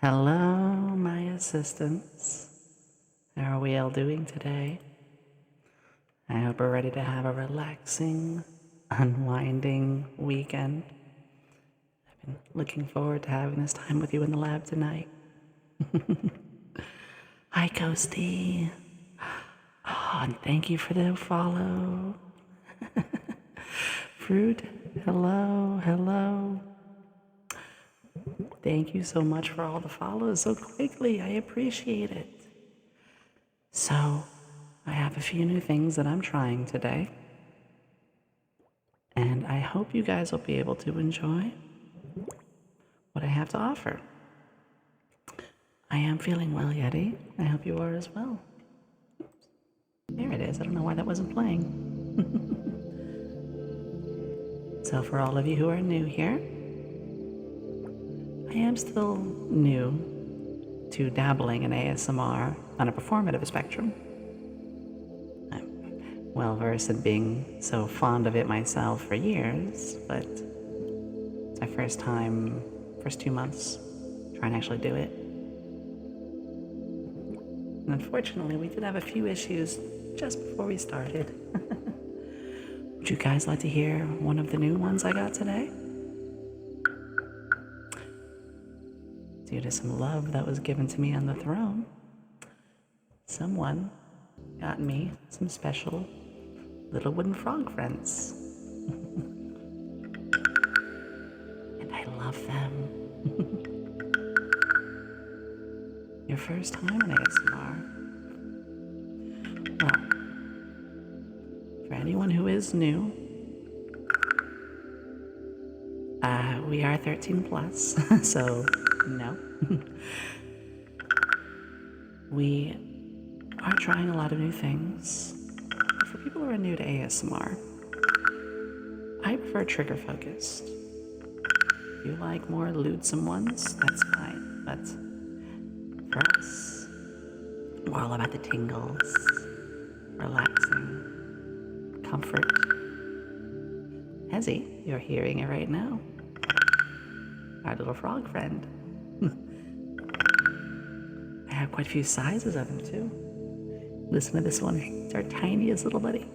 Hello, my assistants. How are we all doing today? I hope we're ready to have a relaxing, unwinding weekend. I've been looking forward to having this time with you in the lab tonight. Hi, Coasty. Oh, and thank you for the follow. Fruit, hello. Thank you so much for all the follows so quickly. I appreciate it. So, I have a few new things that I'm trying today. And I hope you guys will be able to enjoy what I have to offer. I am feeling well, Yeti. I hope you are as well. There it is. I don't know why that wasn't playing. So for all of you who are new here, I am still new to dabbling in ASMR on a performative spectrum. I'm well versed in being so fond of it myself for years, but it's my first 2 months trying to actually do it. And unfortunately, we did have a few issues just before we started. Would you guys like to hear one of the new ones I got today? Due to some love that was given to me on the throne, someone got me some special little wooden frog friends. And I love them. Your first time in ASMR? Well, for anyone who is new, we are 13 plus, so no. We are trying a lot of new things. But for people who are new to ASMR, I prefer trigger focused. If you like more lewdsome ones, that's fine. But for us, we're all about the tingles, relaxing, comfort. Hezzy, you're hearing it right now. Our little frog friend. I have quite a few sizes of him too. Listen to this one. It's our tiniest little buddy.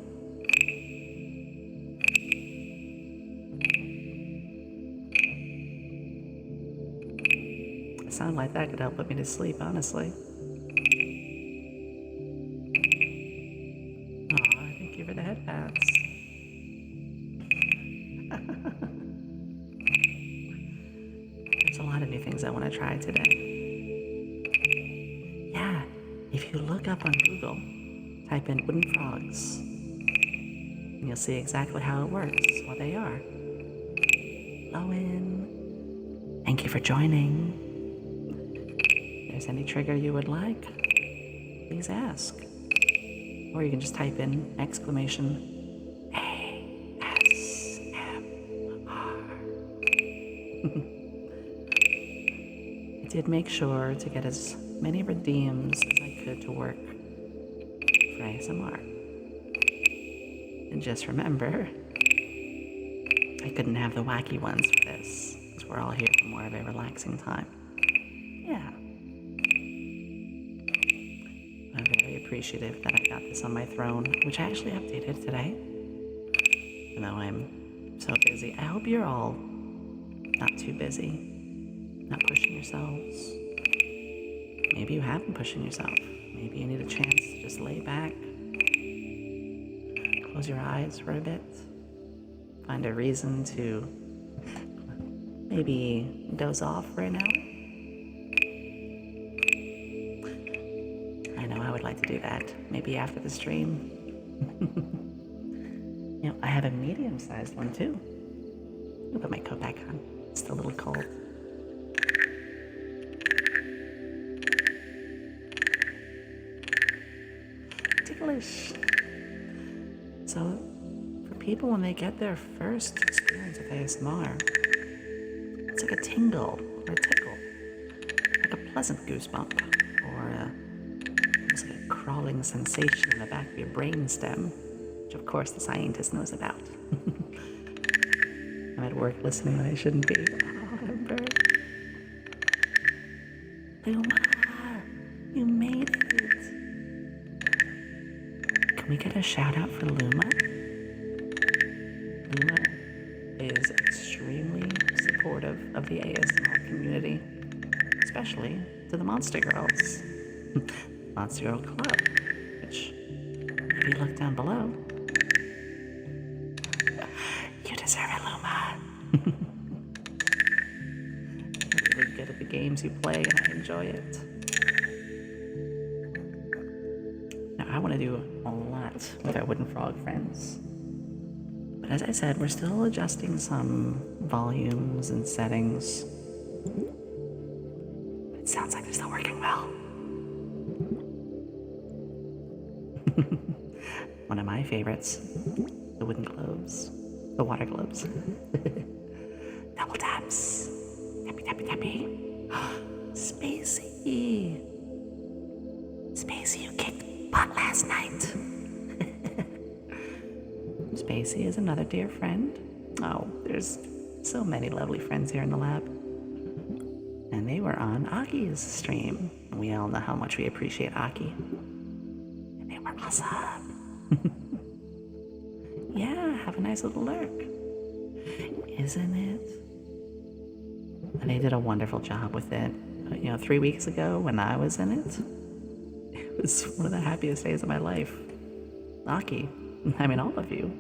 A sound like that could help put me to sleep, honestly. Aw, thank you for the head pats. There's a lot of new things I want to try today. Yeah, if you look up on Google, type in wooden frogs, and you'll see exactly how it works, what they are. Lowen, thank you for joining. If there's any trigger you would like, please ask. Or you can just type in exclamation ASMR. I did make sure to get as many redeems as I could to work for ASMR. And just remember, I couldn't have the wacky ones for this, because we're all here for more of a relaxing time. Yeah. I'm very appreciative that I got this on my throne, which I actually updated today. Even though I'm so busy. I hope you're all not too busy. Not pushing yourselves. Maybe you have been pushing yourself. Maybe you need a chance to just lay back. Close your eyes for a bit. Find a reason to maybe doze off for an hour. I know I would like to do that. Maybe after the stream. You know, I have a medium-sized one too. I'll put my coat back on. It's still a little cold. Ticklish. So, for people when they get their first experience with ASMR, it's like a tingle or a tickle, like a pleasant goosebump, or almost like a crawling sensation in the back of your brainstem, which of course the scientist knows about. I'm at work listening when I shouldn't be. Oh, Ember. Luma, you made it. Can we get a shout out for Luma? Luma is extremely supportive of the ASMR community, especially to the Monster Girls. Monster Girl Club, which, if you look down below, you deserve it, Luma. You're really good at the games you play, and I enjoy it. Now, I want to do a lot with our wooden frog friends. But as I said, we're still adjusting some volumes and settings. It sounds like they're still working well. One of my favorites, the wooden globes, the water globes. Double taps. Tappy, tappy, tappy. Spacey. Spacey, you kicked butt last night. Spacey is another dear friend. Oh, there's so many lovely friends here in the lab. And they were on Aki's stream. We all know how much we appreciate Aki. And they were awesome. Yeah, have a nice little lurk. Isn't it? And they did a wonderful job with it. 3 weeks ago when I was in it, it was one of the happiest days of my life. Aki, I mean all of you,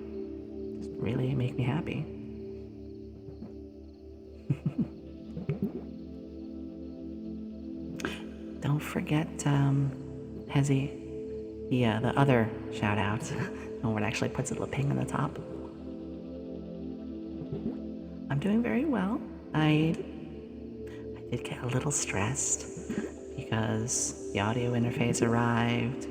just really make me happy. Don't forget, Hezzy, the other shout out, where it actually puts a little ping on the top. I'm doing very well. I did get a little stressed because the audio interface arrived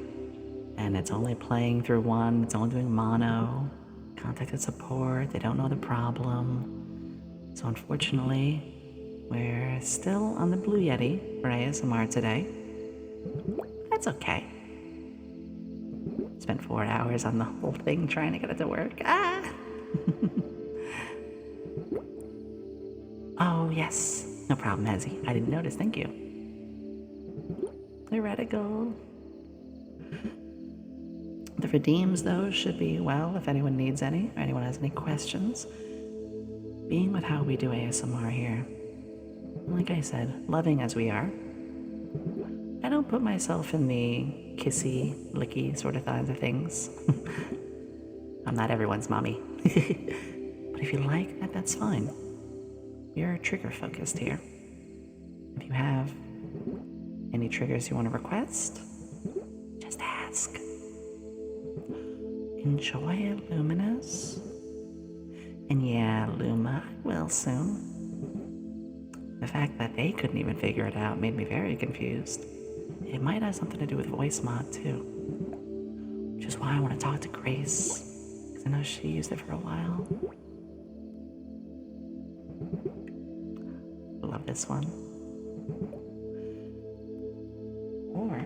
and it's only playing through one, it's only doing mono. Contacted support, they don't know the problem. So unfortunately, we're still on the Blue Yeti for ASMR today. That's okay. Spent 4 hours on the whole thing trying to get it to work. Oh, yes. No problem, Hezzy. I didn't notice. Thank you. Theoretical. The redeems, though, should be well if anyone needs any or anyone has any questions. Being with how we do ASMR here, like I said, loving as we are, I don't put myself in the kissy, licky sort of kinds of things. I'm not everyone's mommy. But if you like that, that's fine. We're trigger focused here. If you have any triggers you want to request, just ask. Enjoy it, Luminous. And yeah, Luma, I will soon. The fact that they couldn't even figure it out made me very confused. It might have something to do with voice mod too. Which is why I want to talk to Grace, because I know she used it for a while. Love this one. Or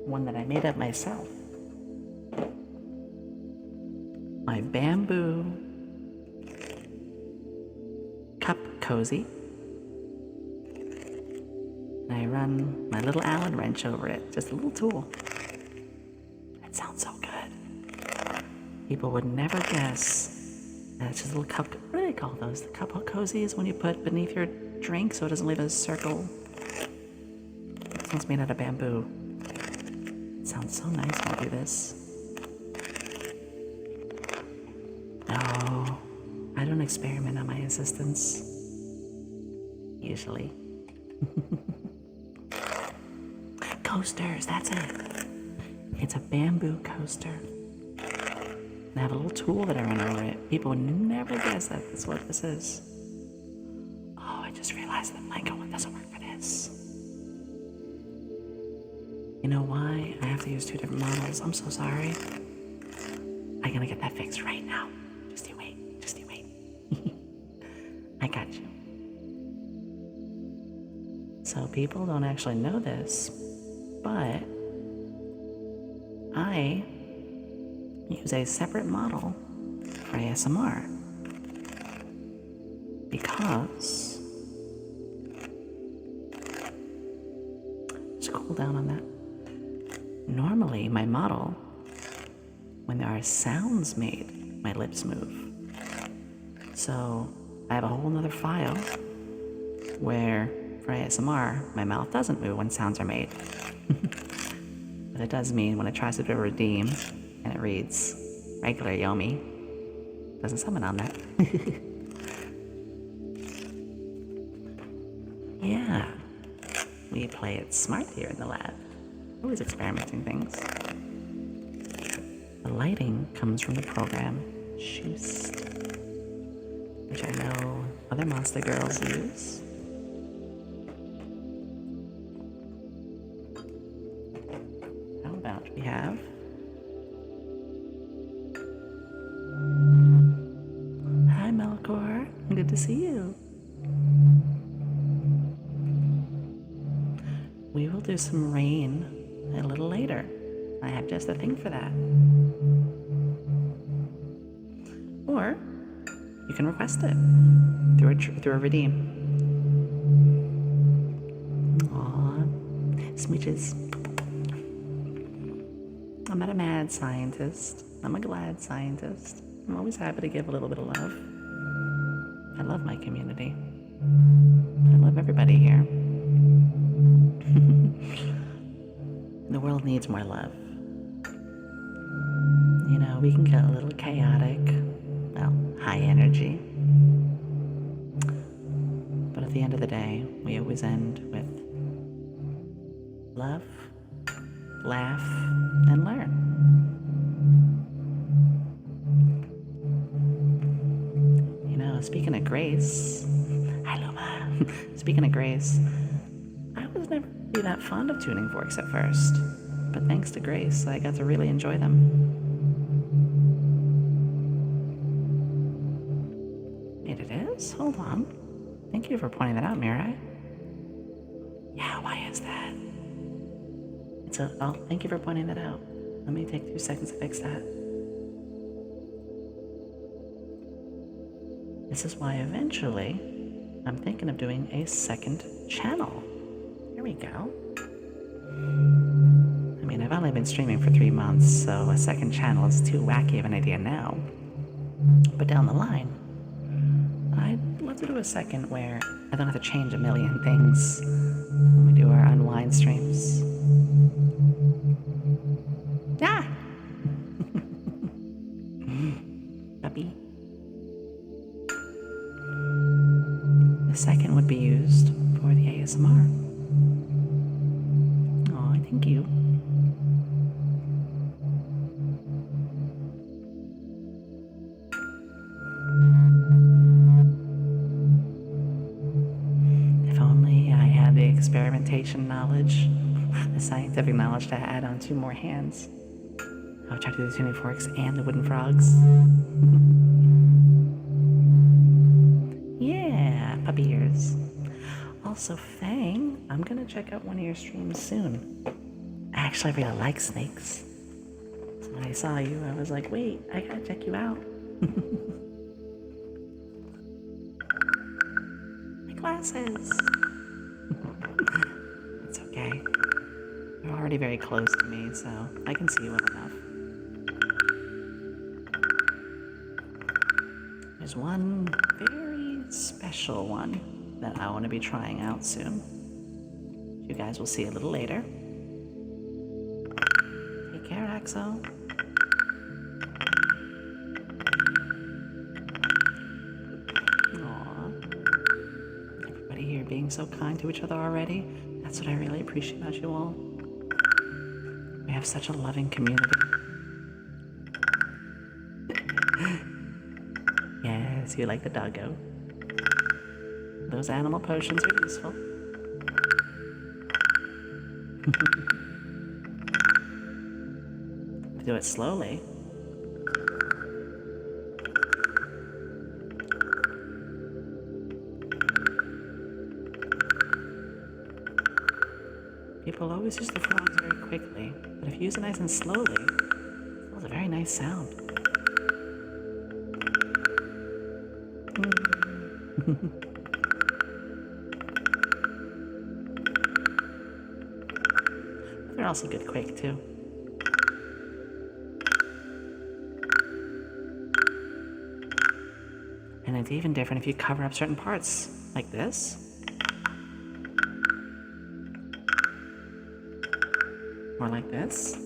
one that I made up myself. My bamboo cup cozy. And I run my little Allen wrench over it, just a little tool. It sounds so good. People would never guess that it's just a little cup. What do they call those? The cup cozies when you put beneath your drink so it doesn't leave a circle. This one's made out of bamboo. It sounds so nice when I do this. No, I don't experiment on my assistants. Usually. Coasters, that's it. It's a bamboo coaster. And I have a little tool that I run over it. People would never guess that that's what this is. Oh, I just realized that my one doesn't work for this. You know why? I have to use 2 different models. I'm so sorry. I'm gonna get that fixed right now. Just you wait. Just you wait. I got you. So people don't actually know this, but I use a separate model for ASMR because cooldown on that. Normally, my model, when there are sounds made, my lips move. So I have a whole nother file where for ASMR, my mouth doesn't move when sounds are made. But it does mean when it tries to do a redeem and it reads regular Yomi, doesn't summon on that. Yeah, we play it smart here in the lab. Always experimenting things. The lighting comes from the program Shoost, which I know other monster girls use. How about we have Hi Melkor, good to see you. We will do some rain a little later. I have just a thing for that. Or you can request it through a redeem. Aw, smooches. I'm not a mad scientist. I'm a glad scientist. I'm always happy to give a little bit of love. I love my community. I love everybody here. The world needs more love. You know, we can get a little chaotic, well, high energy. But at the end of the day, we always end with love, laugh, and learn. You know, speaking of Grace, hi Loma. Speaking of Grace, I was never really that fond of tuning forks at first, but thanks to Grace, I got to really enjoy them. Wait, it is? Hold on. Thank you for pointing that out, Mirai. Yeah, why is that? Thank you for pointing that out. Let me take 2 seconds to fix that. This is why eventually I'm thinking of doing a second channel. Here we go. I mean, I've only been streaming for 3 months, so a second channel is too wacky of an idea now. But down the line, I'd love to do a second where I don't have to change a million things when we do our unwind streams. Ah! Puppy. The second would be used for the ASMR. Oh, thank you. If only I had the experimentation knowledge, the scientific knowledge to add on 2 more hands. I would try to do the tuning forks and the wooden frogs. Yeah, puppy ears. Also, Fang, I'm gonna check out one of your streams soon. I actually really like snakes. So when I saw you, I was like, wait, I gotta check you out. My glasses. It's okay. You're already very close to me, so I can see you well enough. There's one very special one that I want to be trying out soon. You guys will see a little later. Take care, Axo. Aww. Everybody here being so kind to each other already. That's what I really appreciate about you all. We have such a loving community. Yes, you like the doggo. Those animal potions are useful. Do it slowly. People always use the frogs very quickly, but if you use it nice and slowly, it has a very nice sound. They're also good quick, too. And it's even different if you cover up certain parts, like this. Or like this.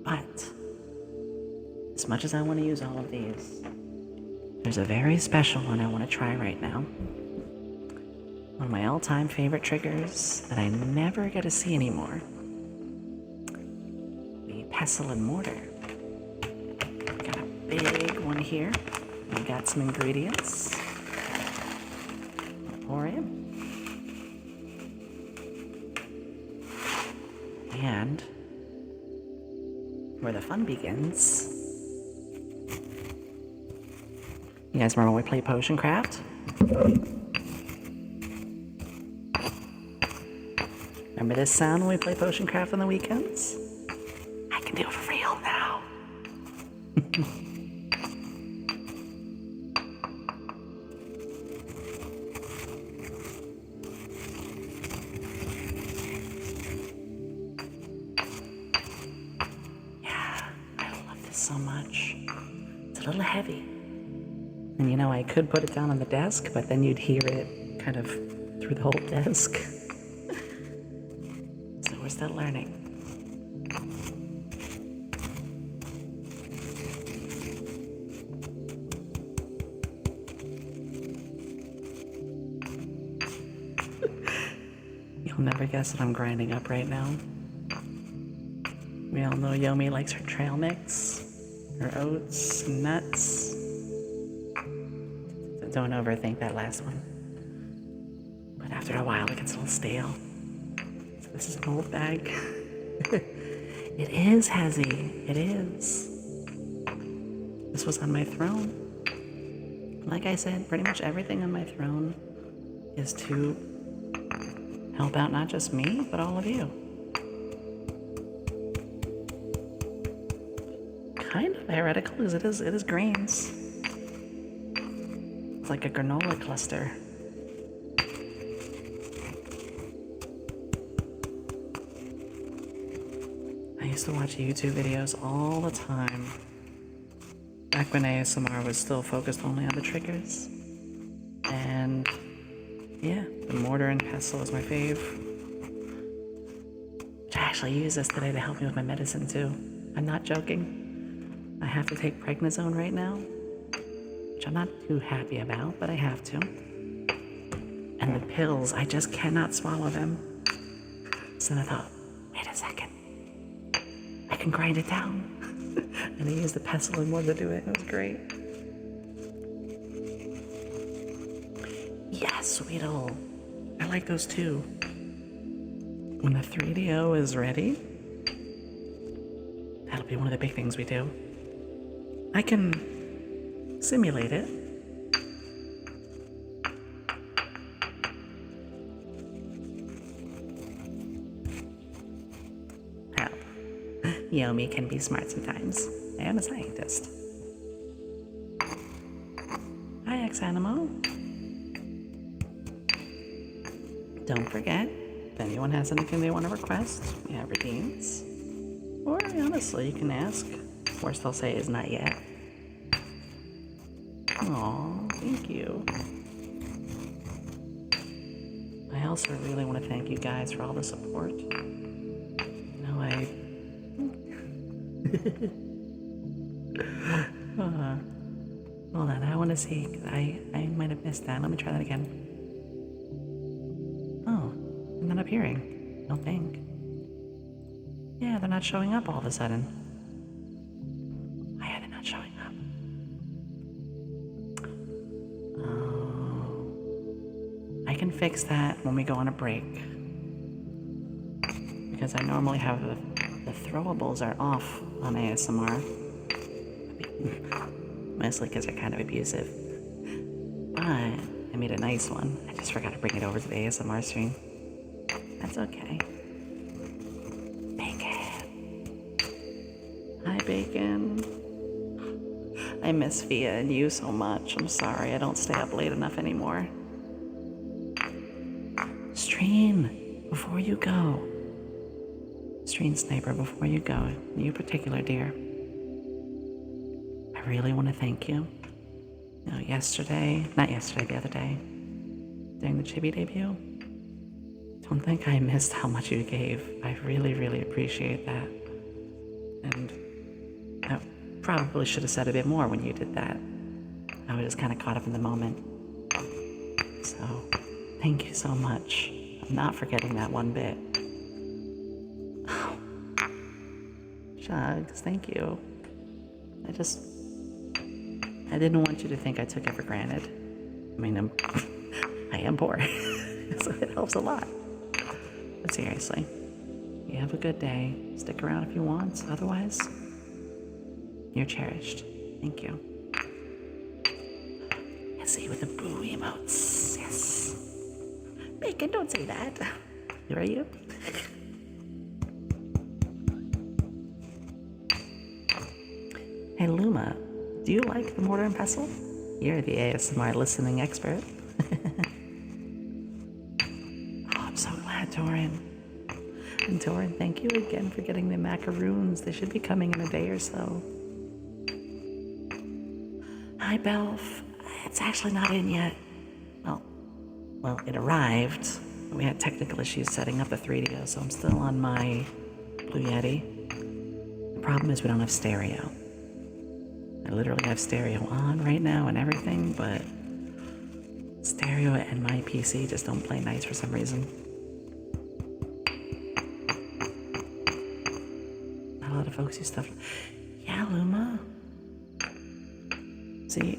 But, as much as I want to use all of these, there's a very special one I want to try right now. One of my all-time favorite triggers that I never get to see anymore. The pestle and mortar. Got a big one here. We got some ingredients. I'll pour in. And where the fun begins. You guys remember when we played Potion Craft? Remember this sound when we play Potion Craft on the weekends? I can do it for real now. Yeah, I love this so much. It's a little heavy. And you know, I could put it down on the desk, but then you'd hear it kind of through the whole desk. So we're still learning. You'll never guess what I'm grinding up right now. We all know Yomi likes her trail mix, her oats and nuts. Don't overthink that last one. But after a while, it gets a little stale. So this is an old bag. It is hazy. It is. This was on my throne. Like I said, pretty much everything on my throne is to help out not just me, but all of you. Kind of heretical as it is grains. It's like a granola cluster. I used to watch YouTube videos all the time. Back when ASMR was still focused only on the triggers. And yeah, the mortar and pestle is my fave. Which I actually use this today to help me with my medicine too. I'm not joking. I have to take prednisone right now. Which I'm not too happy about, but I have to. And the pills, I just cannot swallow them. So then I thought, wait a second. I can grind it down. And I used the pestle and mortar to do it. It was great. Yes, sweeto. I like those too. When the 3DO is ready, that'll be one of the big things we do. I can simulate it. How? Yomi can be smart sometimes. I am a scientist. Hi, X-Animo. Don't forget, if anyone has anything they want to request, we have redeems. Or honestly, you can ask. Worst they'll say is not yet. Aw, thank you. I also really want to thank you guys for all the support. You know, hold on, I want to see, 'cause I might have missed that. Let me try that again. Oh, I'm not appearing, I don't think. Yeah, they're not showing up all of a sudden. Why are they not showing up? Oh, I can fix that when we go on a break. Because I normally have the throwables are off on ASMR. Mostly because they're kind of abusive. But I made a nice one. I just forgot to bring it over to the ASMR stream. That's okay. Bacon. Hi, Bacon. I miss Via and you so much. I'm sorry I don't stay up late enough anymore. Streen, before you go. Streen Sniper, before you go. You particular, dear. I really want to thank you. You know, the other day, during the Chibi debut. Don't think I missed how much you gave. I really, really appreciate that. And I probably should have said a bit more when you did that. I was just kind of caught up in the moment. So, thank you so much. I'm not forgetting that one bit. Oh. Shucks, thank you. I didn't want you to think I took it for granted. I mean, I am poor, so it helps a lot. But seriously, you have a good day. Stick around if you want. Otherwise, you're cherished. Thank you. I see you with the boo emotes. Yes. Bacon, don't say that. Who are you? Hey, Luma, do you like the mortar and pestle? You're the ASMR listening expert. I'm so glad, Torin. And Torin, thank you again for getting the macaroons. They should be coming in a day or so. Hi, Belf. It's actually not in yet. Well, it arrived. We had technical issues setting up the 3DO, so I'm still on my Blue Yeti. The problem is we don't have stereo. I literally have stereo on right now and everything, but stereo and my PC just don't play nice for some reason. Not a lot of folks use stuff. Yeah, Luma. See,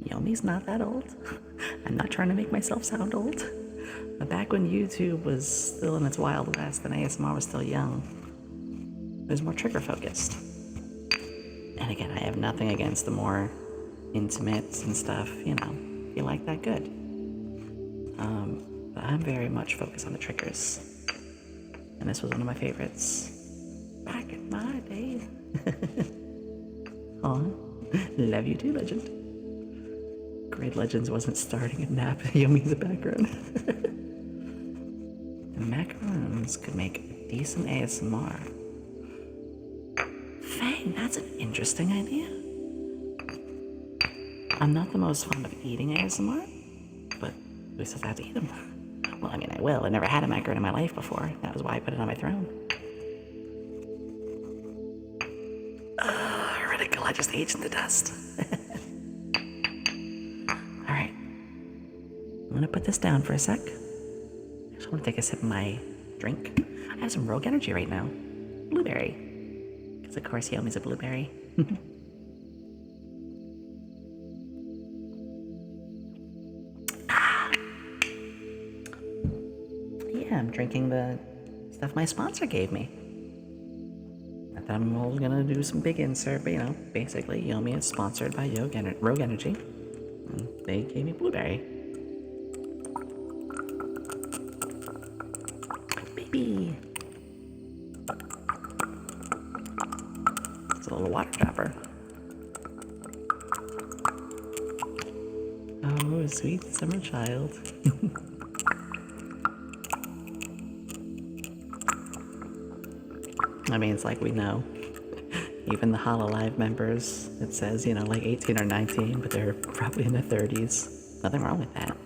Yomi's not that old. I'm not trying to make myself sound old. But back when YouTube was still in its wild west and ASMR was still young, it was more trigger focused. And again, I have nothing against the more intimates and stuff, you know, if you like that, good. But I'm very much focused on the triggers. And this was one of my favorites. Back in my day. Aw, love you too, Legend. Great Legends wasn't starting a nap, Yomi in the background. The macaroons could make a decent ASMR. Fang, that's an interesting idea. I'm not the most fond of eating ASMR, but who says I have to eat them? Well, I mean, I will. I never had a macaroon in my life before. That was why I put it on my throne. Heretical, I just aged in the dust. Alright. I'm gonna put this down for a sec. I just want to take a sip of my drink. I have some rogue energy right now. Blueberry. Because of course Yomi's a blueberry. Yeah, I'm drinking the stuff my sponsor gave me. I thought I'm always gonna do some big insert, but you know, basically Yomi is sponsored by Rogue Energy. And they gave me blueberry. Baby! It's a little water dropper. Oh, sweet summer child. I mean, it's like we know. Even the HoloLive members, it says, you know, like 18 or 19, but they're probably in their 30s. Nothing wrong with that.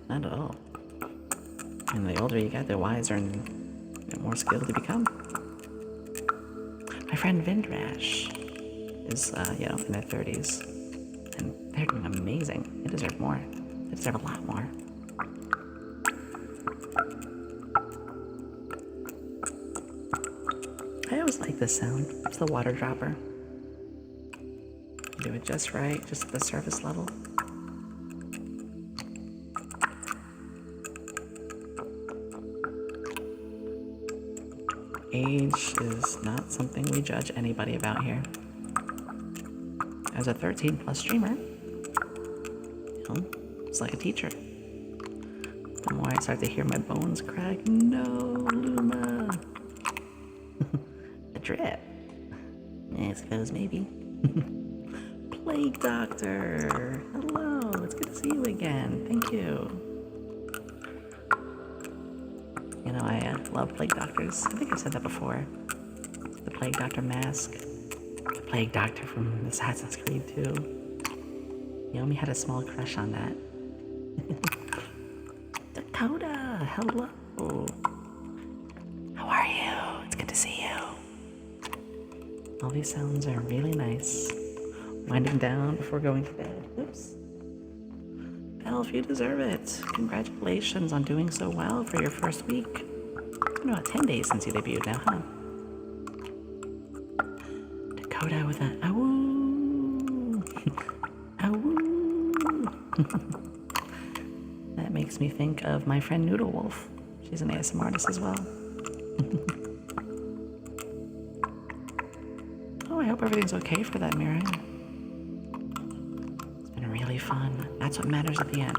Not at all. And the older you get, the wiser and the more skilled you become. My friend Vindrash is, you know, in their 30s. And they're doing amazing. They deserve more. They deserve a lot more. I always like this sound. It's the water dropper. Do it just right, just at the surface level. Age is not something we judge anybody about here. As a 13+ streamer, you know, it's like a teacher. The more I start to hear my bones crack, no, Luma. The drip. I suppose maybe. Plague Doctor! Hello, it's good to see you again. Thank you. You know, I love Plague Doctors. I think I've said that before. The Plague Doctor mask. The Plague Doctor from Assassin's Creed 2. Yomi had a small crush on that. Dakota! Hello! How are you? It's good to see you. All these sounds are really nice. Winding down before going to bed. Oops. Elf, you deserve it. Congratulations on doing so well for your first week. It's been about 10 days since you debuted now, huh? Dakota with a awoo. Awoo. That makes me think of my friend Noodle Wolf. She's an ASMR artist as well. Oh, I hope everything's okay for that, Mira. It's been really fun. That's what matters at the end.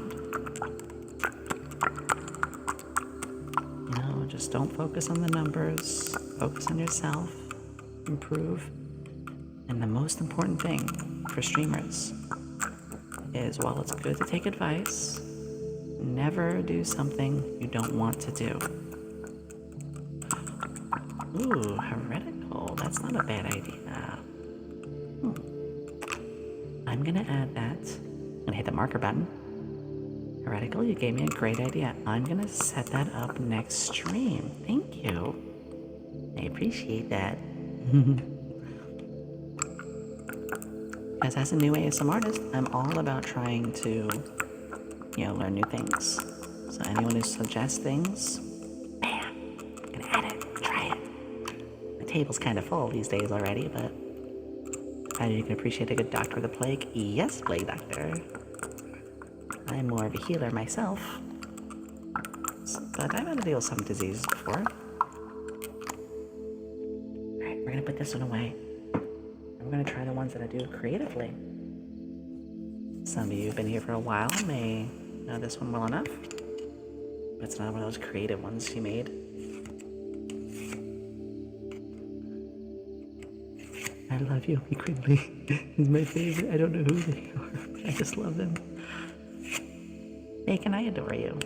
You know, just don't focus on the numbers. Focus on yourself. Improve. And the most important thing for streamers is, while it's good to take advice, never do something you don't want to do. Ooh, heretical. That's not a bad idea. I'm gonna add that. I'm gonna hit the marker button. Heretical, you gave me a great idea. I'm gonna set that up next stream. Thank you. I appreciate that. As a new ASMR artist, I'm all about trying to, learn new things. So anyone who suggests things, bam, I'm gonna add it, try it. The table's kind of full these days already, but how you can appreciate a good Doctor of the Plague? Yes, Plague Doctor. I'm more of a healer myself, but I've had to deal with some diseases before. Alright, we're gonna put this one away. I'm gonna try the ones that I do creatively. Some of you who've been here for a while may know this one well enough. But it's not one of those creative ones she made. I love Yomi Quinnley. He's my favorite. I don't know who they are. I just love them. Bacon, I adore you.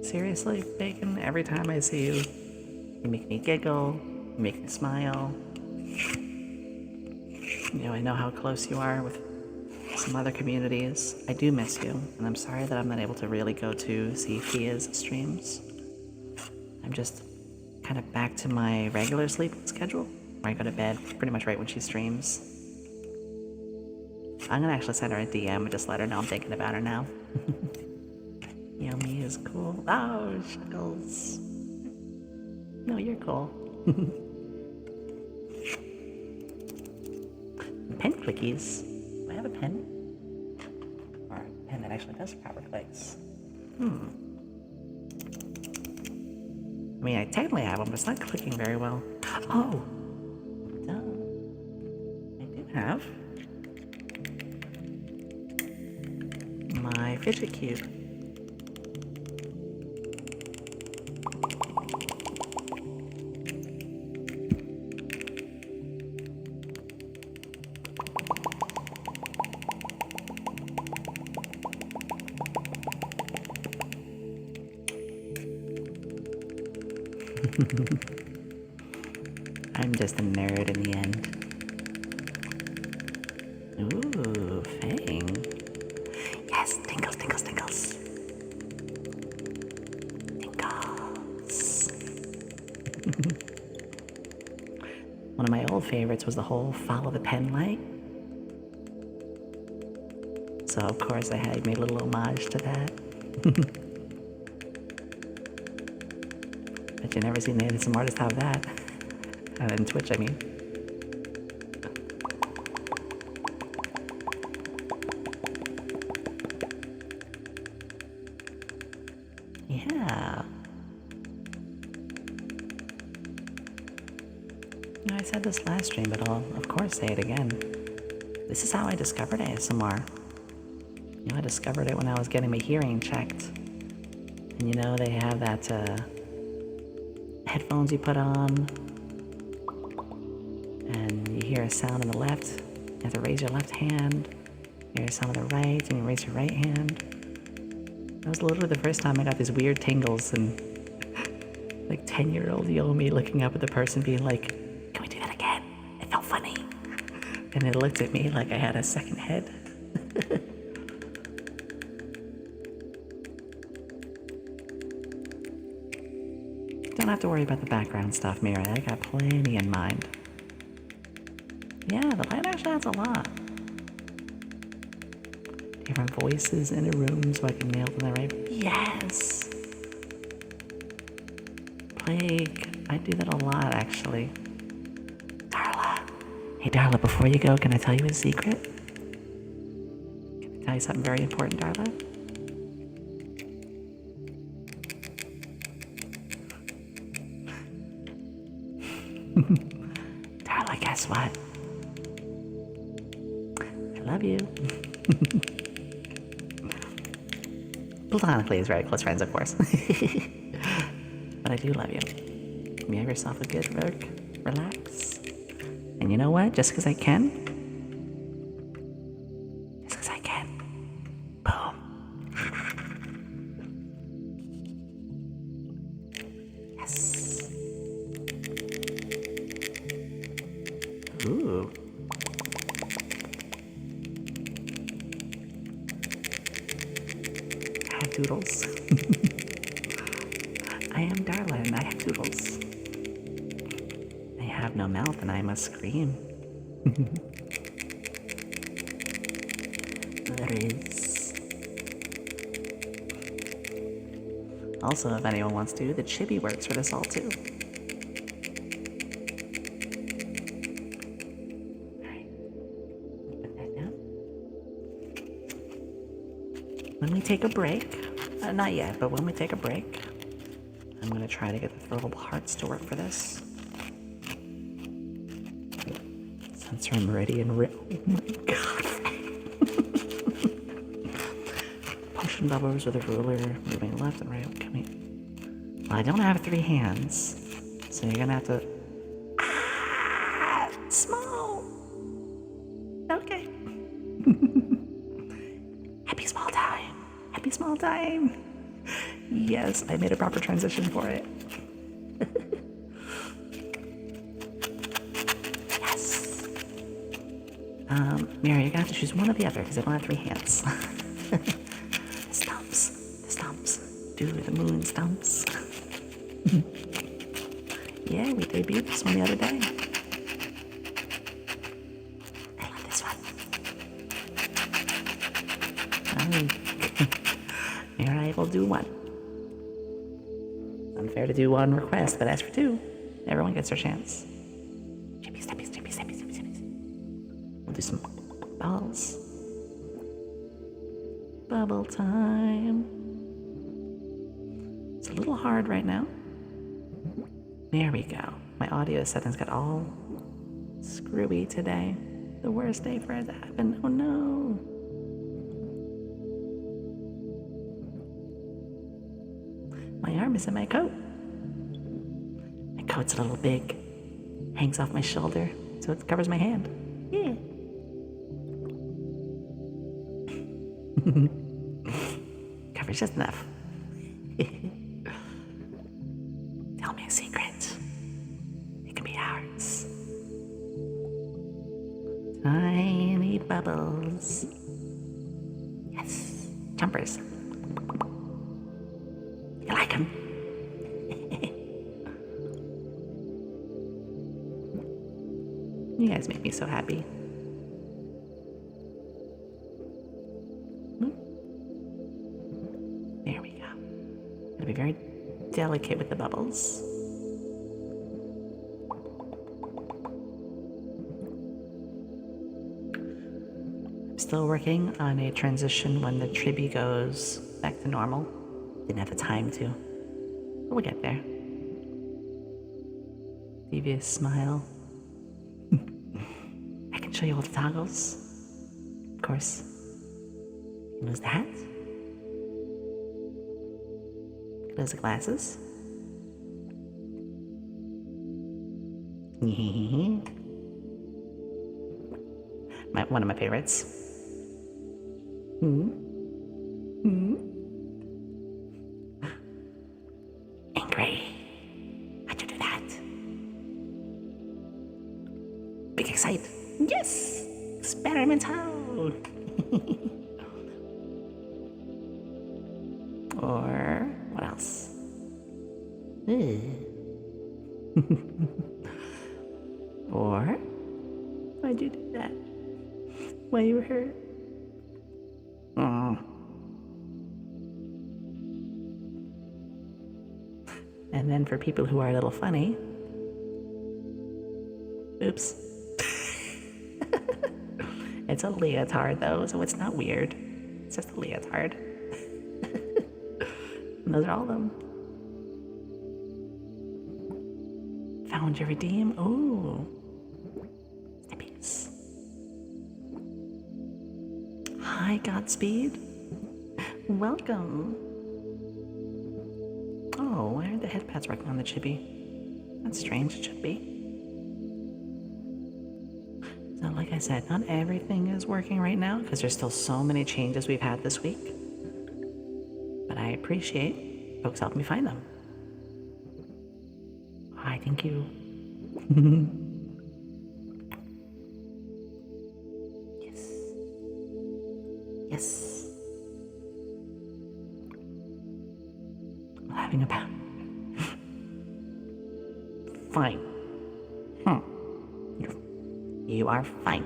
Seriously, Bacon, every time I see you, you make me giggle, you make me smile. I know how close you are with some other communities. I do miss you, and I'm sorry that I'm not able to really go to see Fia's streams. I'm just kind of back to my regular sleeping schedule, where I go to bed pretty much right when she streams. I'm gonna actually send her a DM and just let her know I'm thinking about her now. Yomi is cool. Oh, Shuckles. No, you're cool. Pen clickies. Do I have a pen? Or a pen that actually does power clicks? I mean, I technically have one, but it's not clicking very well. Oh! Duh. I do have my fidget cube. I'm just a nerd in the end. Ooh, Fang. Yes, tingles, tingles, tingles. Tingles. One of my old favorites was the whole follow the pen light. So of course I had made a little homage to that. But you never seen some artists have that. On Twitch, I mean. Yeah. I said this last stream, but I'll of course say it again. This is how I discovered ASMR. I discovered it when I was getting my hearing checked. And they have that headphones you put on, and you hear a sound on the left, you have to raise your left hand. You hear a sound on the right, and you raise your right hand. That was literally the first time I got these weird tingles, and like 10-year-old Yomi looking up at the person being like, "Can we do that again? It felt funny." And it looked at me like I had a second head. Don't have to worry about the background stuff, Mira. I got plenty in mind. Yeah, the light actually adds a lot. Different voices in a room so I can nail them right. Yes! Plague. I do that a lot, actually. Darla. Hey, Darla, before you go, can I tell you a secret? Can I tell you something very important, Darla? Darla, guess what? I love you. Platonically, as very close friends, of course. But I do love you. You have yourself a good work. Relax. And you know what? Just because I can. Boom. Yes. Ooh. I have doodles. I am Darla and I have doodles. I have no mouth and I must scream. There is. Also, if anyone wants to, the chibi works for this all too. Alright. Put that down. When we take a break, not yet, but when we take a break, I'm going to try to get the throwable hearts to work for this. Sensor meridian rip. Oh my god. Potion bubbles with a ruler, moving left and right. Coming. Well, I don't have 3 hands, so you're going to have to. Small. Okay. Happy small time. Happy small time. Yes, I made a proper transition for it. Yes. Mary, you're gonna have to choose one or the other because I don't have 3 hands. The stumps. Do the moon stumps. Yeah, we debuted this one the other day. I love this one. Here I will do one. Unfair to do 1 request, but as for 2, everyone gets their chance. Chippies. We'll do some balls. Bubble time. It's a little hard right now. There we go. My audio settings got all screwy today. The worst day for it to happen. Oh no. My arm is in my coat. My coat's a little big. Hangs off my shoulder, so it covers my hand. Yeah. Covers just enough. Tell me a secret. It can be ours. Tiny bubbles. Yes. Jumpers. You like them? You guys make me so happy. There we go. Gotta be very delicate with the bubbles. I'm still working on a transition when the chibi goes back to normal. Didn't have the time to. But we'll get there. Devious smile. I can show you all the toggles. Of course. You lose the hat. Lose the glasses. One of my favorites. Hmm? Hmm? Angry. How'd you do that? Big excite. Yes! Experimental! Or what else? Or why'd you do that? Why you were hurt? And then for people who are a little funny, oops. It's a leotard though, so it's not weird. It's just a leotard. And those are all of them. Found your redeem. Ooh. Snippies. Hi, Godspeed. Welcome. Oh, why aren't the head pads working on the chibi? That's strange, it should be. So like I said, not everything is working right now because there's still so many changes we've had this week. But I appreciate folks helping me find them. Hi, thank you. Yes. Yes. I'm having a bad. Fine. You are fine.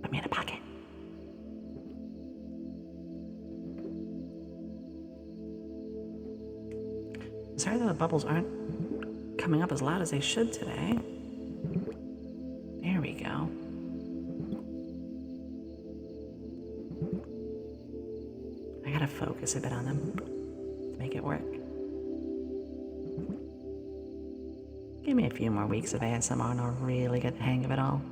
Put me in a pocket. Sorry that the bubbles aren't coming up as loud as they should today. There we go. I gotta focus a bit on them to make it work. Give me a few more weeks of ASMR and I'll really get the hang of it all.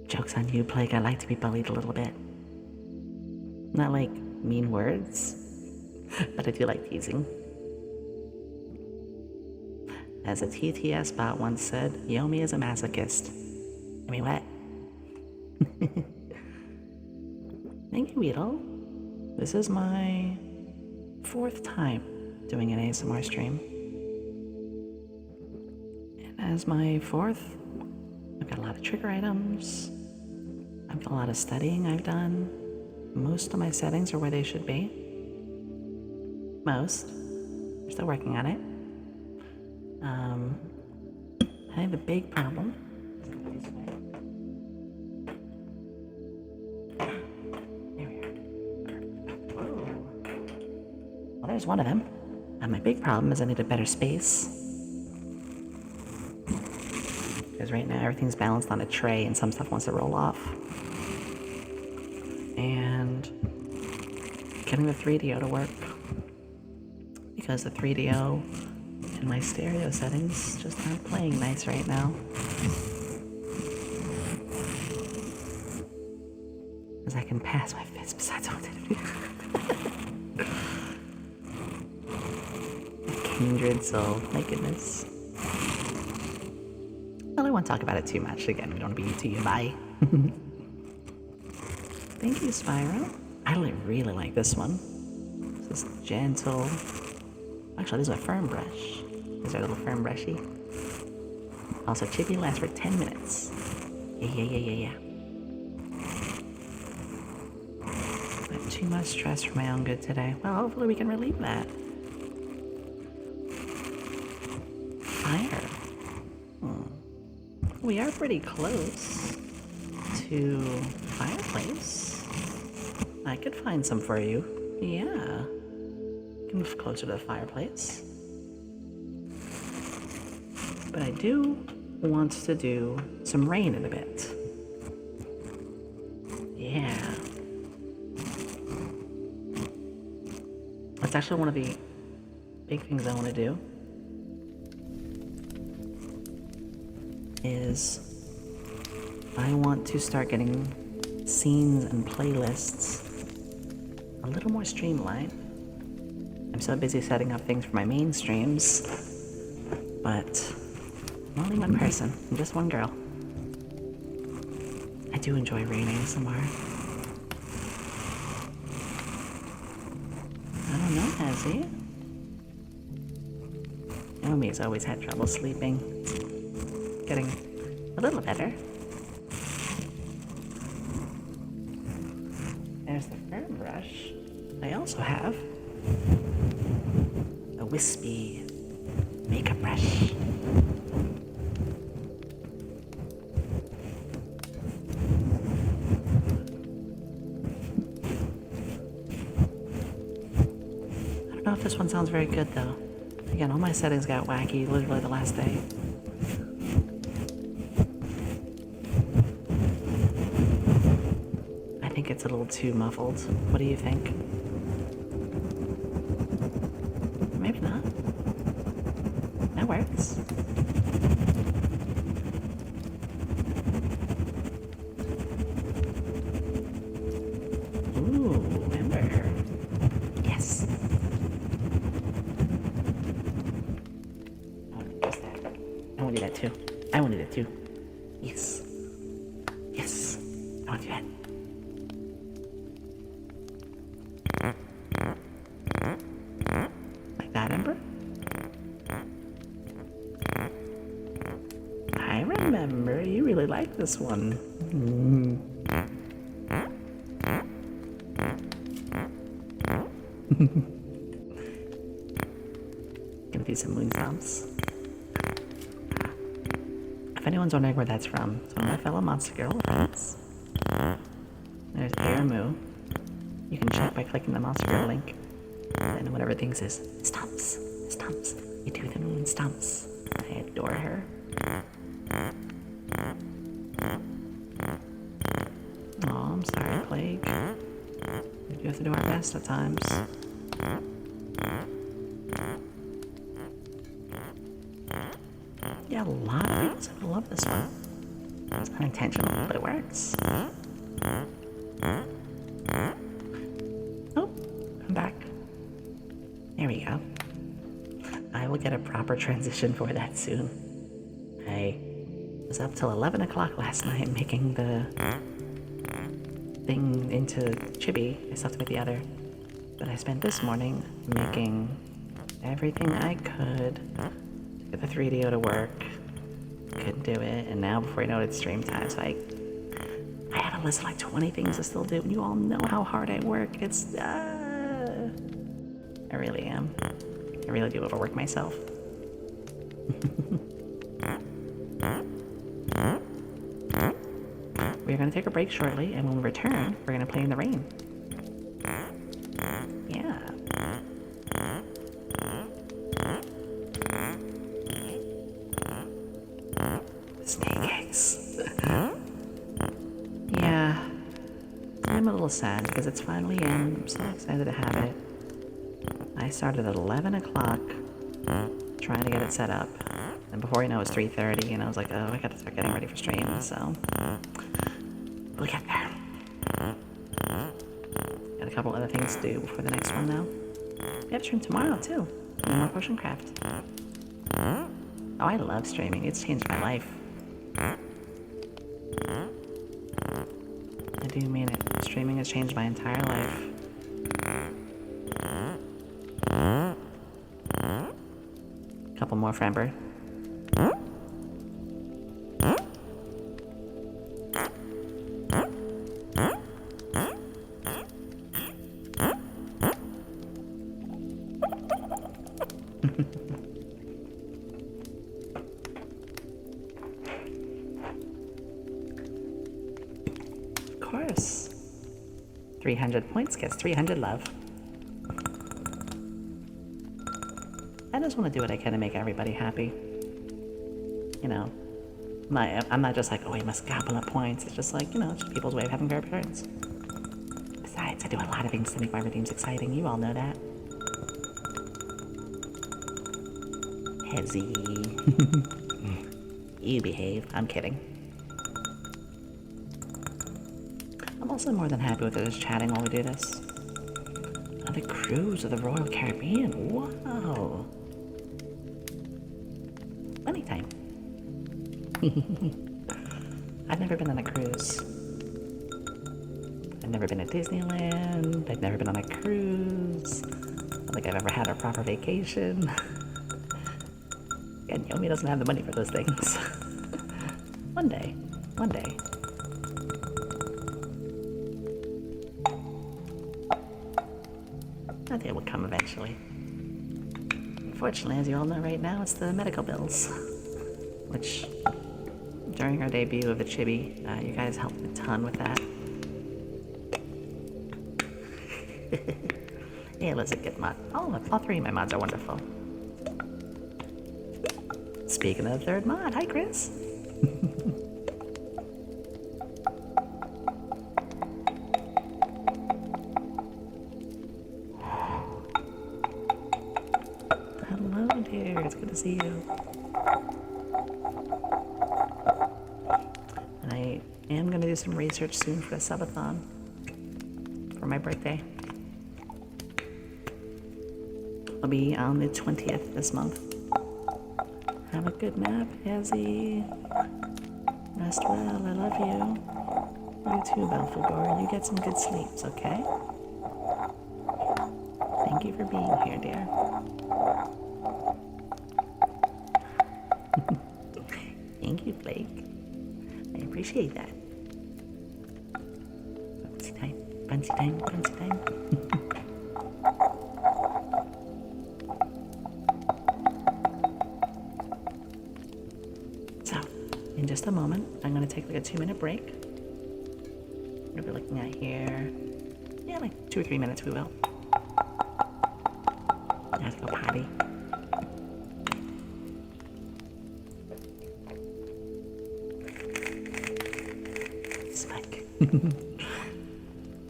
Joke's on you, Plague. I like to be bullied a little bit. Not like mean words, but I do like teasing. As a TTS bot once said, Yomi is a masochist. I mean, what? Thank you, Weedle. This is my 4th time doing an ASMR stream. And as my 4th, I've got a lot of trigger items. I've got a lot of studying I've done. Most of my settings are where they should be. Most. We're still working on it. I think the big problem. There we are. Whoa. Well, there's one of them. My big problem is I need a better space. Because right now everything's balanced on a tray and some stuff wants to roll off. And getting the 3DO to work. Because the 3DO and my stereo settings just aren't playing nice right now. As I can pass my fist besides what to do. Kindred soul, my goodness. Well, I won't talk about it too much. Again, we don't want to be to you. Bye. Thank you, Spyro. I really like this one. This is gentle. Actually, this is a firm brush. These are a little firm brushy. Also, Chippy lasts for 10 minutes. Yeah. Not too much stress for my own good today. Well, hopefully we can relieve that. Fire. We are pretty close to fireplace. I could find some for you. Yeah. Move closer to the fireplace. But I do want to do some rain in a bit. Yeah. That's actually one of the big things I want to do. Is I want to start getting scenes and playlists a little more streamlined. I'm so busy setting up things for my main streams, but I'm only one person. I'm just one girl. I do enjoy rain ASMR. I don't know, has he? Yomi's always had trouble sleeping. It's getting a little better. There's the fern brush. I also have a wispy makeup brush. I don't know if this one sounds very good though. Again, all my settings got wacky literally the last day. I think it's a little too muffled. What do you think? Maybe not. That works. Ooh, Ember. Yes. I want to use that. I want to do that too. I want to do that too. Yes. Yes. I want to do that. Like that, Ember? I remember. You really like this one. Gonna do some moon stomps. If anyone's wondering where that's from, it's one of my fellow monster girl friends. There's Airmoo. You can check by clicking the monster girl link. And whatever thing says, stomps, stomps. You do the moon stomps. I adore her. Oh, I'm sorry, Plague. We do have to do our best at times. Yeah, a lot of people seem to love this one. It's unintentional, but it works. Oh, I'm back. There we go. I will get a proper transition for that soon. I was up till 11 o'clock last night making the thing into chibi. I still have to make the other. But I spent this morning making everything I could to get the 3DO to work. Couldn't do it, and now before you know it, it's stream time. So I have a list of like 20 things to still do, and you all know how hard I work. It's, I really am. I really do overwork myself. We're gonna take a break shortly, and when we return, we're gonna play in the rain. Yeah. Snake eggs. Yeah. I'm a little sad because it's finally in. I'm so excited to have it. I started at 11 o'clock trying to get it set up. And before you know, it's 3:30, and I was like, oh, I gotta start getting ready for stream, so we'll get there. Got a couple other things to do before the next one now. We have stream tomorrow, too. More potion craft. Oh, I love streaming. It's changed my life. I do mean it. Streaming has changed my entire life. Couple more for Ember. Of course. 300 points gets 300 love. I just want to do what I can to make everybody happy. You know, I'm not just like, oh, I must gobble up points. It's just like, you know, it's just people's way of having fair appearance. Besides, I do a lot of things to make my redeems exciting. You all know that. Hezzy. You behave. I'm kidding. I'm also more than happy with just chatting while we do this. On a cruise of the Royal Caribbean. Wow. Money time. I've never been on a cruise. I've never been to Disneyland. I've never been on a cruise. I don't think I've ever had a proper vacation. And Yomi doesn't have the money for those things. One day. One day. That day will come eventually. Unfortunately, as you all know right now, it's the medical bills. Which, during our debut of the chibi, you guys helped a ton with that. Yeah, let's get mod. All three of my mods are wonderful. Speaking of the third mod, hi Chris. Hello dear, it's good to see you. And I am going to do some research soon for a subathon for my birthday. I'll be on the 20th this month. Have a good nap, Yazzie. Rest well, I love you. You too, Vtuber. You get some good sleeps, okay? Thank you for being here, dear. Thank you, Blake. I appreciate that. Fancy time, fancy time, fancy time. In just a moment, I'm going to take like a 2-minute break. We'll be looking at here. Yeah, like 2 or 3 minutes we will. I have to go potty. Smug. I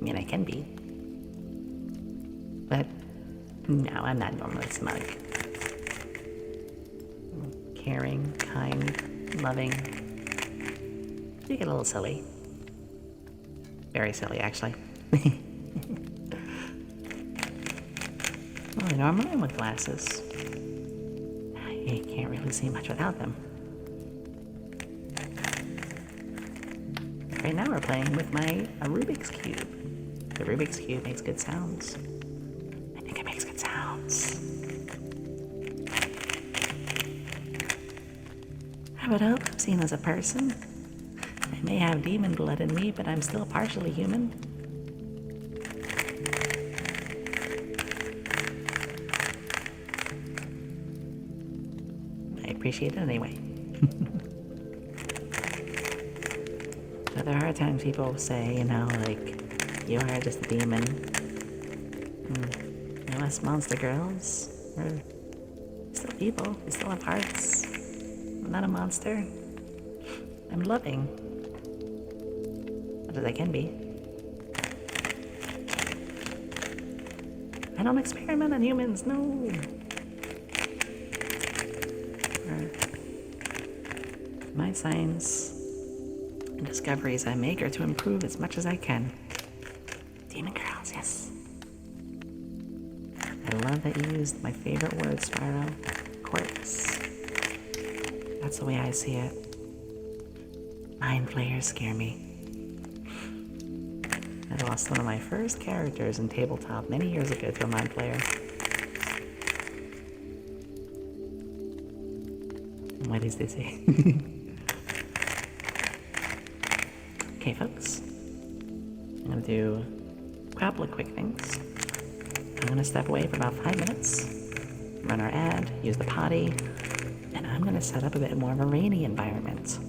mean, I can be. But no, I'm not normally smug. Caring, kind, loving. You get a little silly. Very silly, actually. Well, normally I'm with glasses. You can't really see much without them. Right now we're playing with my Rubik's Cube. The Rubik's Cube makes good sounds. I think it makes good sounds. I would hope, seen as a person. I may have demon blood in me, but I'm still partially human. I appreciate it anyway. But there are times people say, you know, like, you are just a demon. You know, us monster girls, we're still people. We still have hearts. I'm not a monster. I'm loving. As I can be. I don't experiment on humans, no. My science and discoveries I make are to improve as much as I can. Demon girls, yes. I love that you used my favorite word, Spyro. Quirks. That's the way I see it. Mind flayers scare me. I lost one of my first characters in tabletop many years ago to a mind flayer. What is this? Okay, folks. I'm gonna do a couple of quick things. I'm gonna step away for about 5 minutes, run our ad, use the potty, and I'm gonna set up a bit more of a rainy environment.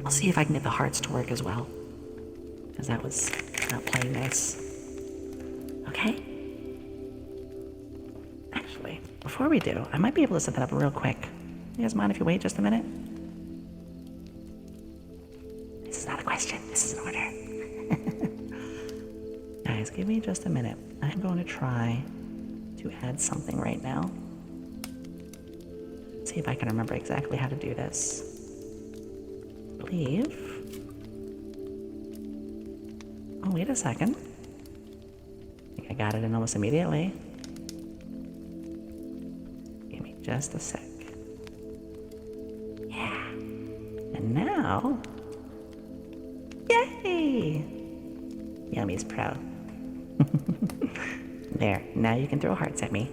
I'll see if I can get the hearts to work as well, because that was not playing nice. Okay? Actually, before we do, I might be able to set that up real quick. You guys mind if you wait just a minute? This is not a question, this is an order. Guys, give me just a minute. I'm going to try to add something right now. See if I can remember exactly how to do this. I believe. Oh, wait a second. I think I got it in almost immediately. Give me just a sec. Yeah. And now... Yay! Yomi's pro. There, now you can throw hearts at me.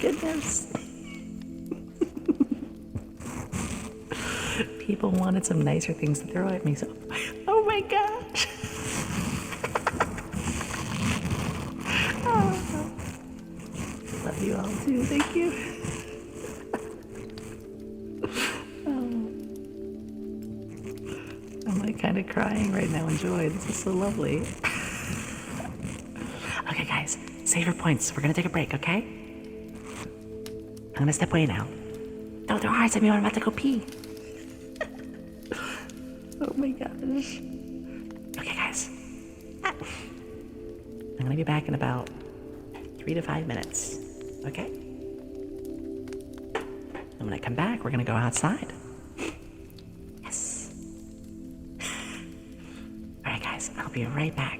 Goodness. People wanted some nicer things to throw at me, so... Oh my gosh! Oh. Love you all too, thank you. Oh. I'm like kind of crying right now in joy. This is so lovely. Okay guys, save your points. We're gonna take a break, okay? I'm gonna step away now. Don't throw hearts at me when I'm about to go pee. Oh my gosh. Okay guys. I'm gonna be back in about 3 to 5 minutes. Okay? And when I come back, we're gonna go outside. Yes. Alright guys, I'll be right back.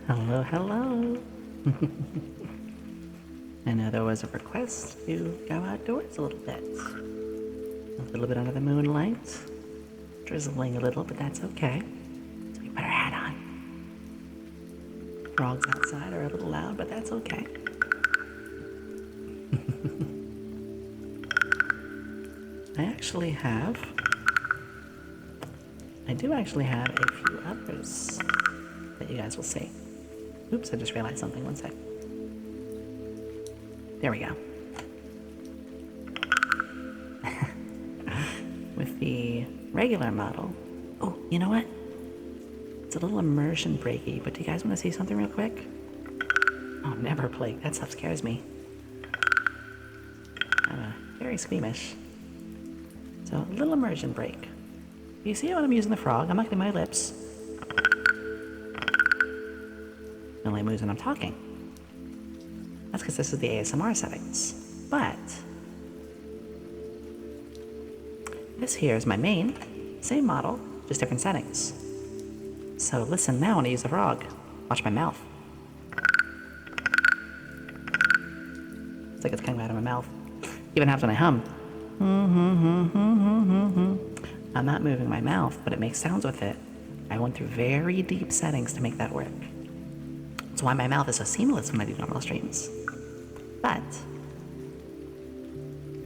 Hello, hello. I know there was a request to go outdoors a little bit. A little bit under the moonlight. Drizzling a little, but that's okay. So we put our hat on. Frogs outside are a little loud, but that's okay. I do actually have a few others that you guys will see. Oops, I just realized something. One sec. There we go. With the regular model. Oh, you know what? It's a little immersion breaky, but do you guys want to see something real quick? Oh, never play. That stuff scares me. I'm very squeamish. So, a little immersion break. You see when I'm using the frog, I'm not getting my lips. It only moves when I'm talking. That's because this is the ASMR settings. But this here is my main, same model, just different settings. So listen now when I use the frog. Watch my mouth. It's like it's coming out of my mouth. Even happens when I hum. I'm not moving my mouth, but it makes sounds with it. I went through very deep settings to make that work. That's why my mouth is so seamless when I do normal streams. But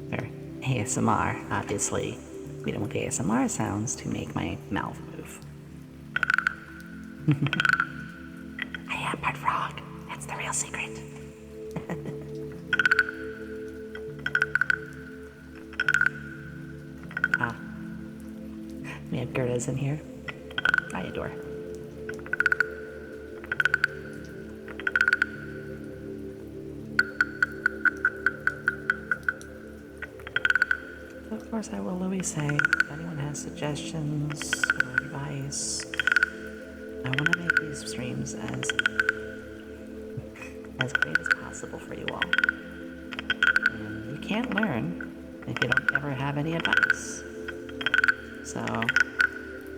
for ASMR, obviously, we don't want the ASMR sounds to make my mouth move. I am part frog. That's the real secret. We have Gerda's in here. I adore. So of course I will always say, if anyone has suggestions or advice, I want to make these streams as great as possible for you all. And you can't learn if you don't ever have any advice. So,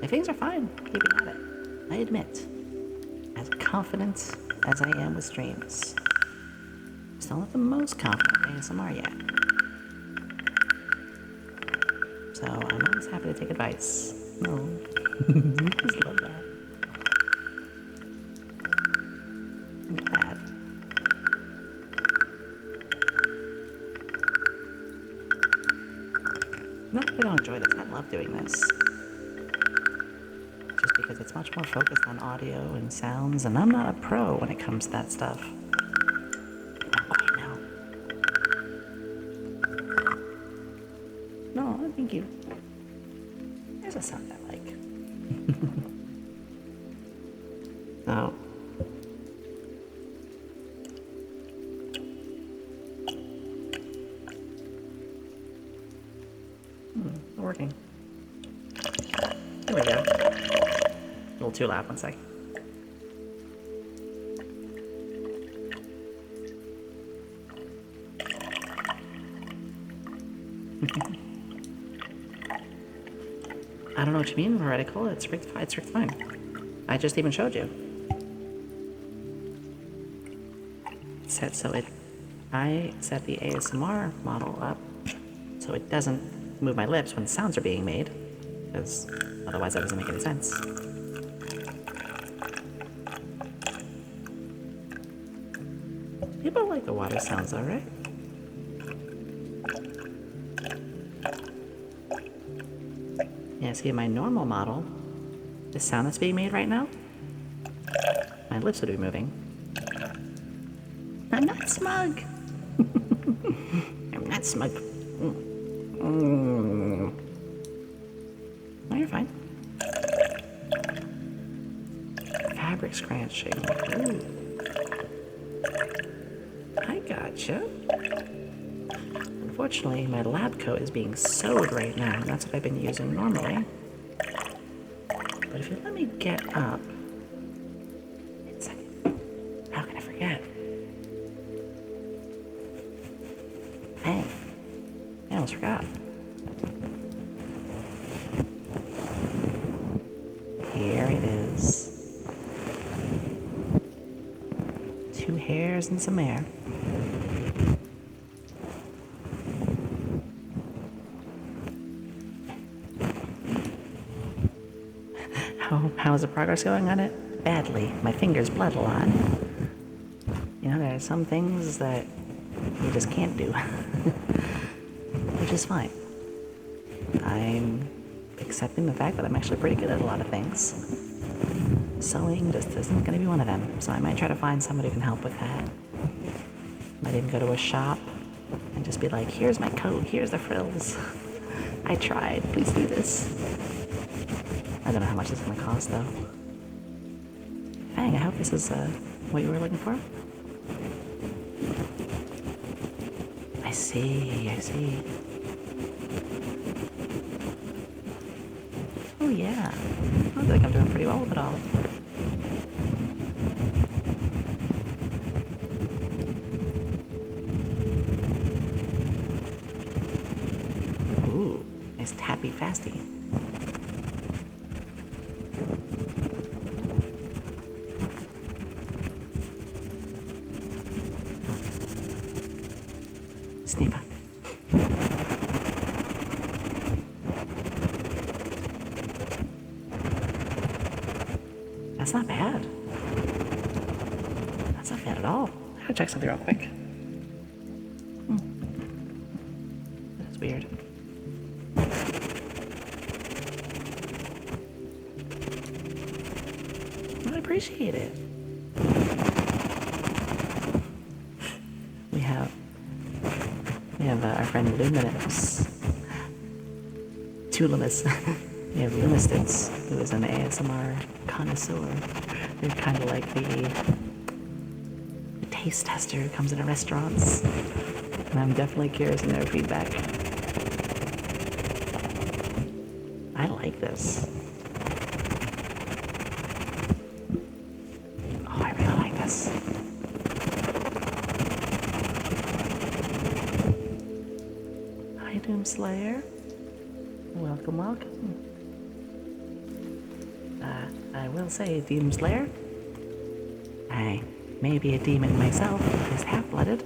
if things are fine, keeping at it. I admit, as confident as I am with streams, still not the most confident in ASMR yet. So, I'm always happy to take advice. No. Just love that. Look at that. Not that I don't enjoy this, I love doing this. Just because it's much more focused on audio and sounds, and I'm not a pro when it comes to that stuff. Not quite now. No, thank you. There's a sound I like. So. Working. There we go. A little too loud, one sec. I don't know what you mean, heretical. It's rigged fine. I just even showed you. I set the ASMR model up so it doesn't move my lips when sounds are being made, because otherwise that doesn't make any sense. People like the water sounds though, right? Yeah, see, my normal model, the sound that's being made right now, my lips would be moving. I'm not smug. I'm not smug. No, you're fine. Fabric scratching. Ooh. I gotcha. Unfortunately, my lab coat is being sewed right now, and that's what I've been using normally. But if you let me get up... Wait a second. How can I forget? Hey. I almost forgot. Here it is. breathing some air. How's the progress going on it? Badly. My fingers bled a lot. You know, there are some things that you just can't do. Which is fine. I'm accepting the fact that I'm actually pretty good at a lot of things. Sewing just isn't going to be one of them, so I might try to find somebody who can help with that. Might even go to a shop and just be like, here's my coat, here's the frills. I tried, please do this. I don't know how much it's going to cost, though. Dang, I hope this is what you were looking for. I see. Oh, yeah. I feel like I'm doing pretty well with it all. Ooh, nice tappy fasty. Sneaker. That's not bad. That's not bad at all. I gotta check something real quick. That's weird. I appreciate it. We have our friend Luminous. Luminous. We have Lumistance, who is an ASMR connoisseur. They're kind of like the taste tester who comes into restaurants. And I'm definitely curious in their feedback. I like this. Oh, I really like this. Hi, Doom Slayer. Welcome. I will say, Demon Slayer, I may be a demon myself, is half-blooded,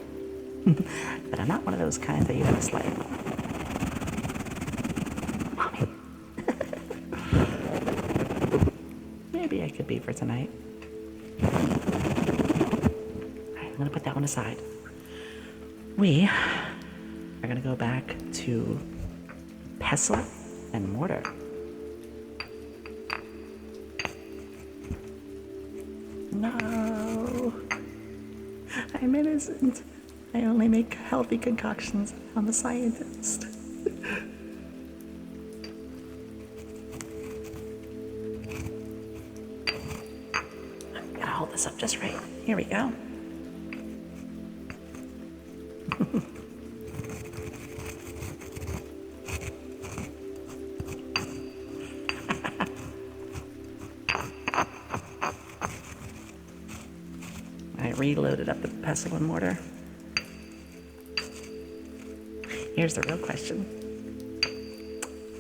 but I'm not one of those kinds that you gotta slay. Mommy. Maybe I could be for tonight. Alright, I'm gonna put that one aside. We are gonna go back to pestle and mortar. No, I'm innocent. I only make healthy concoctions. I'm a scientist. Gotta hold this up just right. Here we go. I reloaded up the pestle and mortar. Here's the real question.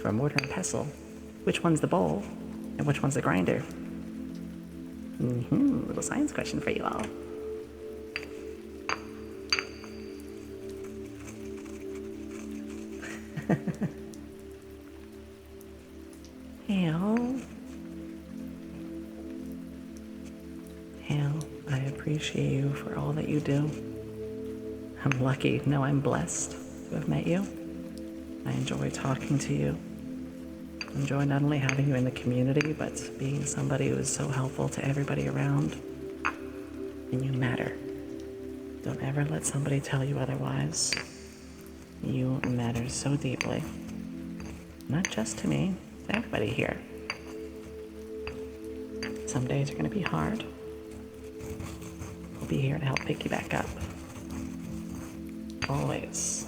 For mortar and pestle, which one's the bowl and which one's the grinder? Little science question for you all. Hale, I appreciate you for all that you do. I'm lucky. No, I'm blessed to have met you. I enjoy talking to you. I enjoy not only having you in the community, but being somebody who is so helpful to everybody around. And you matter. Don't ever let somebody tell you otherwise. You matter so deeply. Not just to me, to everybody here. Some days are going to be hard. We'll be here to help pick you back up. Always.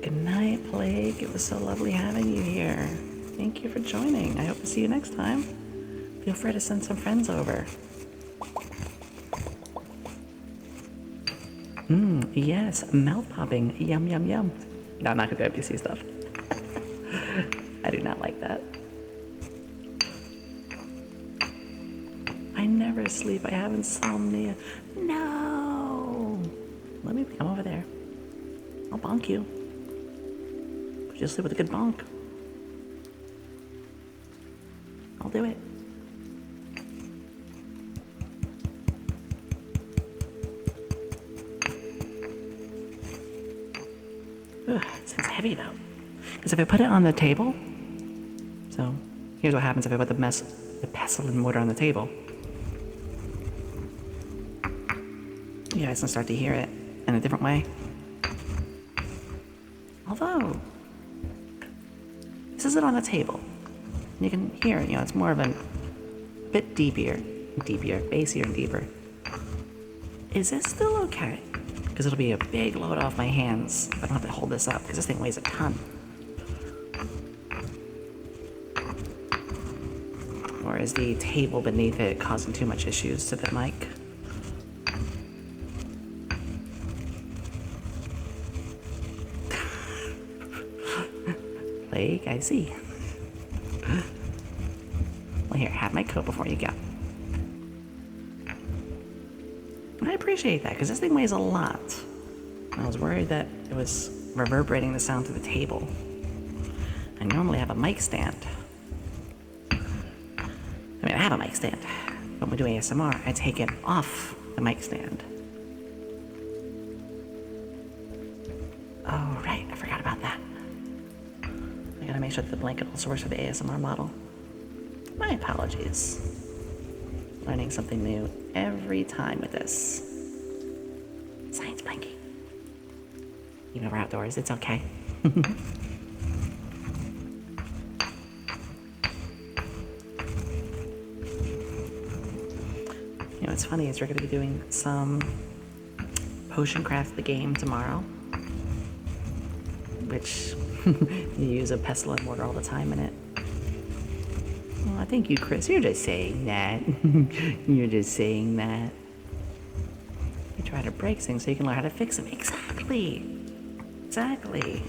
Good night, Plague. It was so lovely having you here. Thank you for joining. I hope to see you next time. Feel free to send some friends over. Yes, mouth popping. Yum, yum, yum. No, I'm not gonna do NPC stuff. I do not like that. I never sleep. I have insomnia. No. Let me come over there. I'll bonk you. Put you to sleep with a good bonk. I'll do it. Ugh, this thing's heavy though. Because if I put it on the table, so here's what happens if I put the pestle and mortar on the table. You guys can start to hear it in a different way. Although, this isn't on the table. You can hear, it's more of a bit bassier and deeper. Is this still okay? Because it'll be a big load off my hands if I don't have to hold this up, because this thing weighs a ton. Or is the table beneath it causing too much issues to the mic? Like, I see. Well, here, have my coat before you go. I appreciate that, because this thing weighs a lot. I was worried that it was reverberating the sound to the table. I normally have a mic stand. I have a mic stand. But when we do ASMR, I take it off the mic stand. Oh, right, I forgot about that. I gotta make sure that the blanket also works for the ASMR model. My apologies. Learning something new every time with this. Science blanket. Even we're outdoors, it's okay. What's funny is we're going to be doing some potion craft the game tomorrow, which you use a pestle and mortar all the time in it. Well, I think you, Chris, you're just saying that. You're just saying that. You try to break things so you can learn how to fix them. Exactly. Exactly.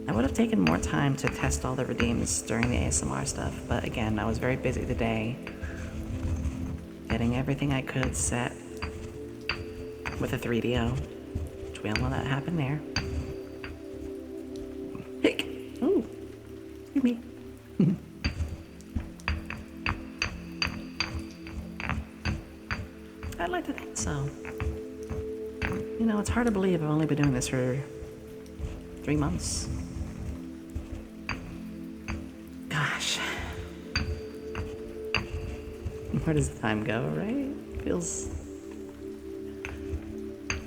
I would have taken more time to test all the redeems during the ASMR stuff, but again, I was very busy today getting everything I could set with a 3DO, which we all know that happened there. Hick! Oh, excuse me. I'd like to think so. It's hard to believe I've only been doing this for 3 months. Gosh. Where does the time go, right? Feels...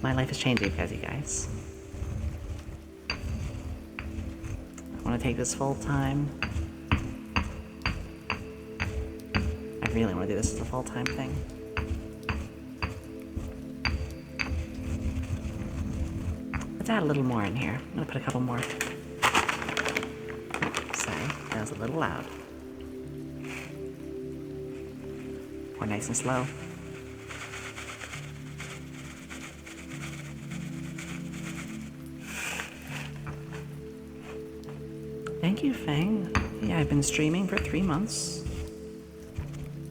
My life is changing because of you guys. I want to take this full time. I really want to do this as a full-time thing. Let's add a little more in here. I'm going to put a couple more. Sorry, that was a little loud. Or nice and slow. Thank you, Fang. Yeah, I've been streaming for 3 months.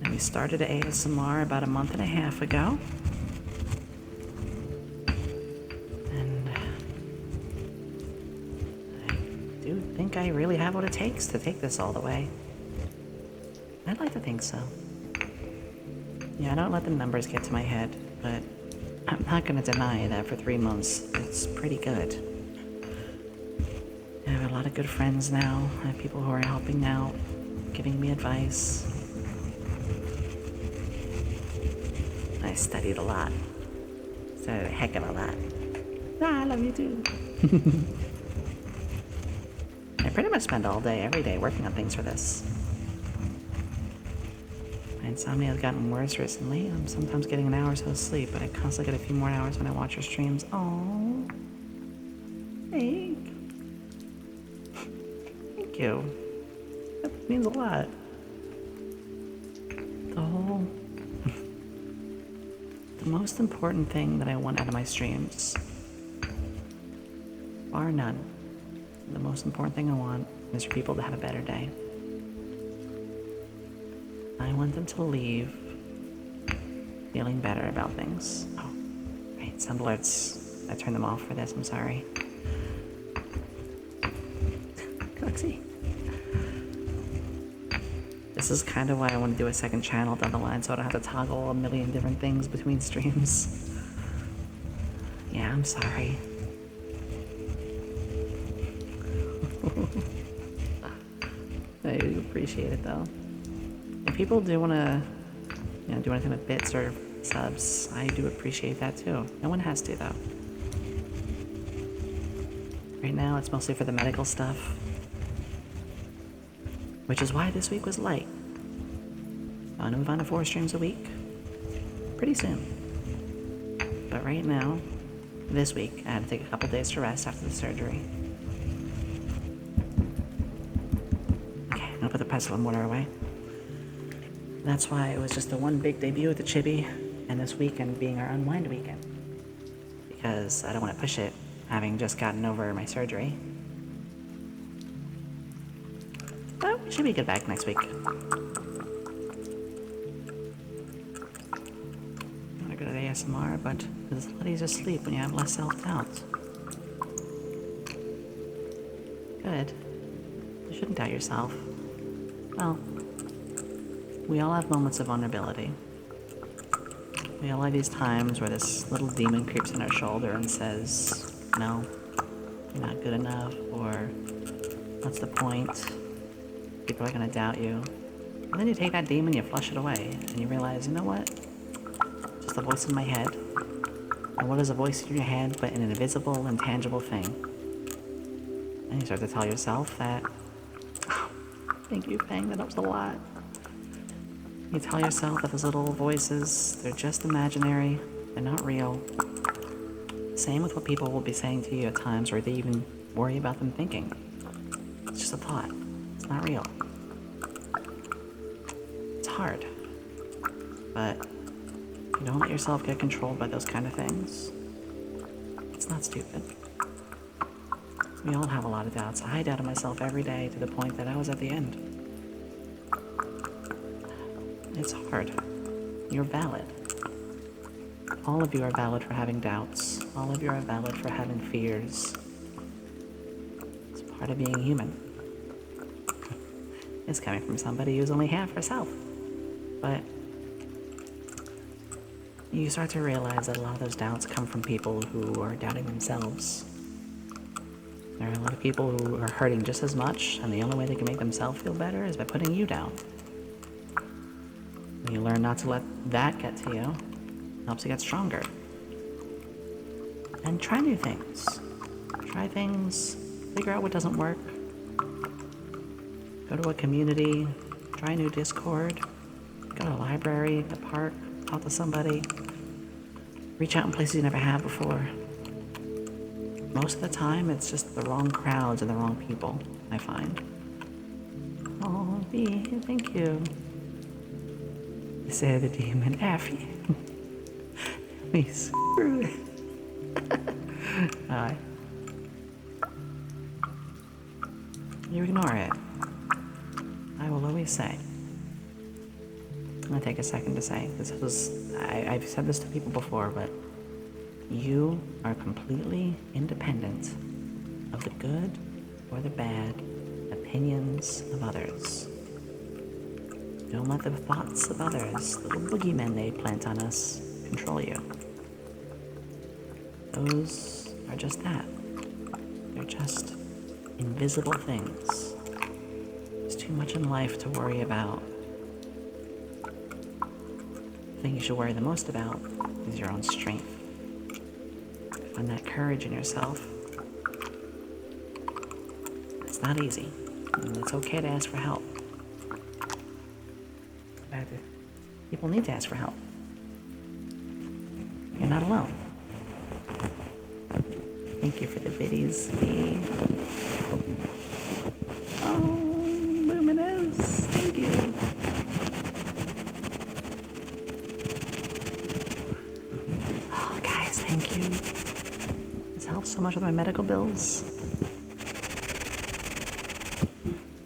And we started ASMR about a month and a half ago. And I do think I really have what it takes to take this all the way. I'd like to think so. Yeah, I don't let the numbers get to my head, but I'm not going to deny that for 3 months, it's pretty good. I have a lot of good friends now. I have people who are helping out, giving me advice. I studied a lot. Studied a heck of a lot. I love you too. I pretty much spend all day, every day, working on things for this. My insomnia has gotten worse recently. I'm sometimes getting an hour or so of sleep, but I constantly get a few more hours when I watch your streams. Oh, thank you. That means a lot. The most important thing that I want out of my streams, bar none, the most important thing I want is for people to have a better day. I want them to leave feeling better about things. Oh, Sound alerts. I turned them off for this, I'm sorry. Coxie. This is kind of why I want to do a second channel down the line so I don't have to toggle a million different things between streams. Yeah, I'm sorry. I appreciate it though. If people do want to, do anything with bits or subs, I do appreciate that too. No one has to though. Right now, it's mostly for the medical stuff, which is why this week was light. I'm gonna move on to 4 streams a week pretty soon. But right now, this week, I had to take a couple days to rest after the surgery. Okay, I'm gonna put the pestle and mortar away. That's why it was just the one big debut at the Chibi, and this weekend being our unwind weekend. Because I don't want to push it, having just gotten over my surgery. But we should be good back next week. I'm not good at ASMR, but it's a lot easier to sleep when you have less self-doubt. Good. You shouldn't doubt yourself. Well, we all have moments of vulnerability. We all have these times where this little demon creeps on our shoulder and says, no, you're not good enough, or what's the point? People are gonna doubt you. And then you take that demon, you flush it away, and you realize, you know what? Just a voice in my head. And what is a voice in your head but an invisible, intangible thing? And you start to tell yourself that, oh, thank you, Fang, that helps a lot. You tell yourself that those little voices, they're just imaginary, they're not real. Same with what people will be saying to you at times where they even worry about them thinking. It's just a thought. It's not real. It's hard. But if you don't let yourself get controlled by those kind of things, it's not stupid. We all have a lot of doubts. I doubted myself every day to the point that I was at the end. It's hard. You're valid. All of you are valid for having doubts. All of you are valid for having fears. It's part of being human. It's coming from somebody who's only half herself. But you start to realize that a lot of those doubts come from people who are doubting themselves. There are a lot of people who are hurting just as much, and the only way they can make themselves feel better is by putting you down. When you learn not to let that get to you, it helps you get stronger. And try new things. Try things, figure out what doesn't work. Go to a community, try a new Discord, go to a library, a park, talk to somebody. Reach out in places you never have before. Most of the time, it's just the wrong crowds and the wrong people, I find. Oh, B, thank you. Say the demon Affy. Me screw it. Hi. You ignore it. I will always say. I'm gonna take a second to say this was. I've said this to people before, but you are completely independent of the good or the bad opinions of others. Don't let the thoughts of others, the little boogeymen they plant on us, control you. Those are just that. They're just invisible things. There's too much in life to worry about. The thing you should worry the most about is your own strength. Find that courage in yourself. It's not easy, and it's okay to ask for help. People need to ask for help. You're not alone. Thank you for the biddies, V. Oh, Luminous, thank you. Oh, guys, thank you. This helps so much with my medical bills.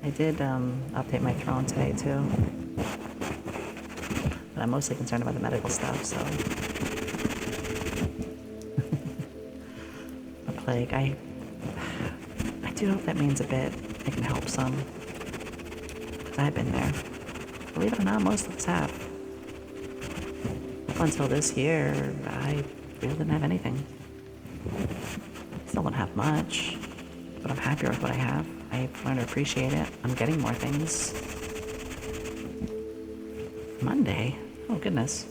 I did update my throne today, too. But I'm mostly concerned about the medical stuff, so plague. I do hope that means a bit. It can help some. 'Cause I've been there. Believe it or not, most of us have. Up until this year, I really didn't have anything. Still don't have much, but I'm happier with what I have. I've learned to appreciate it. I'm getting more things. Monday? Oh, goodness.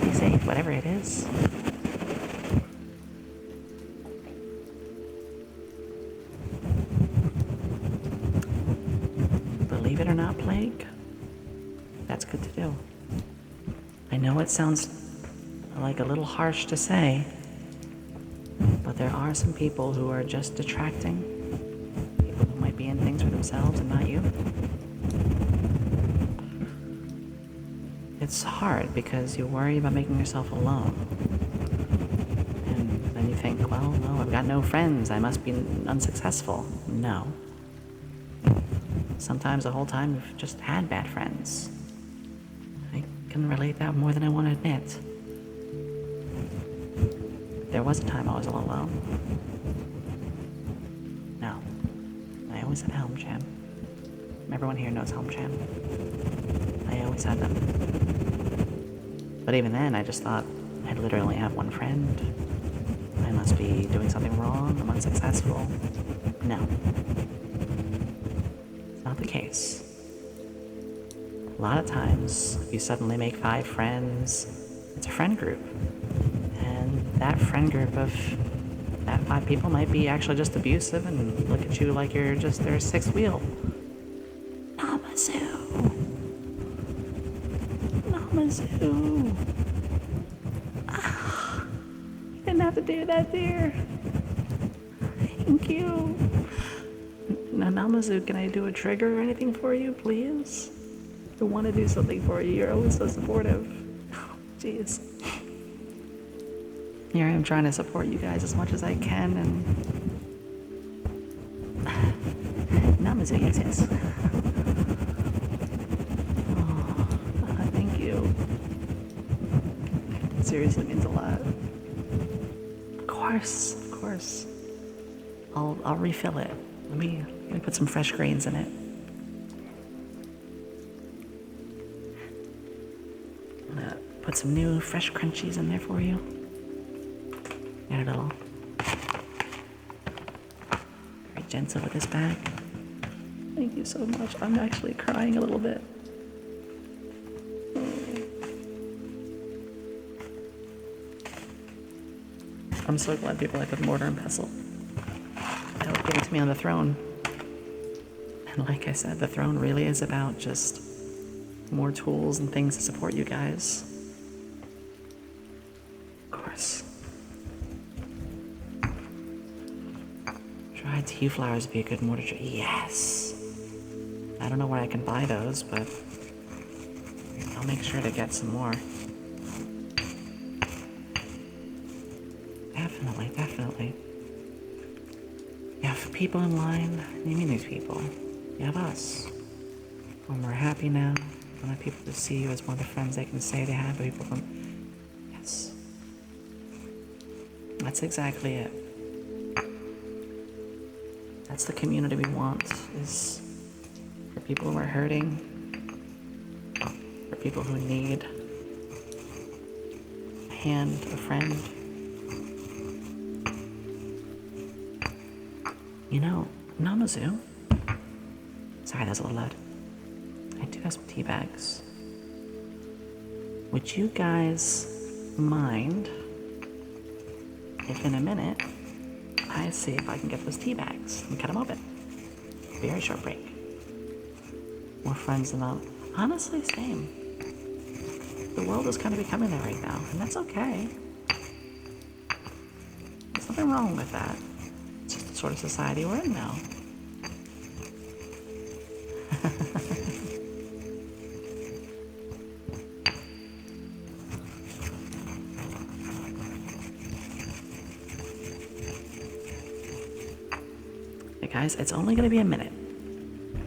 Be safe, whatever it is. Believe it or not, plague, that's good to do. I know it sounds like a little harsh to say, but there are some people who are just detracting. People who might be in things for themselves and not you. It's hard because you worry about making yourself alone. And then you think, well, no, I've got no friends. I must be unsuccessful. No. Sometimes the whole time you've just had bad friends. I can relate that more than I want to admit. There was a time I was all alone. No. I always had Helm Chan. Everyone here knows Helm Chan. I always had them. But even then, I just thought I'd literally have one friend. I must be doing something wrong. I'm unsuccessful. No. It's not the case. A lot of times, you suddenly make 5 friends. It's a friend group. And that friend group of that 5 people might be actually just abusive and look at you like you're just their 6th wheel. Namazu. Namazu. Ah, you didn't have to do that, dear. Thank you. Now, Namazu, can I do a trigger or anything for you, please? I want to do something for you. You're always so supportive. Oh, jeez. Here I am trying to support you guys as much as I can, and Namazu, yes. Oh, thank you. It seriously means a lot. Of course. I'll refill it. Let me put some fresh grains in it. I'm gonna put some new fresh crunchies in there for you. Add it all. Very gentle with this bag. Thank you so much. I'm actually crying a little bit. I'm so glad people like with mortar and pestle. That would give it to me on the throne. And like I said, the throne really is about just more tools and things to support you guys. Of course. Dried tea flowers would be a good mortar tree. Yes! I don't know where I can buy those, but I'll make sure to get some more. Definitely. You have people in line. You mean these people. You have us. When we're happy now, you don't have people to see you as one of the friends they can say they have, but people from... Yes. That's exactly it. That's the community we want, is for people who are hurting, for people who need a hand, a friend. You know, Namazu. Sorry, that's a little loud. I do have some tea bags. Would you guys mind if in a minute I see if I can get those tea bags and cut them open? Very short break. More friends than all. Honestly, same. The world is kind of becoming that right now, and that's okay. There's nothing wrong with that. It's just the sort of society we're in now. Hey guys, it's only gonna be a minute.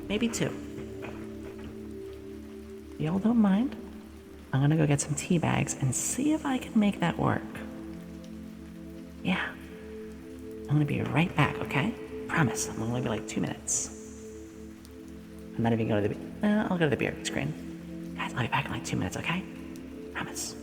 Maybe 2. Y'all don't mind? I'm gonna go get some tea bags and see if I can make that work. Yeah, I'm gonna be right back, okay? Promise. I'm only be like 2 minutes. I'm not even going to the... I'll go to the beer screen. Guys, I'll be back in like 2 minutes, okay? Promise.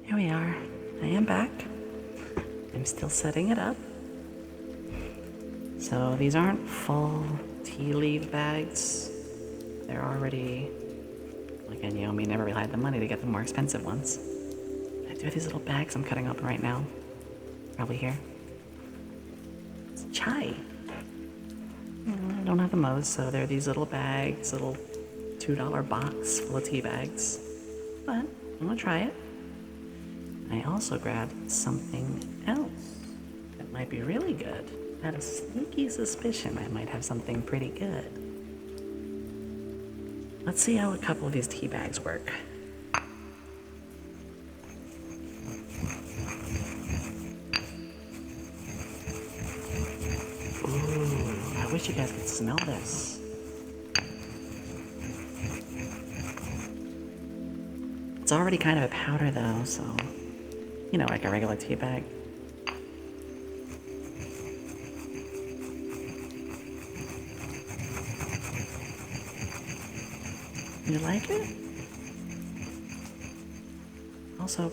Here we are. I am back. I'm still setting it up. So these aren't full tea leaf bags. They're already... Again, Yomi never really had the money to get the more expensive ones. I do have these little bags I'm cutting open right now. Probably here. It's chai. I don't have the most, so there are these little bags, little $2 box full of tea bags. But I'm gonna try it. I also grabbed something else that might be really good. I had a sneaky suspicion I might have something pretty good. Let's see how a couple of these tea bags work. Ooh, I wish you guys could smell this. It's already kind of a powder though, so... You know, like a regular tea bag. You like it? Also,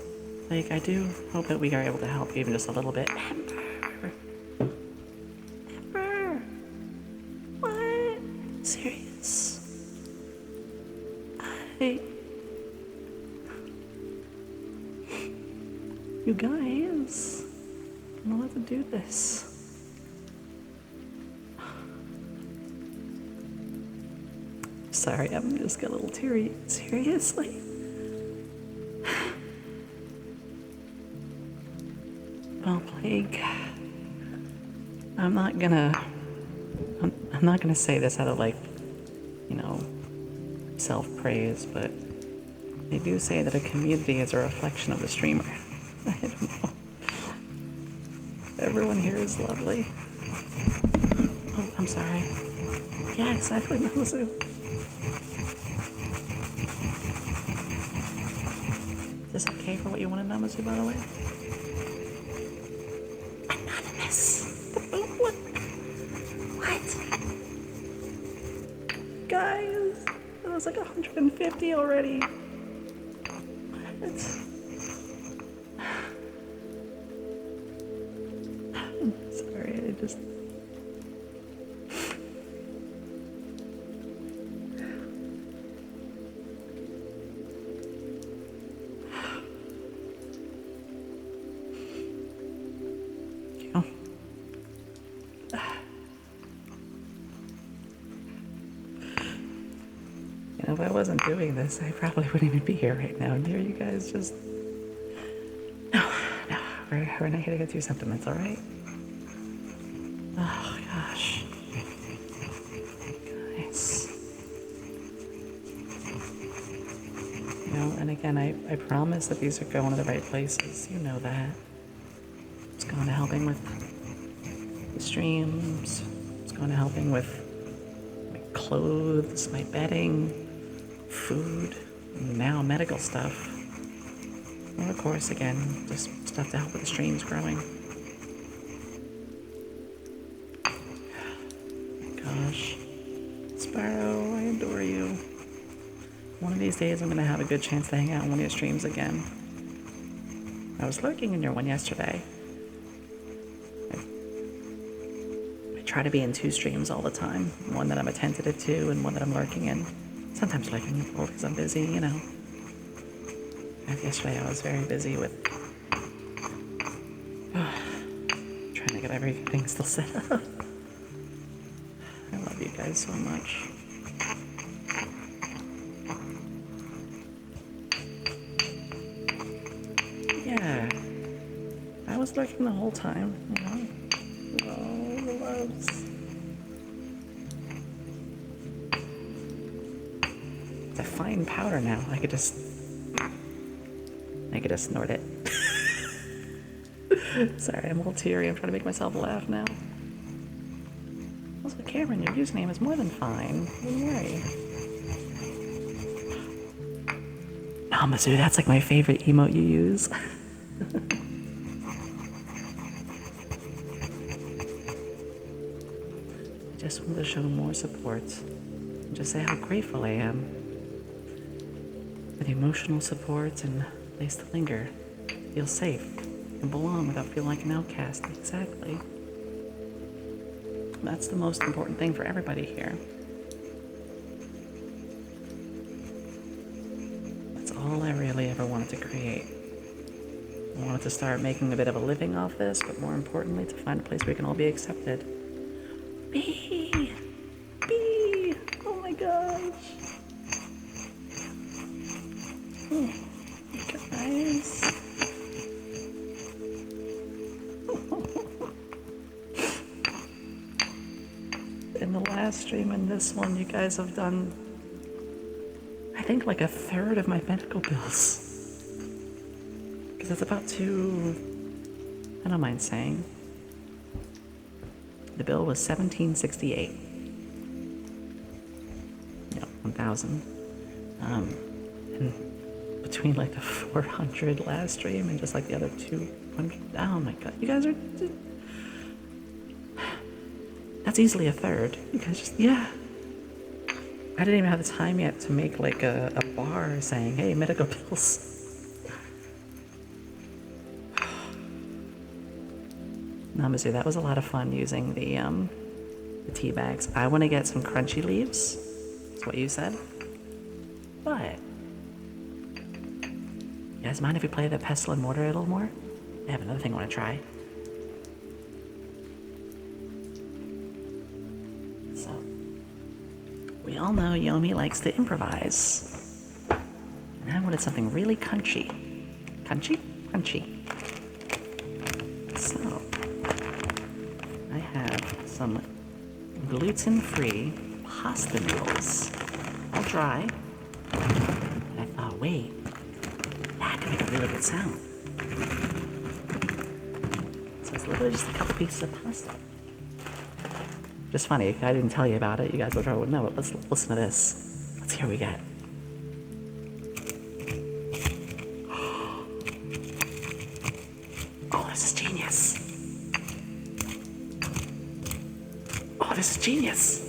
like, I do hope that we are able to help even just a little bit. Ember! Ember! What? Serious? You guys, I don't know how to do this. Sorry, I'm just got a little teary. Seriously? Well, Plague, I'm not gonna say this out of, like, you know, self-praise, but they do say that a community is a reflection of the streamer. I don't know. Everyone here is lovely. Oh, I'm sorry. Yeah, exactly, Namazu. Is this okay for what you wanted, Namazu, by the way? Anonymous. What? Guys, that was like 150 already. It's... I'm sorry, I just... If I wasn't doing this, I probably wouldn't even be here right now. And here you guys just... No, we're not here to go through sentiments, alright? Oh, gosh. Guys. You know, and again, I promise that these are going to the right places. You know that. It's going to helping with the streams. It's going to helping with my clothes, my bedding, food, and now medical stuff. And of course, again, just stuff to help with the streams growing. Gosh. Sparrow, I adore you. One of these days I'm going to have a good chance to hang out on one of your streams again. I was lurking in your one yesterday. I try to be in 2 streams all the time. One that I'm attentive to and one that I'm lurking in. Sometimes lurking in both because I'm busy, you know. And yesterday I was very busy with trying to get everything still set up. I love you guys so much. Yeah, I was lurking the whole time, you know. Oh, the loves. It's a fine powder now. I could just snort it. Sorry, I'm a little teary. I'm trying to make myself laugh now. Also, Cameron, your username is more than fine. Don't worry. Namazu, that's like my favorite emote you use. I just wanted to show more support and just say how grateful I am for the emotional support and place to linger, feel safe, and belong without feeling like an outcast. Exactly. That's the most important thing for everybody here. That's all I really ever wanted to create. I wanted to start making a bit of a living off this, but more importantly, to find a place where we can all be accepted. Bee! Bee! Oh my gosh! Oh. Guys. In the last stream and this one, you guys have done, I think, like 1/3 of my medical bills. Because it's about I don't mind saying. The bill was $1,768. Yeah, 1,000. And between like the 400 last stream and just like the other 200. Oh my god, you guys are... That's easily 1/3. You guys just... Yeah. I didn't even have the time yet to make like a bar saying, hey, medical bills. Namazu, that was a lot of fun using the tea bags. I want to get some crunchy leaves. That's what you said. But... You guys mind if we play the pestle and mortar a little more? I have another thing I want to try. So, we all know Yomi likes to improvise. And I wanted something really crunchy. Crunchy? Crunchy. So, I have some gluten-free pasta noodles. All dry. And I thought, wait, that could make a really good sound. So it's literally just a couple pieces of pasta. Just funny, if I didn't tell you about it, you guys probably wouldn't know, but let's listen to this. Let's hear what we get. Oh, this is genius. Oh, this is genius.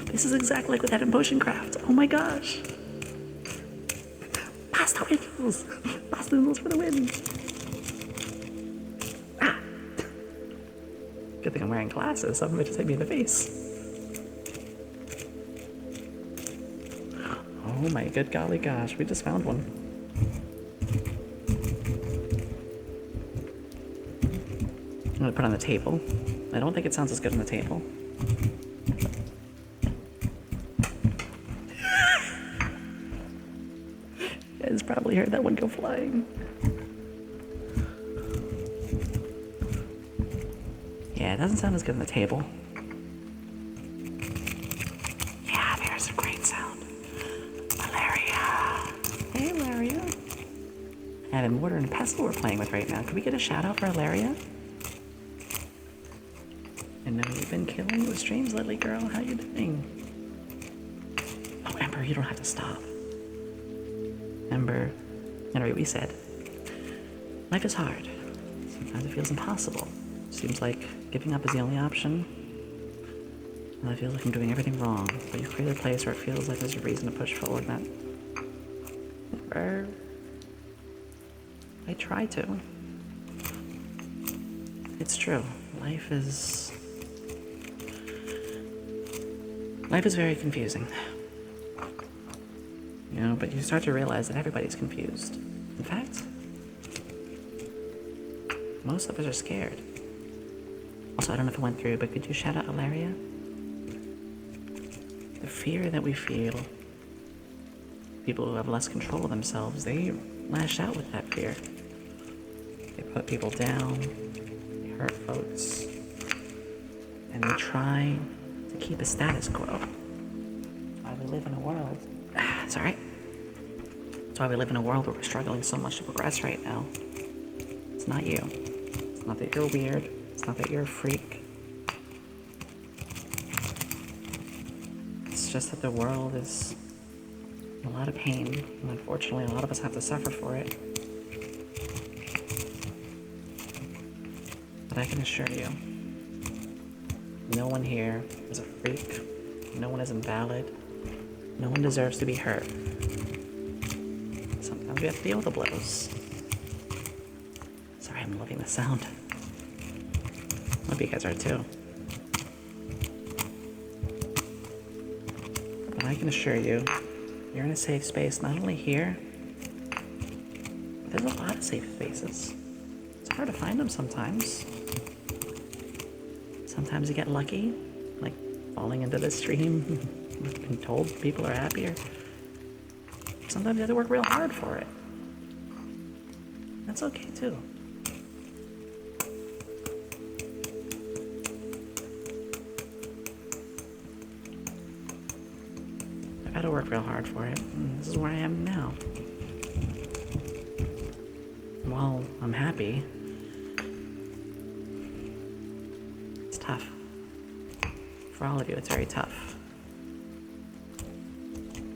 This is exactly like what that in Potion Craft. Oh my gosh. Pasta noodles. Pasta noodles for the win. Ah. Good thing I'm wearing glasses. Some of it just hit me in the face. Oh my good golly gosh. We just found one. I'm gonna put it on the table. I don't think it sounds as good on the table. You guys probably heard that one go flying. Yeah, it doesn't sound as good on the table. Yeah, there's a great sound. Valeria. Hey, Valeria. And a mortar and pestle we're playing with right now. Can we get a shout out for Valeria? I know you've been killing the streams lately, girl. How you doing? Oh, Ember, you don't have to stop. Ember, anyway, we said, life is hard. Sometimes it feels impossible. Seems like giving up is the only option. And I feel like I'm doing everything wrong. But you've created a place where it feels like there's a reason to push forward. That Ember, I try to. It's true. Life is very confusing. You know, but you start to realize that everybody's confused. In fact, most of us are scared. Also, I don't know if it went through, but could you shout out Valeria? The fear that we feel, people who have less control of themselves, they lash out with that fear. They put people down, they hurt folks, and they try to keep a status quo. That's why we live in a world. It's alright. That's why we live in a world where we're struggling so much to progress right now. It's not you. It's not that you're weird. It's not that you're a freak. It's just that the world is in a lot of pain, and unfortunately a lot of us have to suffer for it. But I can assure you, no one here is a freak. No one is invalid. No one deserves to be hurt. Sometimes we have to deal with the blows. Sorry, I'm loving the sound. Hope you guys are too. But I can assure you, you're in a safe space, not only here, but there's a lot of safe spaces. It's hard to find them sometimes. Sometimes you get lucky, like falling into the stream, being told people are happier. Sometimes you have to work real hard for it. That's okay too. I've had to work real hard for it, and this is where I am now. While I'm happy, it's tough. For all of you, it's very tough.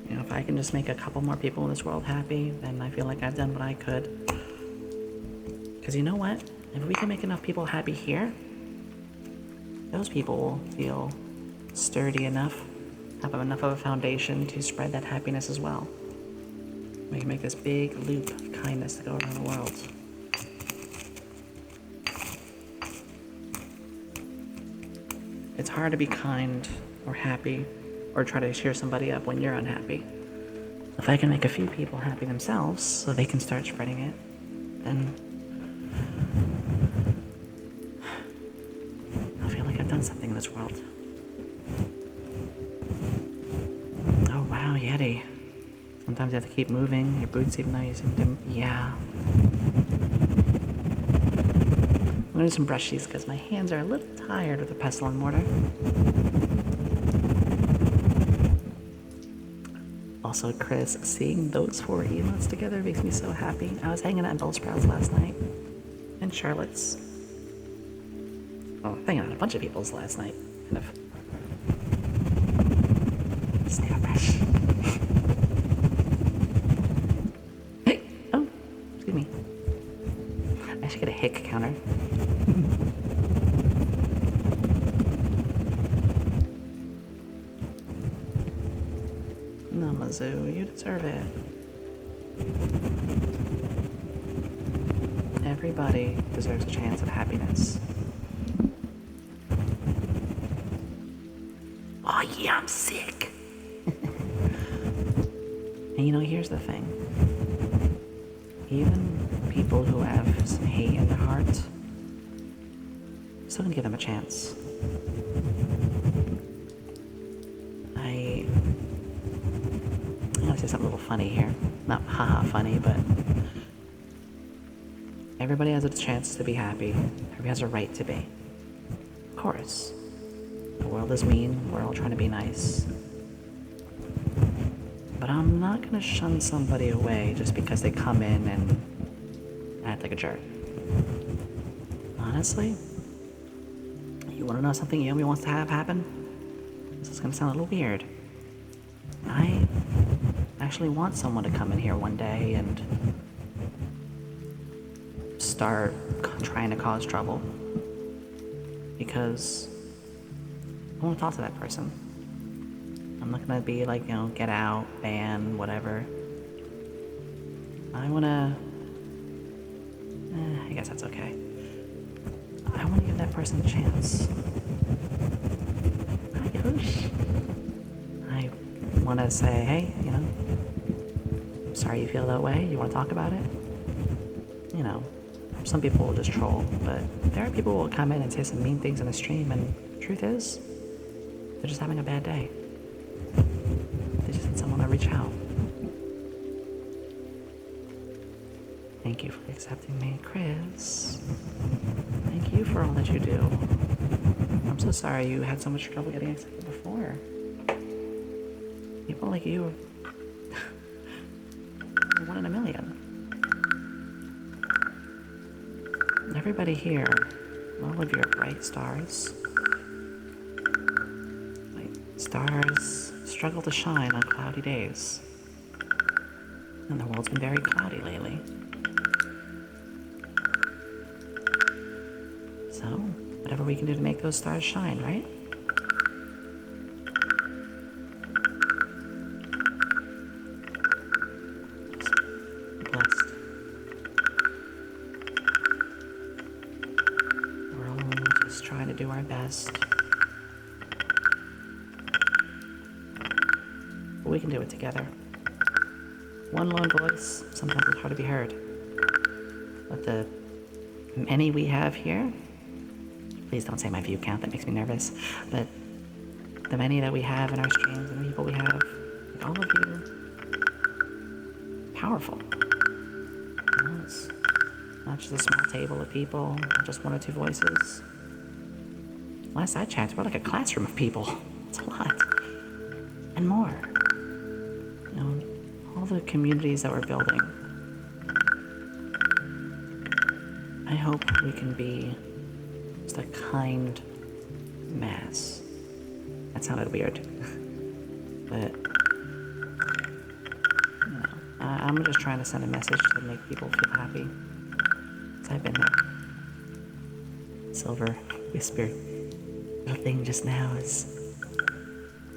You know, if I can just make a couple more people in this world happy, then I feel like I've done what I could. Because you know what? If we can make enough people happy here, those people will feel sturdy enough, have enough of a foundation to spread that happiness as well. We can make this big loop of kindness to go around the world. It's hard to be kind or happy or try to cheer somebody up when you're unhappy. If I can make a few people happy themselves so they can start spreading it, then I feel like I've done something in this world. Oh wow, Yeti. Sometimes you have to keep moving your boots even though you seem to... Yeah. I'm gonna do some brushies because my hands are a little tired with the pestle and mortar. Also, Also, Chris, seeing those 4 emotes together makes me so happy. I was hanging out in Bellsprouts last night. And Charlotte's. Oh, hanging out a bunch of people's last night. Kind of. Stay fresh. Hey! Oh, excuse me. I should get a hick counter. No, Mizzou, you deserve it. Everybody deserves a chance at happiness. Oh yeah, I'm sick. And you know, here's the thing. Even people who have some hate in their hearts, still gonna give them a chance. I'm gonna say something a little funny here. Not haha funny, but everybody has a chance to be happy. Everybody has a right to be. Of course. The world is mean. We're all trying to be nice. But I'm not gonna shun somebody away just because they come in and act like a jerk. Honestly, you wanna know something Yomi wants to have happen? This is gonna sound a little weird. I actually want someone to come in here one day and start trying to cause trouble. Because I want to talk to that person. I'm not gonna be like, you know, get out, ban, whatever. I wanna... I guess that's okay. I wanna give that person a chance. Hi, Koosh. I wanna say, hey, you know, I'm sorry you feel that way. You wanna talk about it? You know, some people will just troll, but there are people who will come in and say some mean things in the stream, and the truth is, they're just having a bad day. They just need someone to reach out. Thank you for accepting me, Chris. Thank you for all that you do. I'm so sorry you had so much trouble getting accepted before. People like you are 1 in a million. Everybody here, all of your bright stars. Stars struggle to shine on cloudy days. And the world's been very cloudy lately. So, whatever we can do to make those stars shine, right? Blessed. We're all just trying to do our best. We can do it together. One lone voice, sometimes it's hard to be heard. But the many we have here, please don't say my view count, that makes me nervous, but the many that we have in our streams and the people we have, like all of you, powerful. You know, it's not just a small table of people, not just 1 or 2 voices. Last I checked, we're like a classroom of people. It's a lot. And more. You know, all the communities that we're building. I hope we can be just a kind mass. That sounded weird. But, you know, I'm just trying to send a message to make people feel happy. 'Cause I've been there. Silver whisper. The thing just now is...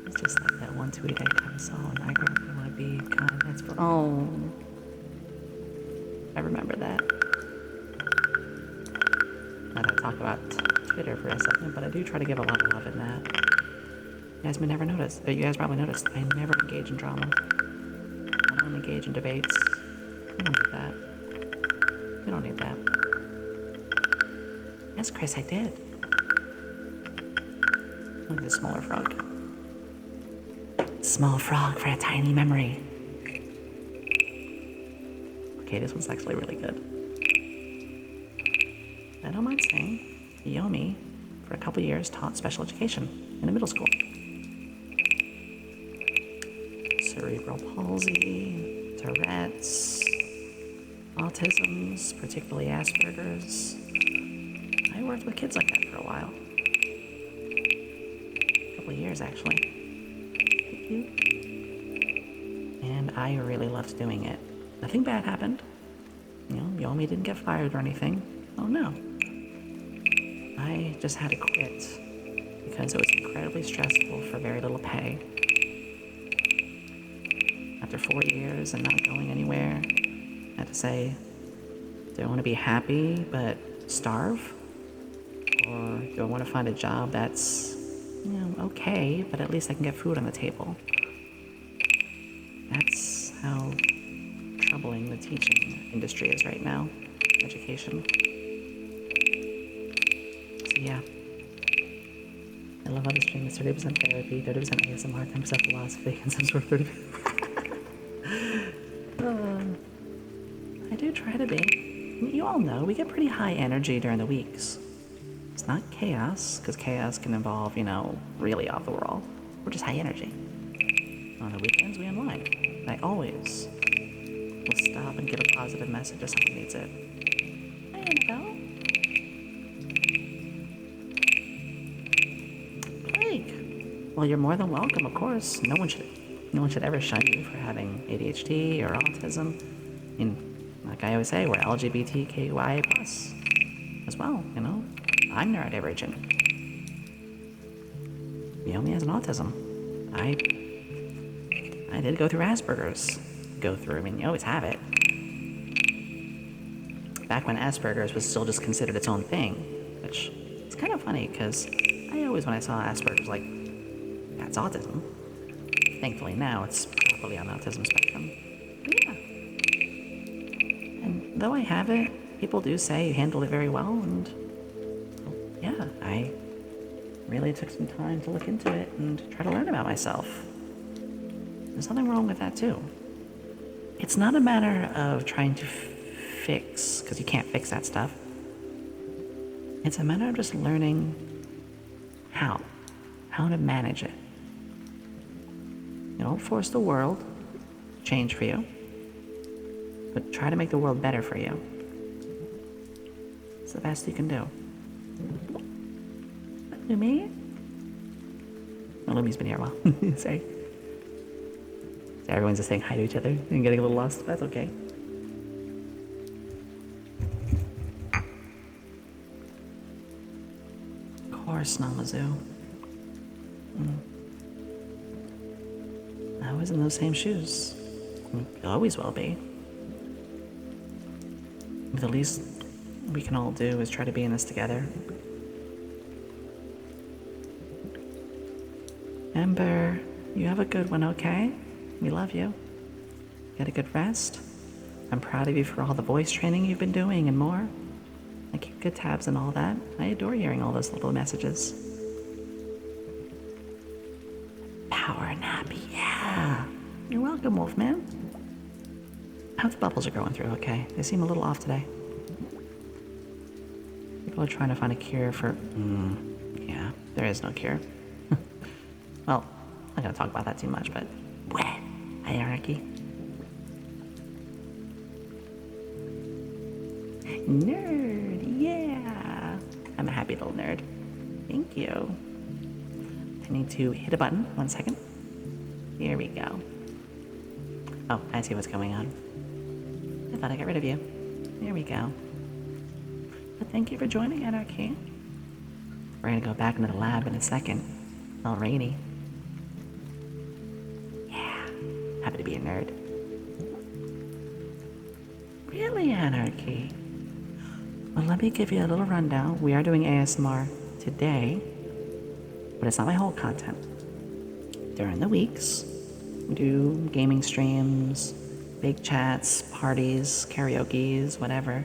It's just like that one tweet I kind of saw, and I really want to be kind. That's for... Oh. I remember that. I don't talk about Twitter for a second, but I do try to give a lot of love in that. You guys may never notice, but you guys probably noticed, I never engage in drama. I don't engage in debates. We don't need that. We don't need that. Yes, Chris, I did. Look at this smaller frog. Small frog for a tiny memory. Okay, this one's actually really good. I don't mind saying, Yomi, for a couple years, taught special education in a middle school. cerebral palsy, Tourette's, autisms, particularly Asperger's. I worked with kids like that for a while. A couple of years, actually. Thank you. And I really loved doing it. Nothing bad happened. Yomi didn't get fired or anything. Oh no. I just had to quit because it was incredibly stressful for very little pay. After 4 years and not going anywhere, I had to say, do I want to be happy but starve? Or do I want to find a job that's, okay, but at least I can get food on the table? That's how troubling the teaching industry is right now, education. So yeah, I love how the stream is 30% therapy, 30% ASMR, 10% philosophy, and some sort of 30%. I do try to be. You all know, we get pretty high energy during the weeks. It's not chaos, because chaos can involve, really off the wall. We're just high energy. On the weekends, we unwind. I always will stop and give a positive message if someone needs it. Hi, Annabelle. Blake. Well, you're more than welcome, of course. No one should ever shun you for having ADHD or autism. Like I always say, we're LGBTQIA+ as well, I'm neurodivergent. Yomi has an autism. I did go through Asperger's. You always have it. Back when Asperger's was still just considered its own thing, which is kind of funny because I always, when I saw Asperger's, like, that's autism. Thankfully now it's properly on the autism spectrum. But yeah. And though I have it, people do say you handled it very well, and yeah, I really took some time to look into it and try to learn about myself. There's nothing wrong with that too. It's not a matter of trying to fix, because you can't fix that stuff. It's a matter of just learning how to manage it. You don't force the world to change for you, but try to make the world better for you. It's the best you can do. Lumi? Well, Lumi's been here a while. Sorry. So everyone's just saying hi to each other and getting a little lost. That's okay. Of course, Namazu. I was in those same shoes. You always will be. But the least we can all do is try to be in this together. Ember, you have a good one, okay? We love you. Get a good rest. I'm proud of you for all the voice training you've been doing and more. I keep good tabs and all that. I adore hearing all those little messages. Power nap, yeah. You're welcome, Wolfman. How's the bubbles are going through, okay? They seem a little off today. People are trying to find a cure for... yeah, there is no cure. Well, I'm not gonna talk about that too much, but... Hierarchy. Nerd, yeah! I'm a happy little nerd. Thank you. I need to hit a button. 1 second. Here we go. Oh, I see what's going on. I thought I got rid of you. There we go. But thank you for joining, Anarchy. We're gonna go back into the lab in a second. All rainy. Yeah, happy to be a nerd. Really, Anarchy? Well, let me give you a little rundown. We are doing ASMR today, but it's not my whole content. During the weeks, we do gaming streams, big chats, parties, karaoke's, whatever.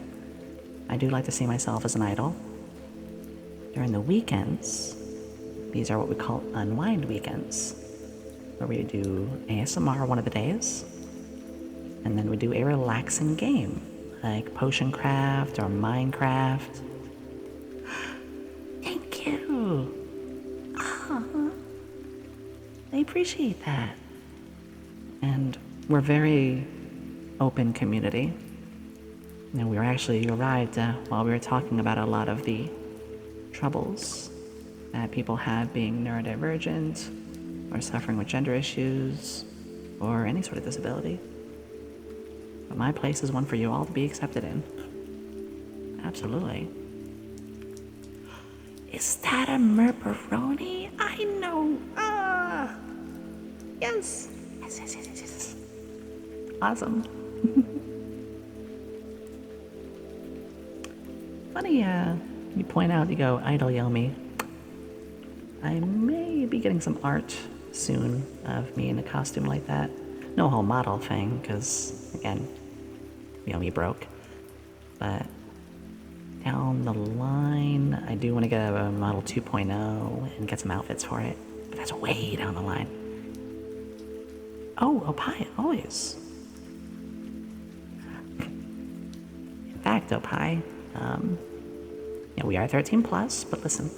I do like to see myself as an idol. During the weekends, these are what we call unwind weekends, where we do ASMR one of the days, and then we do a relaxing game, like Potion Craft or Minecraft. Thank you. I appreciate that. And we're very open community. And you arrived while we were talking about a lot of the troubles that people have being neurodivergent or suffering with gender issues or any sort of disability. But my place is one for you all to be accepted in. Absolutely. Is that a merperoni? I know. Yes. Yes. Awesome. Funny, you point out, you go, idle Yomi. I may be getting some art soon of me in a costume like that. No whole model thing, because, again, Yomi broke. But down the line, I do want to get a model 2.0 and get some outfits for it. But that's way down the line. Oh, Opie, always. In fact, Opie, we are 13 plus, but listen.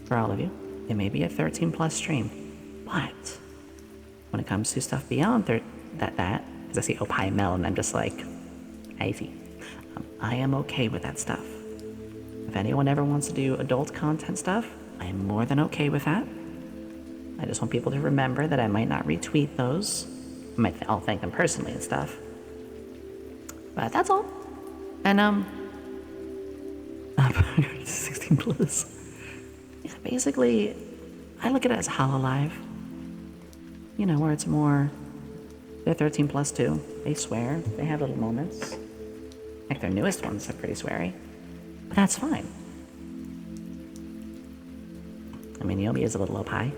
For all of you, it may be a 13 plus stream, but when it comes to stuff beyond that, because I see Opie Mel and I'm just like, I see. I am okay with that stuff. If anyone ever wants to do adult content stuff, I am more than okay with that. I just want people to remember that I might not retweet those. I'll thank them personally and stuff. But that's all. And 16 plus. Yeah, basically, I look at it as Hololive. Where it's more, they're 13 plus too. They swear, they have little moments. Like their newest ones are pretty sweary. But that's fine. I mean, Yomi is a little Opie.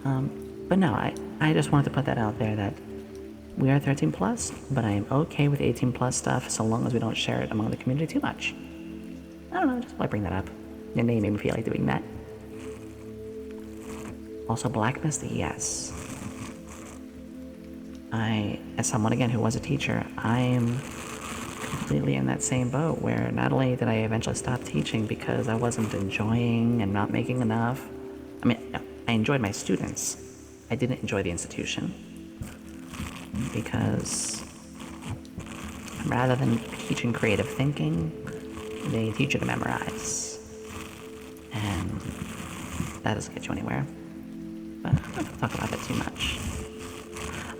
But no, I just wanted to put that out there that we are 13 plus, but I am okay with 18 plus stuff so long as we don't share it among the community too much. I don't know, just want to bring that up. Your name made me feel like doing that. Also, Black Misty, yes. As someone again who was a teacher, I am completely in that same boat where not only did I eventually stop teaching because I wasn't enjoying and not making enough. I mean, I enjoyed my students. I didn't enjoy the institution. Because rather than teaching creative thinking, they teach you to memorize. And that doesn't get you anywhere. But I'm not going to talk about that too much.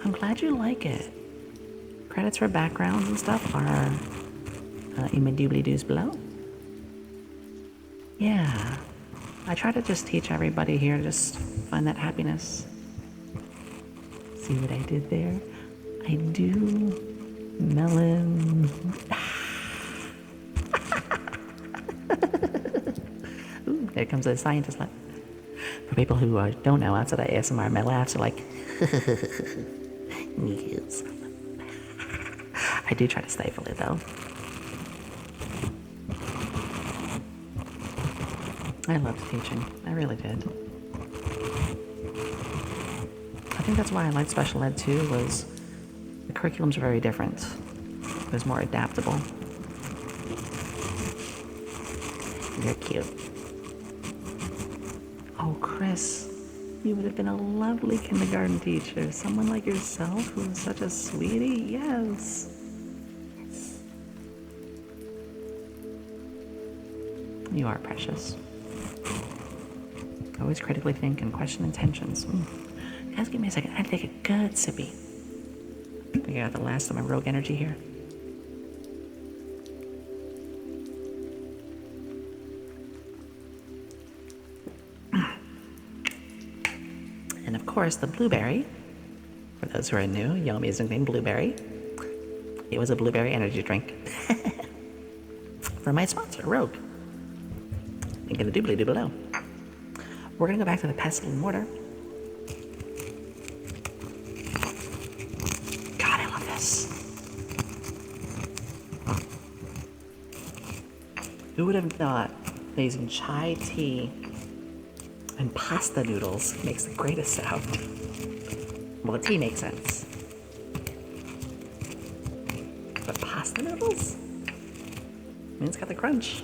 I'm glad you like it. Credits for backgrounds and stuff are in my doobly-doos below. Yeah. I try to just teach everybody here to just find that happiness. See what I did there? I do melon. Ooh, there comes a scientist laugh. For people who don't know, outside of ASMR, my laughs are like, yes. I do try to stifle it though. I loved teaching. I really did. I think that's why I liked special ed too, was the curriculums are very different. It was more adaptable. You're cute. Oh, Chris, you would have been a lovely kindergarten teacher. Someone like yourself who's such a sweetie. Yes. Yes. You are precious. Always critically think and question intentions. Guys, give me a second. I take a good sippy. I got the last of my rogue energy here. And of course, the blueberry. For those who are new, Yomi is nicknamed Blueberry. It was a blueberry energy drink. For my sponsor, Rogue. Link in the doobly-doo below. We're gonna go back to the pestle and mortar. God, I love this. Who would have thought that using chai tea and pasta noodles makes the greatest sound? Well, the tea makes sense. But pasta noodles? I mean, it's got the crunch.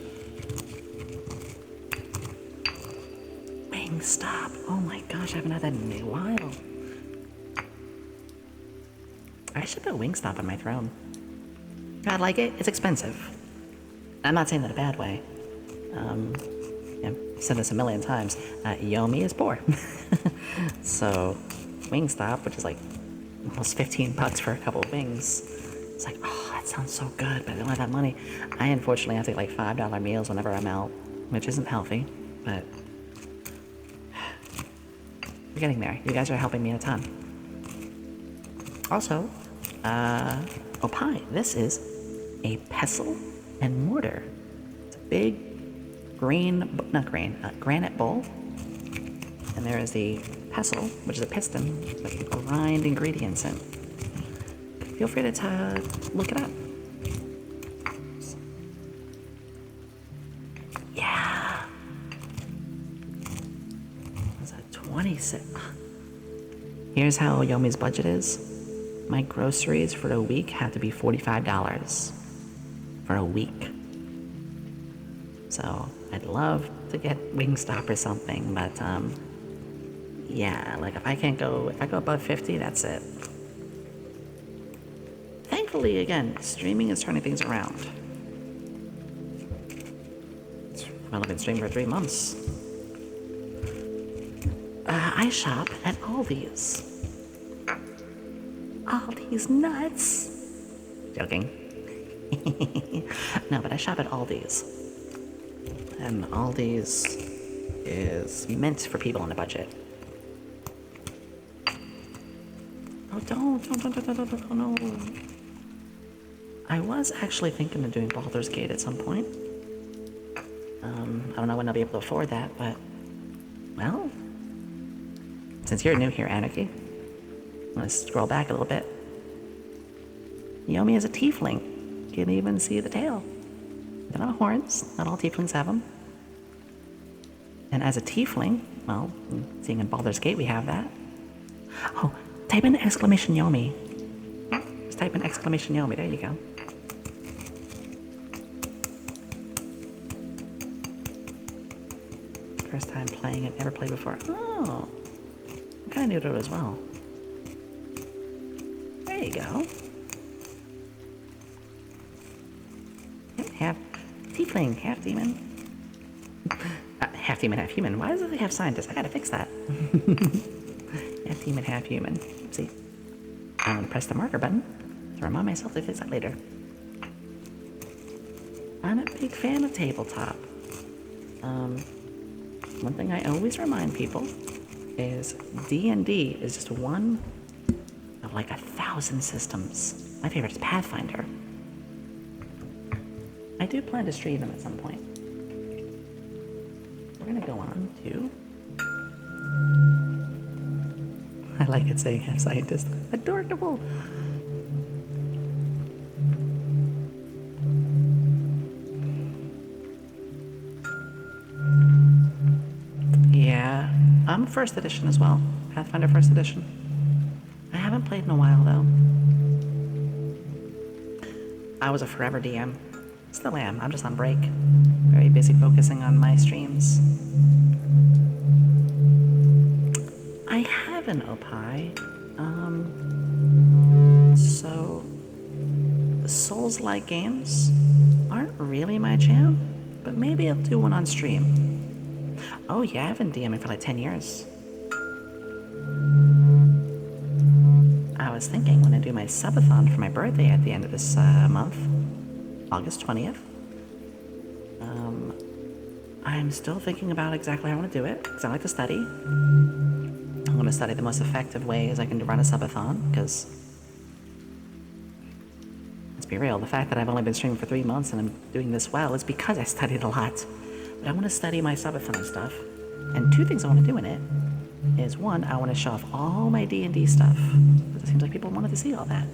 Bang. Wingstop. Oh my gosh, I haven't had that in a while. I should put Wingstop on my throne. I like it. It's expensive. I'm not saying that in a bad way. I've said this a million times. Yomi is poor. So, Wingstop, which is like almost $15 for a couple of wings. It's like, oh, that sounds so good, but I don't have that money. I unfortunately have to get like $5 meals whenever I'm out, which isn't healthy, but we're getting there. You guys are helping me a ton. Also, oh pie, this is a pestle and mortar. It's a big granite bowl. And there is the pestle, which is a piston that you grind ingredients in. Feel free to look it up. Yeah. What's that? 26. Here's how Yomi's budget is. My groceries for a week have to be $45 for a week. So I'd love to get Wingstop or something, but yeah, like if I go above 50, that's it. Thankfully, again, streaming is turning things around. Well, I've been streaming for 3 months. I shop at Aldi's. Aldi's nuts. Joking. No, but I shop at Aldi's. And Aldi's is meant for people on a budget. Oh, don't, no. I was actually thinking of doing Baldur's Gate at some point. I don't know when I'll be able to afford that, but, well, since you're new here, Anarchy, I'm gonna scroll back a little bit. Yomi is a tiefling. You can even see the tail. They don't have horns. Not all tieflings have them. And as a tiefling, well, seeing in Baldur's Gate we have that. Oh, type in exclamation Yomi. Just type in exclamation Yomi. There you go. First time playing it, never played before. Oh, I'm kind of new to it as well. There you go. Half tiefling, half demon. Half demon, half human. Why does it have scientists? I gotta fix that. Half demon, half human. Oopsie. I'm gonna press the marker button to remind myself to fix that later. I'm a big fan of tabletop. One thing I always remind people is D&D is just one of like 1,000 systems. My favorite is Pathfinder. I do plan to stream them at some point. We're gonna go on to... I like it saying half scientist. Adorable! Yeah, I'm first edition as well. Pathfinder first edition. I haven't played in a while though. I was a forever DM. Still am. I'm just on break. Very busy focusing on my streams. I have an Opie. So Souls-like games aren't really my jam, but maybe I'll do one on stream. Oh yeah, I've been DMing for like 10 years. I was thinking when I do my subathon for my birthday at the end of this month, August 20th. I'm still thinking about exactly how I want to do it, because I like to study. I'm going to study the most effective ways I can run a subathon, because, let's be real, the fact that I've only been streaming for 3 months and I'm doing this well is because I studied a lot. But I want to study my subathon stuff, and 2 things I want to do in it is, 1, I want to show off all my D&D stuff, because it seems like people wanted to see all that.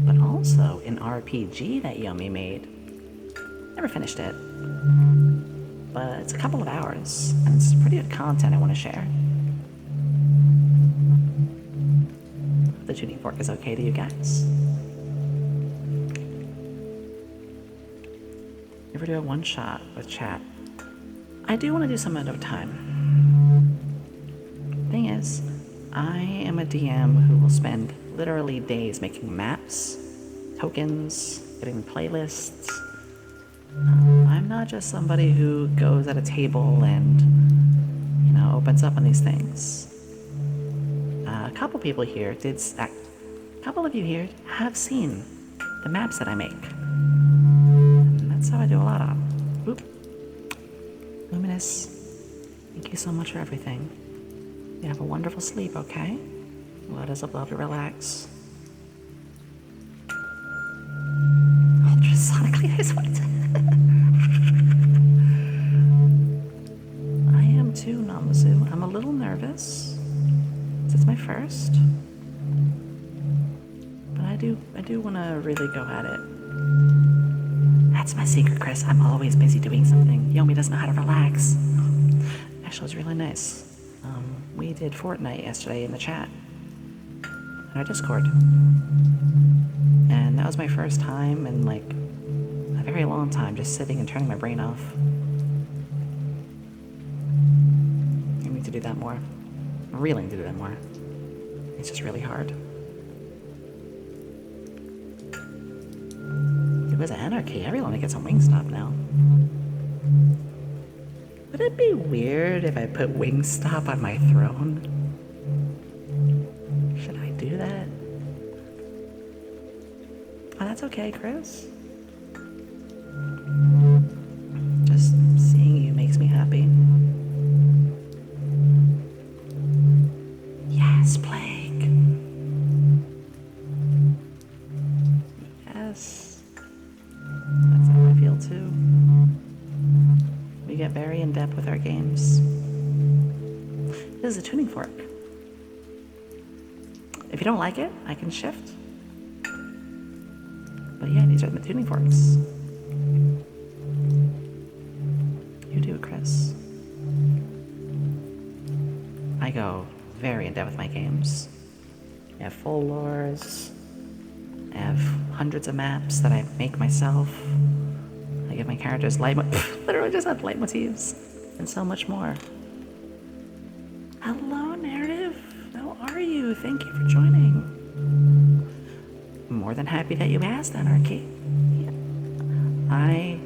But also, an RPG that Yomi made. Never finished it. But it's a couple of hours, and it's pretty good content I want to share. Hope the tuning fork is okay to you guys. Ever do a one-shot with chat? I do want to do some at a time. thing is, I am a DM who will spend literally days making maps, tokens, getting playlists. I'm not just somebody who goes at a table and, opens up on these things. A couple people here a couple of you here have seen the maps that I make. And that's how I do a lot on. Oop. Luminous, thank you so much for everything. You have a wonderful sleep, okay? Let us love to relax. Ultrasonically, I sweat. I am too, Namazu. I'm a little nervous. This is my first. But I do want to really go at it. That's my secret, Chris. I'm always busy doing something. Yomi doesn't know how to relax. Actually, it was really nice. We did Fortnite yesterday in the chat. In our Discord. And that was my first time in like a very long time just sitting and turning my brain off. I need to do that more. I really need to do that more. It's just really hard. It was anarchy. Everyone gets a Wingstop now. Would it be weird if I put Wingstop on my throne? Should I do that? Oh, that's okay, Chris. Just seeing you makes me happy. Yes, Plague. Yes. That's how I feel too. We get very in-depth with our games. This is a tuning fork. If you don't like it, I can shift. But yeah, these are the tuning forks. You do, Chris. I go very in-depth with my games. I have full lores. I have hundreds of maps that I make myself. I give my characters literally just have leitmotifs and so much more. Hello, Narrative. How are you? Thank you for joining. I'm more than happy that you asked, Anarchy. Yeah. I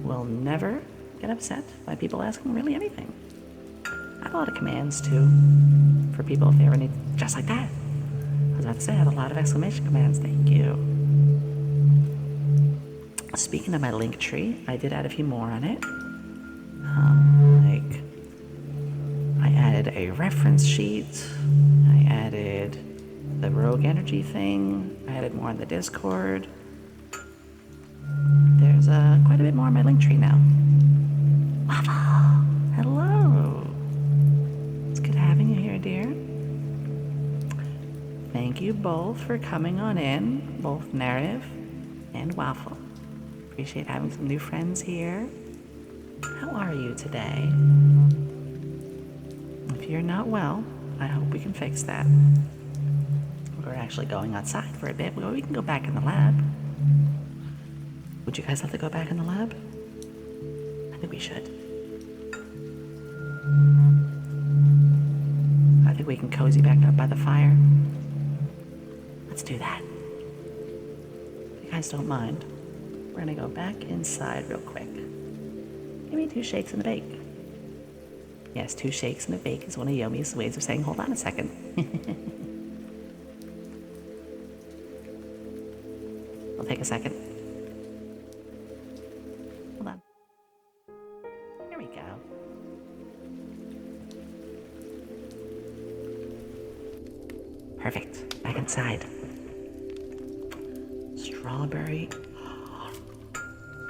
will never get upset by people asking really anything. I have a lot of commands too for people if they ever need, just like that. I was about to say I have a lot of exclamation commands. Thank you. Speaking of my link tree, I did add a few more on it. I added a reference sheet. I added the rogue energy thing. I added more on the Discord. There's quite a bit more on my link tree now. Lava! Hello! It's good having you here, dear. Thank you both for coming on in, both Narrative and Waffle. Appreciate having some new friends here. How are you today? If you're not well, I hope we can fix that. We're actually going outside for a bit. We can go back in the lab. Would you guys like to go back in the lab? I think we should. I think we can cozy back up by the fire. Let's do that. If you guys don't mind, we're gonna go back inside real quick. Give me 2 shakes and a bake. Yes, 2 shakes and a bake is one of Yomi's ways of saying, hold on a second. I'll take a second. Hold on. There we go. Perfect. Back inside.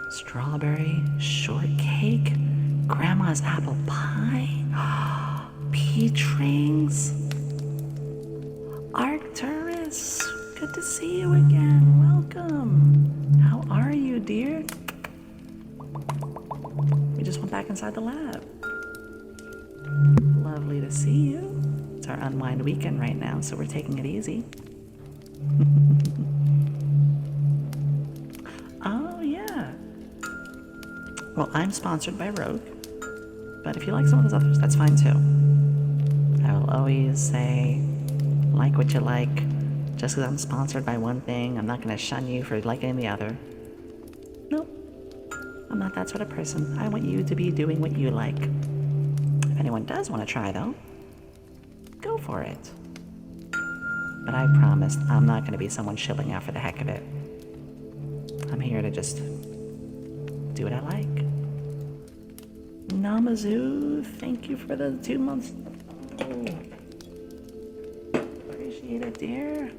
Strawberry shortcake, grandma's apple pie, peach rings. Arcturus, good to see you again. Welcome. How are you, dear? We just went back inside the lab. Lovely to see you. It's our unwind weekend right now, so we're taking it easy. Oh, yeah. Well, I'm sponsored by Rogue, but if you like some of those others, that's fine too. I will always say, like what you like. Just because I'm sponsored by one thing, I'm not going to shun you for liking the other. Nope. I'm not that sort of person. I want you to be doing what you like. If anyone does want to try, though, go for it. But I promise I'm not going to be someone shilling out for the heck of it. I'm here to just do what I like. Namazu, thank you for the 2 months. Oh. Appreciate it, dear.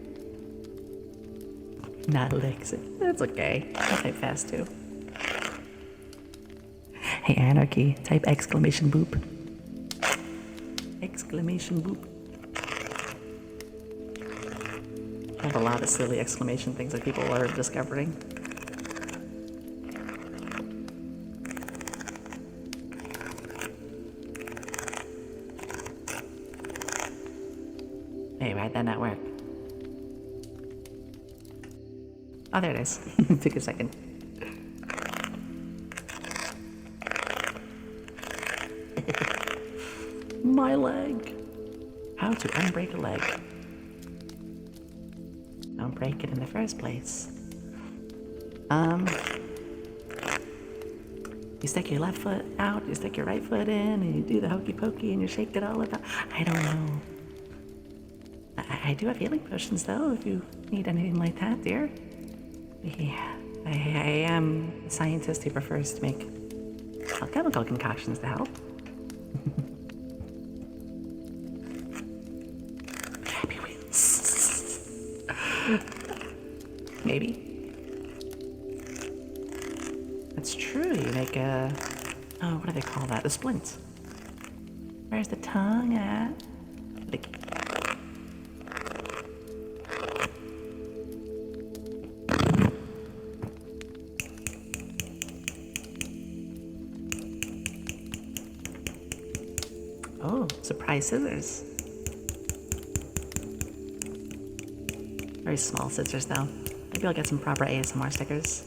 Not Lexi. That's okay. I'll type fast too. Hey, Anarchy, type exclamation boop. Exclamation boop. I have a lot of silly exclamation things that people are discovering. Hey, why'd that not work? Oh, there it is. Took a second. My leg. How to unbreak a leg. Don't break it in the first place. You stick your left foot out, you stick your right foot in, and you do the hokey pokey and you shake it all about. I don't know. I do have healing potions though, if you need anything like that, dear. Yeah, I am a scientist who prefers to make alchemical concoctions to help. Happy wheels. Maybe. That's true, you make a... Oh, what do they call that? The splint. Where's the tongue at? Lick. Oh, surprise scissors. Very small scissors though. Maybe I'll get some proper ASMR stickers.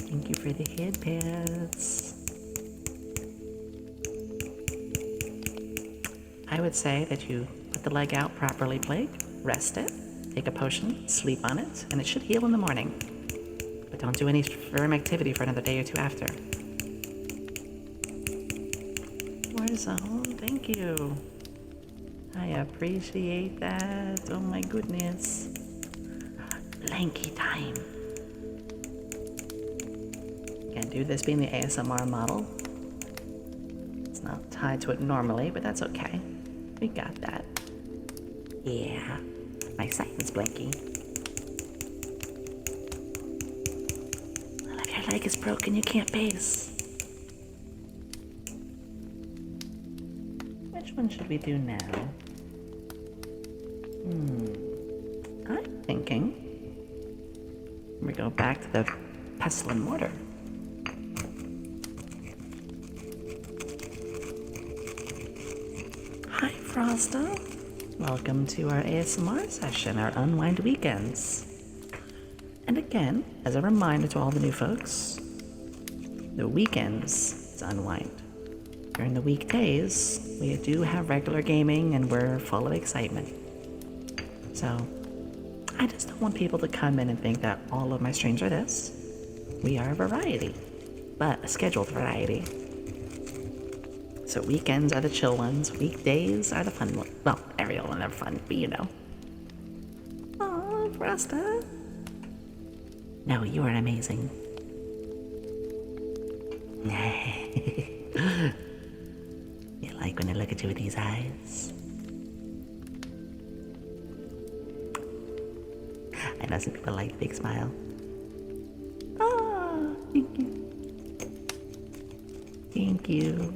Thank you for the headpads. I would say that you put the leg out properly, Plague, rest it, take a potion, sleep on it, and it should heal in the morning. But don't do any firm activity for another day or two after. Warzone, thank you. I appreciate that. Oh my goodness. Lanky time. Can't do this being the ASMR model. It's not tied to it normally, but that's okay. We got that. Yeah, my science blankie. Well, if your leg is broken, you can't pace. Which one should we do now? I'm thinking we go back to the pestle and mortar. Hi, Frosta. Welcome to our ASMR session, our Unwind Weekends. And again, as a reminder to all the new folks, the weekends is Unwind. During the weekdays, we do have regular gaming and we're full of excitement. So, I just don't want people to come in and think that all of my streams are this. We are a variety, but a scheduled variety. So weekends are the chill ones, weekdays are the fun ones. Well, every one are fun, but you know. Aw, Rasta. No, you are amazing. You like when I look at you with these eyes? I know some people like the big smile. Ah, thank you. Thank you.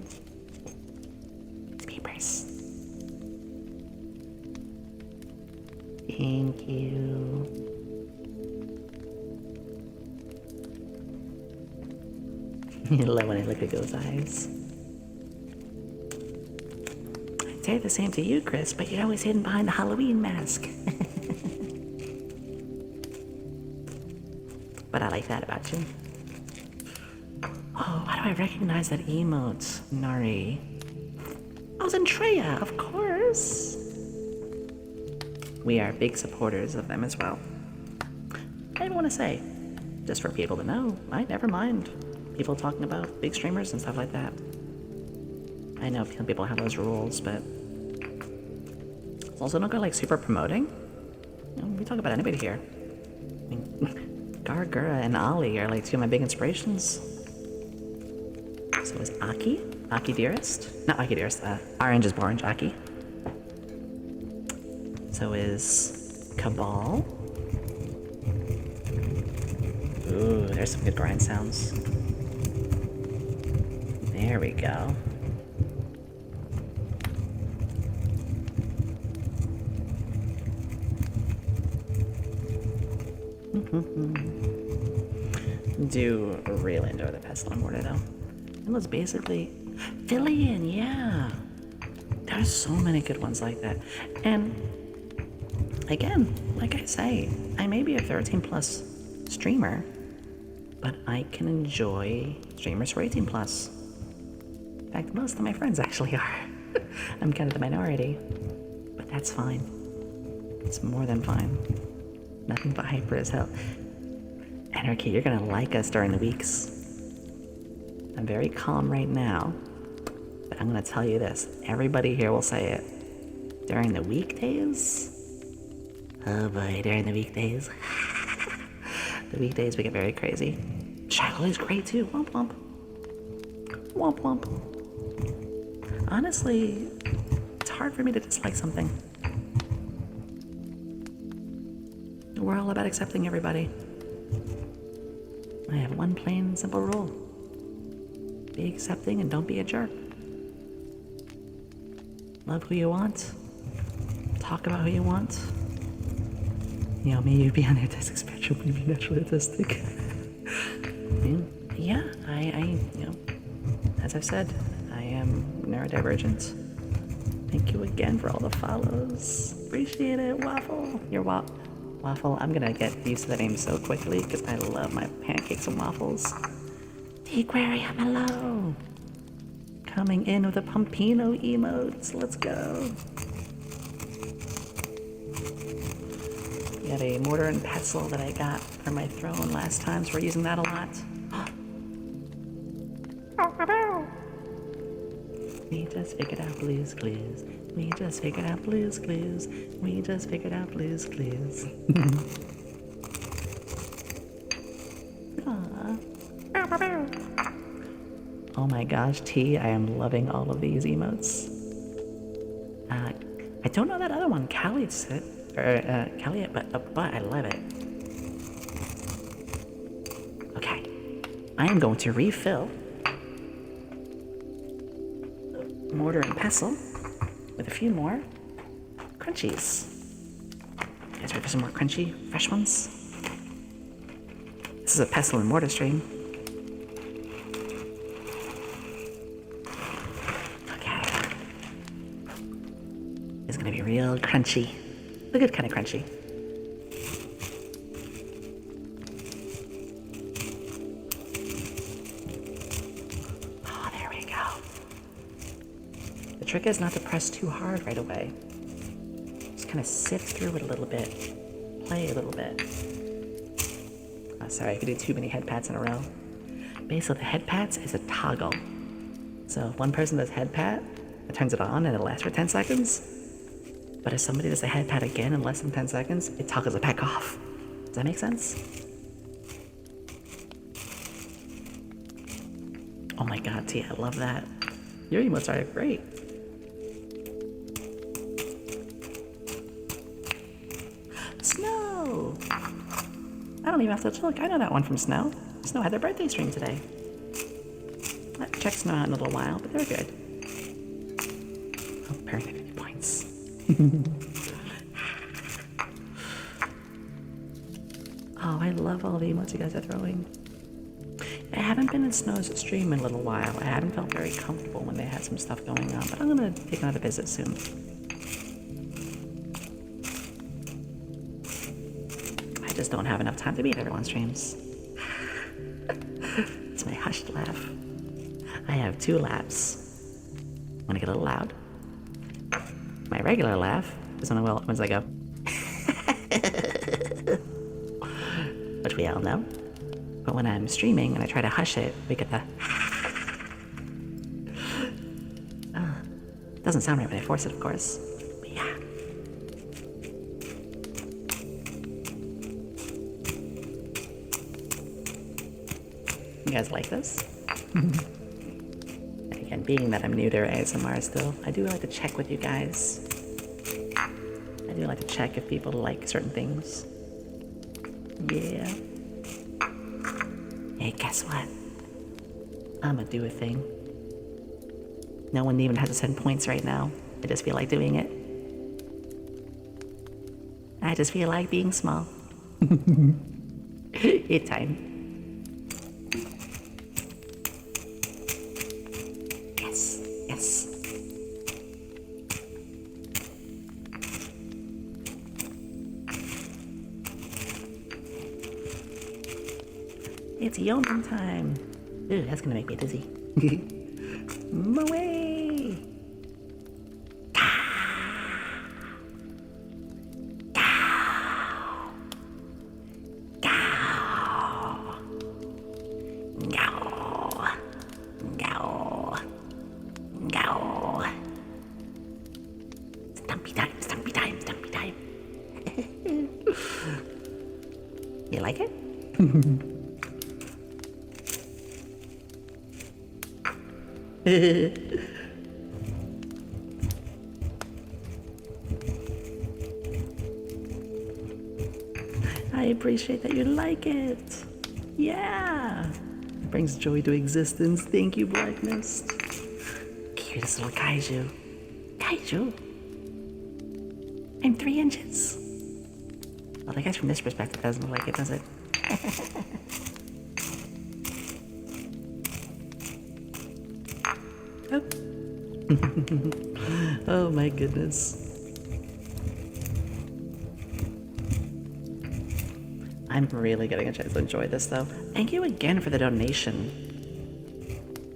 Papers. Thank you. You love when I look at those eyes. I'd say the same to you, Chris, but you're always hidden behind the Halloween mask. But I like that about you. Oh, why do I recognize that emote, Nari? Oh, Zentreya, of course. We are big supporters of them as well. I want to say, just for people to know, I never mind people talking about big streamers and stuff like that. I know some people have those rules, but it's also not like super promoting. You know, we talk about anybody here. I mean, Gargura and Ali are like two of my big inspirations. So is Aki Dearest? Not Aki Dearest, Orange is Orange, Aki. So is Cabal. Ooh, there's some good grind sounds. There we go. Do really enjoy the pestle and mortar though. It was basically Fillion, yeah. There's so many good ones like that. And again, like I say, I may be a 13 plus streamer, but I can enjoy streamers for 18 plus. In fact, most of my friends actually are. I'm kind of the minority, but that's fine. It's more than fine. Nothing but hyper as hell. Anarchy, you're gonna like us during the weeks. I'm very calm right now, but I'm gonna tell you this. Everybody here will say it. During the weekdays? Oh boy, during the weekdays. The weekdays we get very crazy. Shiloh is great too. Womp womp. Womp womp. Honestly, it's hard for me to dislike something. We're all about accepting everybody. I have one plain simple rule. Be accepting and don't be a jerk. Love who you want. Talk about who you want. You know, me, you be on the autistic spectrum, me be naturally autistic. Yeah, I, you know, as I've said, I am neurodivergent. Thank you again for all the follows. Appreciate it, Waffle. You're Waffle, I'm gonna get used to the name so quickly because I love my pancakes and waffles. The aquarium, hello! Coming in with the Pumpino emotes, let's go. Got a mortar and pestle that I got for my throne last time, so we're using that a lot. We just figured out Blue's Clues. We just figured out Blue's Clues. We just figured out Blue's Clues. Oh my gosh, T, I am loving all of these emotes. I don't know that other one, Calliot, but I love it. Okay, I am going to refill mortar and pestle with a few more crunchies. You guys ready for some more crunchy, fresh ones? This is a pestle and mortar stream. Okay. It's gonna be real crunchy. The good kind of crunchy. Oh, there we go. The trick is not to press too hard right away. Just kind of sift through it a little bit. Play a little bit. Oh, sorry, if you do too many head pats in a row. Basically, the head pats is a toggle. So if one person does head pat, it turns it on and it lasts for 10 seconds. But if somebody does a head pat again in less than 10 seconds, it toggles it back off. Does that make sense? Oh my god, T, I love that. Your emotes are great. Snow! I don't even have to look. I know that one from Snow. Snow had their birthday stream today. I haven't checked Snow out in a little while, but they're good. Oh, apparently 50 points. Oh, I love all the emotes you guys are throwing. I haven't been in Snow's stream in a little while. I haven't felt very comfortable when they had some stuff going on, but I'm gonna take another visit soon. I just don't have enough time to be at everyone's streams. It's my hushed laugh. I have 2 laughs. Wanna get a little loud? My regular laugh is when I go, which we all know. But when I'm streaming and I try to hush it, we get the doesn't sound right when I force it, of course. But yeah. You guys like this? And again, being that I'm new to ASMR still, I do like to check with you guys. I do like to check if people like certain things. Yeah. Hey, guess what? I'ma do a thing. No one even has to send points right now. I just feel like doing it. I just feel like being small. It's time. Yes, yes. It's Yomi time. Ooh, that's gonna make me dizzy. Away! Stumpy time. You like it? I appreciate that you like it. Yeah. It brings joy to existence. Thank you, Black Mist. Cutest little kaiju. Kaiju? I'm 3 inches. Well, I guess from this perspective, it doesn't look like it, does it? Oh. Oh my goodness. I'm really getting a chance to enjoy this though. Thank you again for the donation.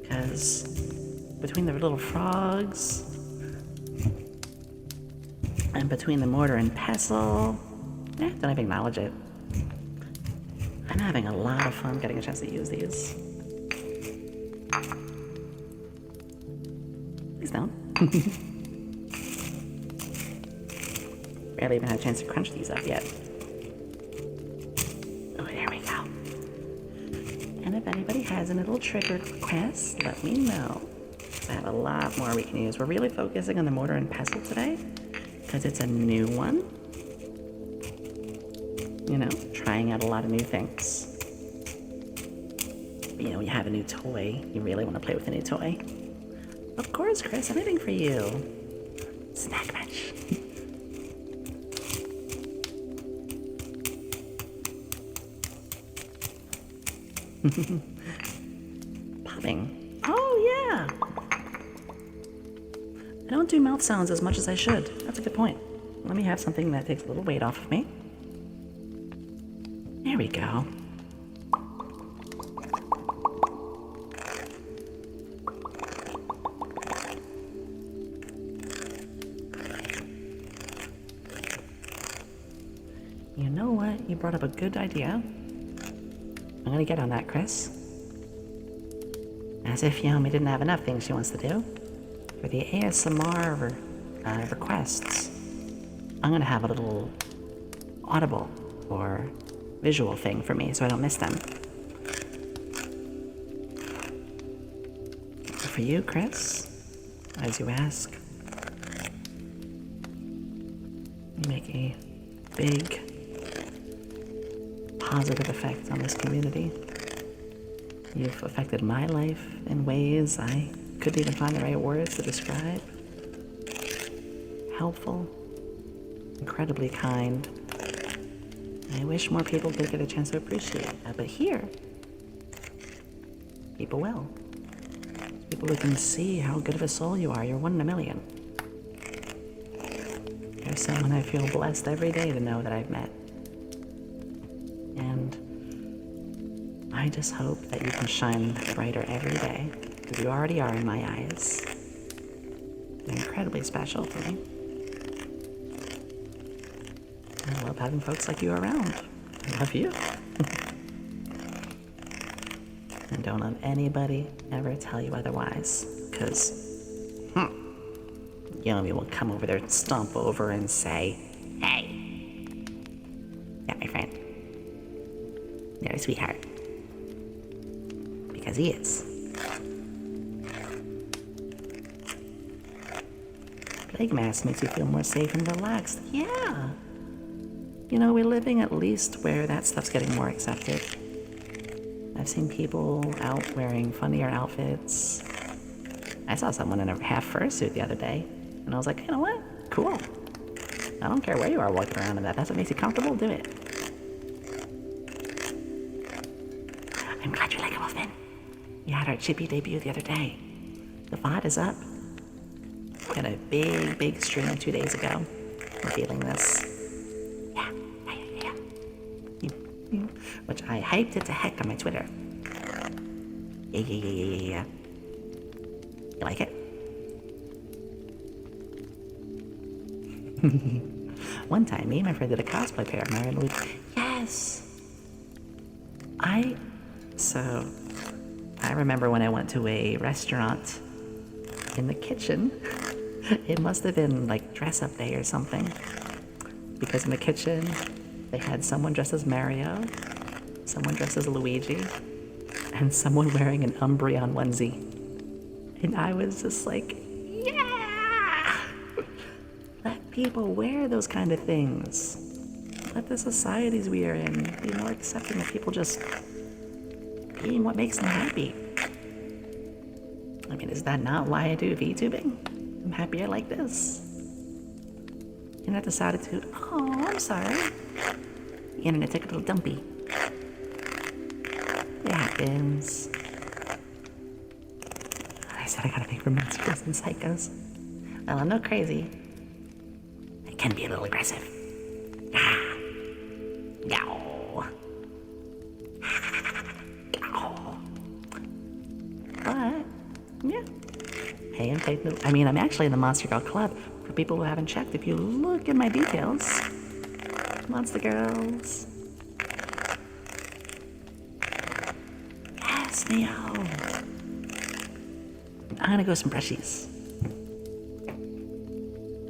Because between the little frogs and between the mortar and pestle, don't even acknowledge it. I'm having a lot of fun getting a chance to use these. Please don't. Barely even had a chance to crunch these up yet. Oh, there we go. And if anybody has a little trigger request, let me know. I have a lot more we can use. We're really focusing on the mortar and pestle today because it's a new one. You know, trying out a lot of new things. You know, when you have a new toy, you really want to play with a new toy. Of course, Chris, anything for you. Snack match. Popping. Oh, yeah. I don't do mouth sounds as much as I should. That's a good point. Let me have something that takes a little weight off of me. There we go. You know what? You brought up a good idea. I'm gonna get on that, Chris. As if Yomi didn't have enough things she wants to do. For the ASMR requests, I'm gonna have a little audible or visual thing for me so I don't miss them. For you, Chris, as you ask, you make a big positive effect on this community. You've affected my life in ways I couldn't even find the right words to describe. Helpful, incredibly kind. I wish more people did get a chance to appreciate that, but here, people will. People who can see how good of a soul you are. You're 1 in a million. You're someone I feel blessed every day to know that I've met. And I just hope that you can shine brighter every day, because you already are in my eyes. You're incredibly special for me. I love having folks like you around. I love you. And don't let anybody ever tell you otherwise, because Yomi will come over there, stomp over, and say, "Hey, yeah, my friend, you're a sweetheart." Because he is. Plague mask makes you feel more safe and relaxed. Yeah. You know, we're living at least where that stuff's getting more accepted. I've seen people out wearing funnier outfits. I saw someone in a half fursuit the other day, and I was like, you know what? Cool. I don't care where you are walking around in that. That's what makes you comfortable. Do it. I'm glad you like it, Wolfman. We had our chippy debut the other day. The VOD is up. We had a big stream 2 days ago. Revealing this. Yeah. Which I hyped it to heck on my Twitter. Yeah. You like it? One time, me and my friend did a cosplay pair of Mario and Luigi. Yes! I remember when I went to a restaurant in the kitchen. It must have been like dress-up day or something. Because in the kitchen, they had someone dressed as Mario, someone dressed as Luigi, and someone wearing an Umbreon onesie. And I was just like, yeah! Let people wear those kind of things. Let the societies we are in be more accepting of people just being what makes them happy. I mean, is that not why I do VTubing? I'm happier like this. Internet attitude. Oh, I'm sorry. The internet took a little dumpy. It happens. I said I gotta make for monsters and psychos. Well, I'm not crazy. I can be a little aggressive. Yow. But, yeah. Hey, I'm actually in the Monster Girl Club. For people who haven't checked, if you look at my details, Monster Girls. Yes, Neo. I'm gonna go some brushies.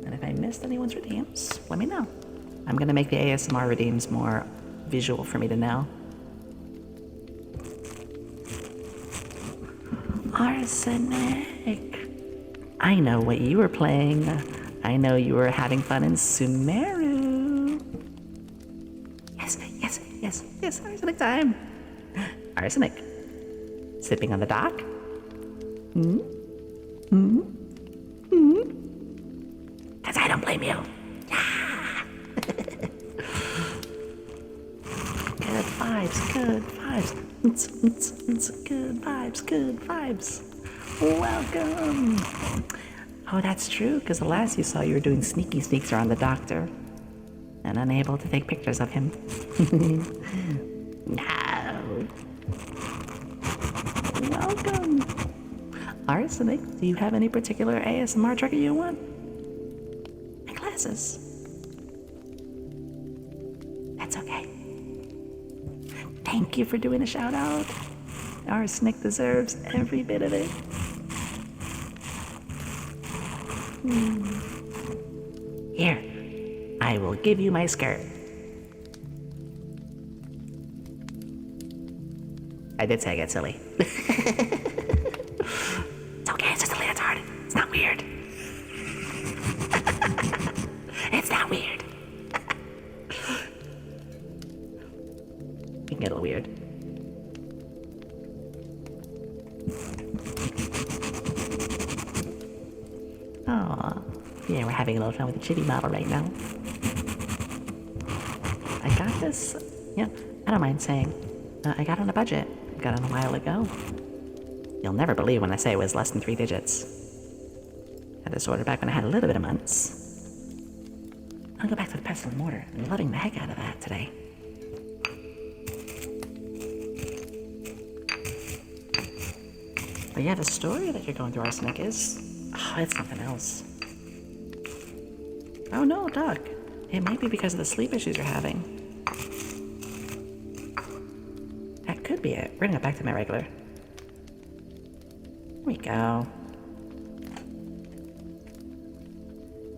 And if I missed anyone's redeems, let me know. I'm gonna make the ASMR redeems more visual for me to know. Arsenic. I know what you were playing. I know you were having fun in Sumeru. Yes, arsenic time. Arsenic. Sipping on the dock. Cause I don't blame you. Good vibes. Good vibes. Welcome. Oh, that's true, because the last you saw you were doing sneaky sneaks around the doctor and unable to take pictures of him. No. Welcome. Arsenic, do you have any particular ASMR trigger you want? My glasses. That's okay. Thank you for doing a shout out. Arsenic deserves every bit of it. Here, I will give you my skirt. I did say I get silly. It's okay, it's just a little hard. It's not weird. It's not weird. It can get a little weird. Aw, yeah, we're having a little fun with the chibi model right now. I got this, yeah, I don't mind saying, I got on a budget. Got on a while ago. You'll never believe when I say it was less than 3 digits. Had this order back when I had a little bit of months. I'll go back to the pestle and mortar. I'm loving the heck out of that today. But yeah, the story that you're going through, Arsenic, is... Oh, it's something else. Oh no, Doc. It might be because of the sleep issues you're having. That could be it. We're gonna go back to my regular. Here we go.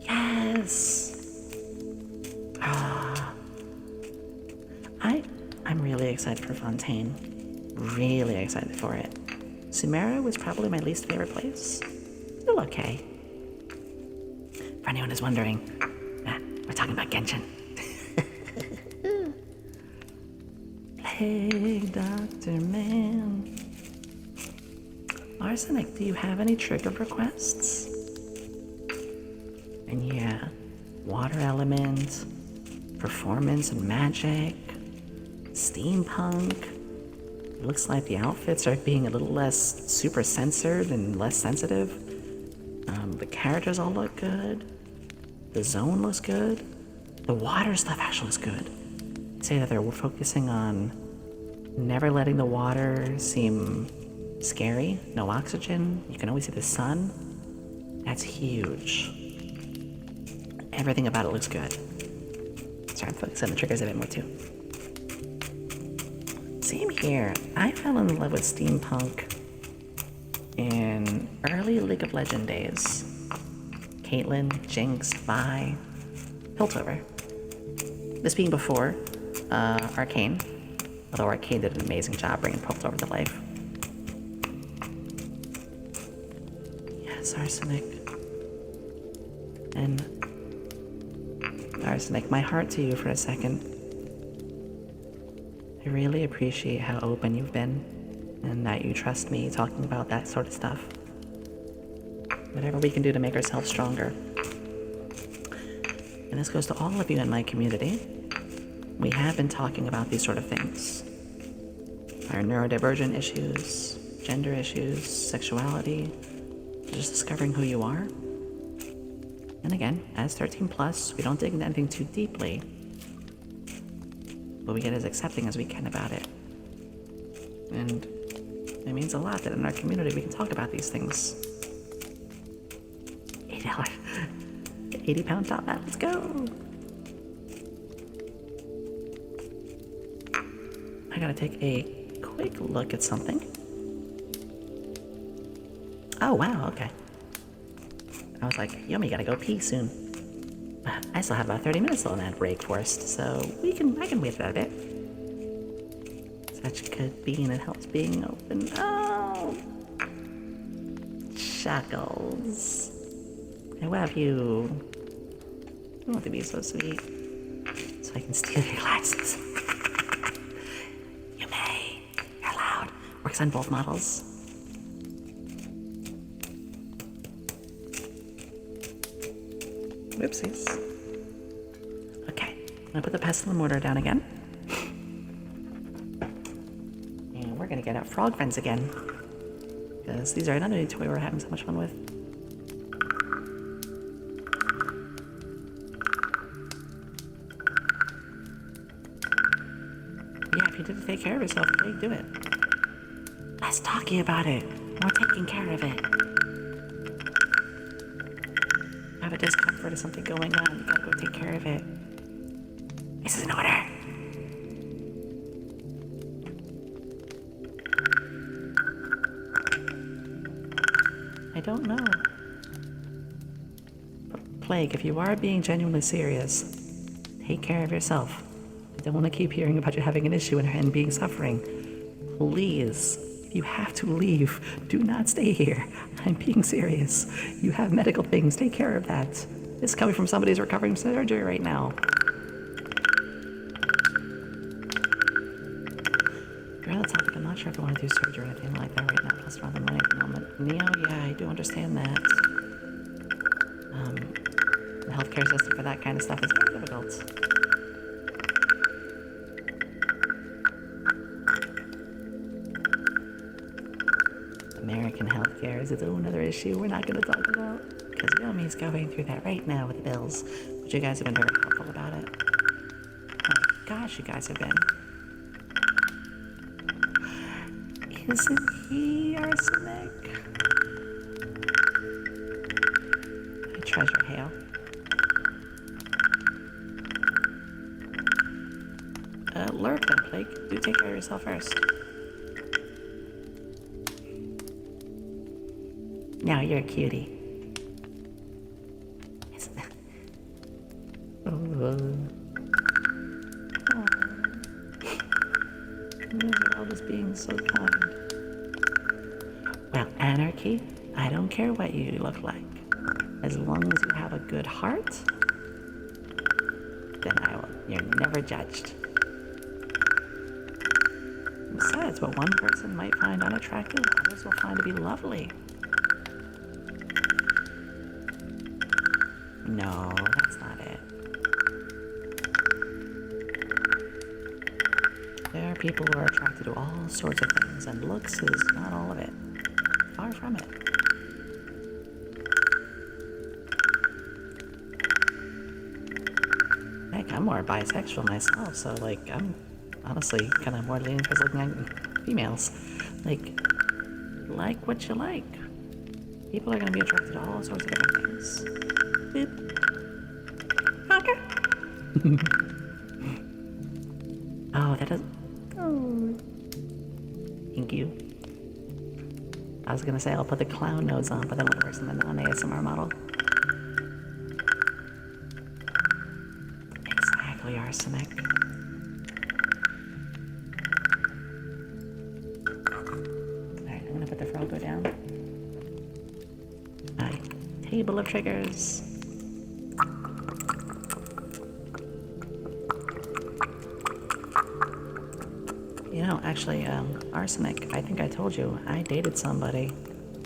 Yes! I'm really excited for Fontaine. Really excited for it. Sumera was probably my least favorite place. Still okay. For anyone who's wondering, we're talking about Genshin. Plague Doctor Man. Arsenic, do you have any trigger requests? And yeah, water element, performance and magic, steampunk. It looks like the outfits are being a little less super censored and less sensitive. The characters all look good. The zone looks good. The water stuff actually looks good. I'd say that they're focusing on never letting the water seem scary. No oxygen. You can always see the sun. That's huge. Everything about it looks good. Sorry, I'm focusing on the triggers a bit more too. Same here. I fell in love with steampunk in early League of Legends days. Caitlyn, Jinx, Vi, Piltover. This being before Arcane, although Arcane did an amazing job bringing Piltover to life. Yes, Arsenic. And Arsenic, my heart to you for a second. I really appreciate how open you've been and that you trust me talking about that sort of stuff. Whatever we can do to make ourselves stronger. And this goes to all of you in my community. We have been talking about these sort of things. Our neurodivergent issues, gender issues, sexuality, just discovering who you are. And again, as 13 plus, we don't dig into anything too deeply, but we get as accepting as we can about it. And it means a lot that in our community we can talk about these things. $8. 80-pound top hat, let's go! I gotta take a quick look at something. Oh wow, okay. I was like, Yomi, gotta go pee soon. I still have about 30 minutes on that break forced, so I can wait for that a bit. Such good being, it helps being open. Oh! Chuckles. I love you. I want to be so sweet. So I can steal your glasses. You may. You're loud. Works on both models. Whoopsies. Okay, I'm gonna put the pestle and mortar down again. And we're gonna get out frog friends again. Because these are another new toy we're having so much fun with. Yeah, if you didn't take care of yourself, do it. Less talking about it, more taking care of it. Have a discomfort or something going on, you gotta go take care of it. This is an order. I don't know. Plague, if you are being genuinely serious, take care of yourself. I don't want to keep hearing about you having an issue and being suffering. Please, if you have to leave, do not stay here. I'm being serious. You have medical things, take care of that. This is coming from somebody who's recovering from surgery right now. Girl, it's like I'm not sure if I want to do surgery or anything like that right now, plus around the money at the moment. Neo, yeah, I do understand that. The healthcare system for that kind of stuff is very difficult. American healthcare is its own other issue we're not going to talk about. Because Yomi's going through that right now with the bills. But you guys have been very helpful about it. Oh my gosh, you guys have been. Isn't he Arsenic? I treasure Hale. do take care of yourself first. Now you're a cutie. You're all just being so kind. Well, Anarchy, I don't care what you look like. As long as you have a good heart, then you're never judged. Besides, what one person might find unattractive, others will find to be lovely. No, that's not it. There are people who are attracted to all sorts of things, and looks is not all of it. Far from it. Heck, I'm more bisexual myself, so like I'm honestly kind of more leaning towards looking at females. Like what you like. People are going to be attracted to all sorts of different things. Boop. Okay. Oh, that doesn't... Oh. Thank you. I was going to say I'll put the clown nose on, but that only works in the non-ASMR model. Exactly, arsenic. Alright, I'm going to put the Frogo down. My table of triggers. You know, actually, arsenic, I think I told you, I dated somebody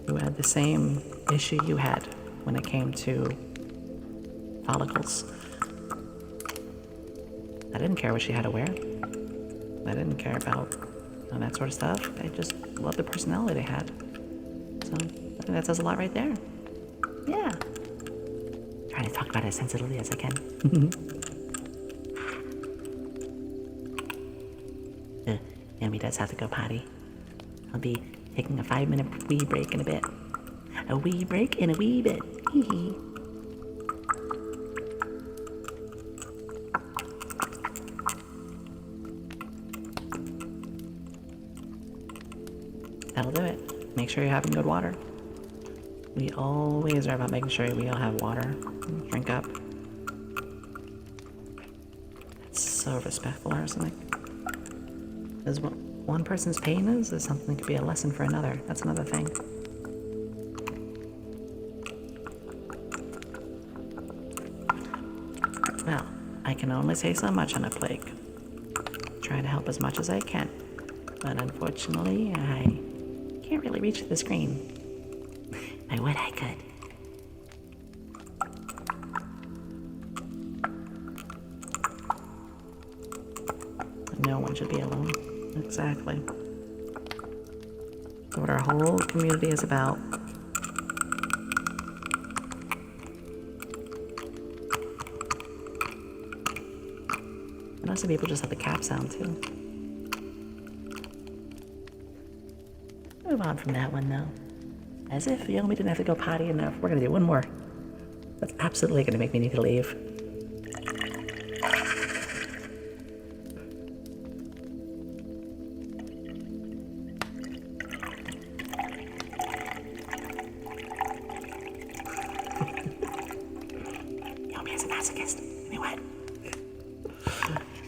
who had the same issue you had when it came to follicles. I didn't care what she had to wear. I didn't care about that sort of stuff. I just loved the personality they had. So, I think that says a lot right there. Yeah. Trying to talk about it as sensitively as I can. Yomi does have to go potty. I'll be taking a 5-minute wee break in a bit. A wee break in a wee bit. Hee hee. That'll do it. Make sure you're having good water. We always are about making sure we all have water. Drink up. That's so respectful, arsenic. As what one person's pain is something that could be a lesson for another. That's another thing. Well, I can only say so much on a plague. Try to help as much as I can. But unfortunately, I can't really reach the screen. I would, I could. No one should be alone. Exactly. That's what our whole community is about. And most people just have the cap sound too. Move on from that one though. As if Yomi didn't have to go potty enough. We're gonna do one more. That's absolutely gonna make me need to leave. Yomi is a masochist. Give me what?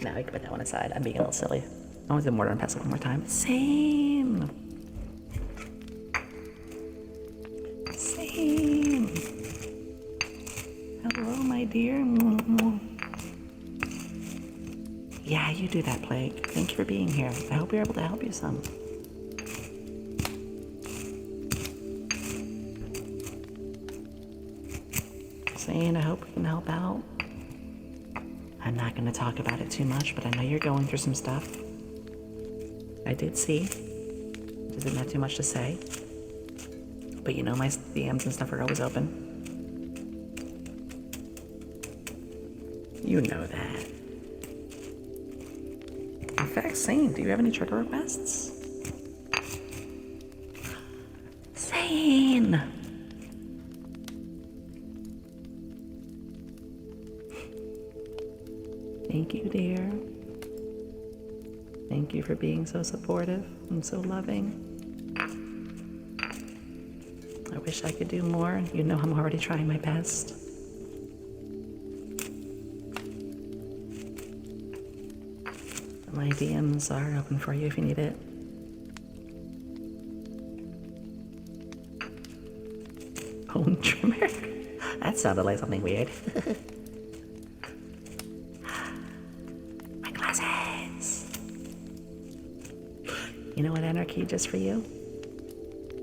Now we can put that one aside. I'm being a little silly. I want to do mortar and pestle one more time. Same. Hello, my dear. Yeah, you do that, Plague. Thank you for being here. I hope we're able to help you some. Saying I hope we can help out. I'm not going to talk about it too much, but I know you're going through some stuff. I did see. Just didn't have too much to say. But you know my DMs and stuff are always open. You know that. In fact, Sane, do you have any trigger requests? Sane! Thank you, dear. Thank Thank you for being so supportive and so loving. I wish I could do more. You know I'm already trying my best. My DMs are open for you if you need it. Bone trimmer? That sounded like something weird. My glasses! You know what, Anarchy, just for you?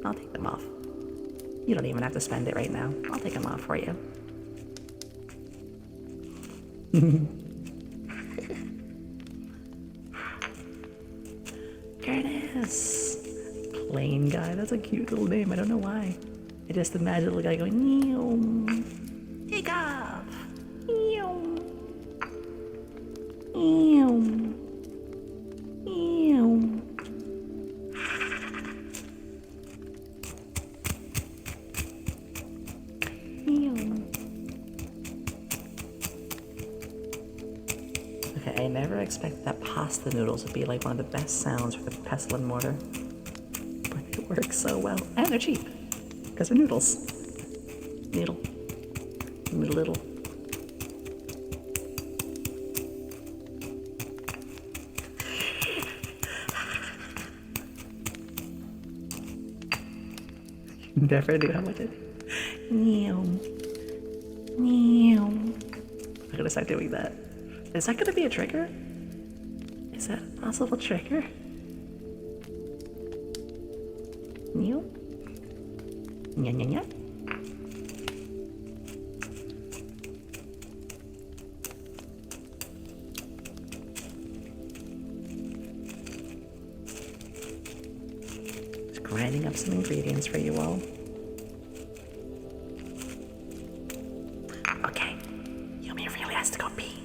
I'll take them off. You don't even have to spend it right now. I'll take them off for you. Curtis! Plain guy, that's a cute little name. I don't know why. I just imagine the little guy going, Ew. Take off! Ew. Ew. Ew. Okay, I never expected that pasta noodles would be like one of the best sounds for the pestle and mortar. But it works so well. And they're cheap. Because they're noodles. Noodle. Little. Never knew how much it. Meow. Meow. I'm gonna start doing that. Is that gonna be a trigger? Is that a possible trigger? Meow. Nya nya nya. Just grinding up some ingredients for you all. Okay, Yomi really has to go pee.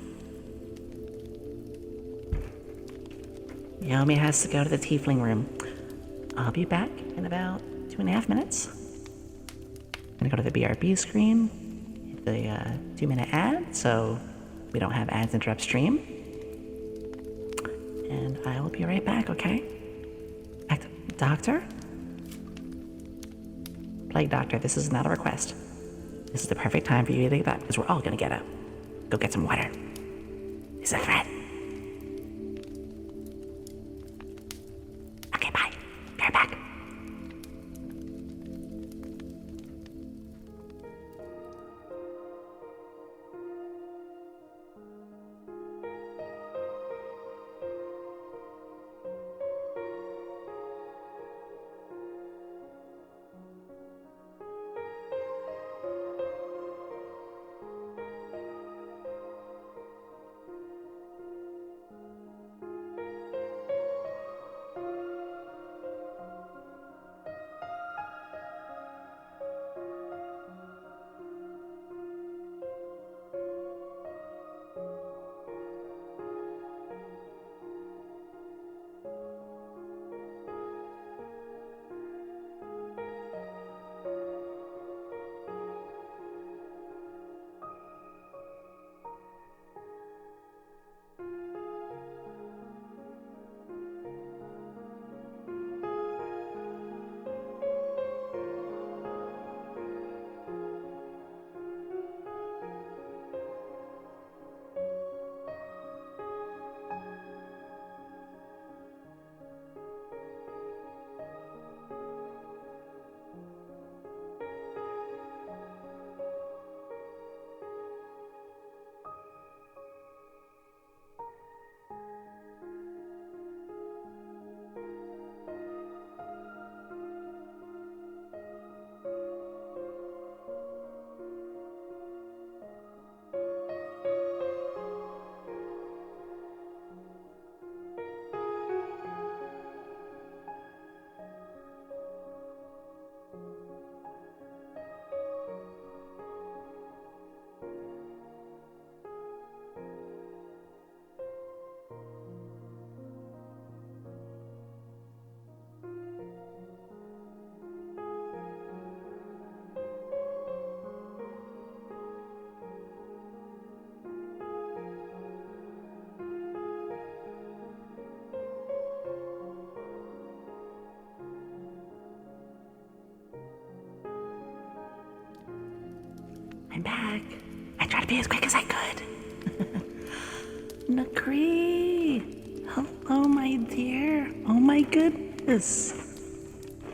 Yomi has to go to the tiefling room. I'll be back in about 2.5 minutes. I'm gonna go to the BRB screen, hit the 2-minute ad, so we don't have ads interrupt stream. And I will be right back, okay? Doctor? Plague Doctor, this is not a request. This is the perfect time for you to get up, because we're all gonna get up. Go get some water. Is that a threat? Okay, bye. Be right back. I'm back. I tried to be as quick as I could. Nakri! Hello, my dear. Oh my goodness.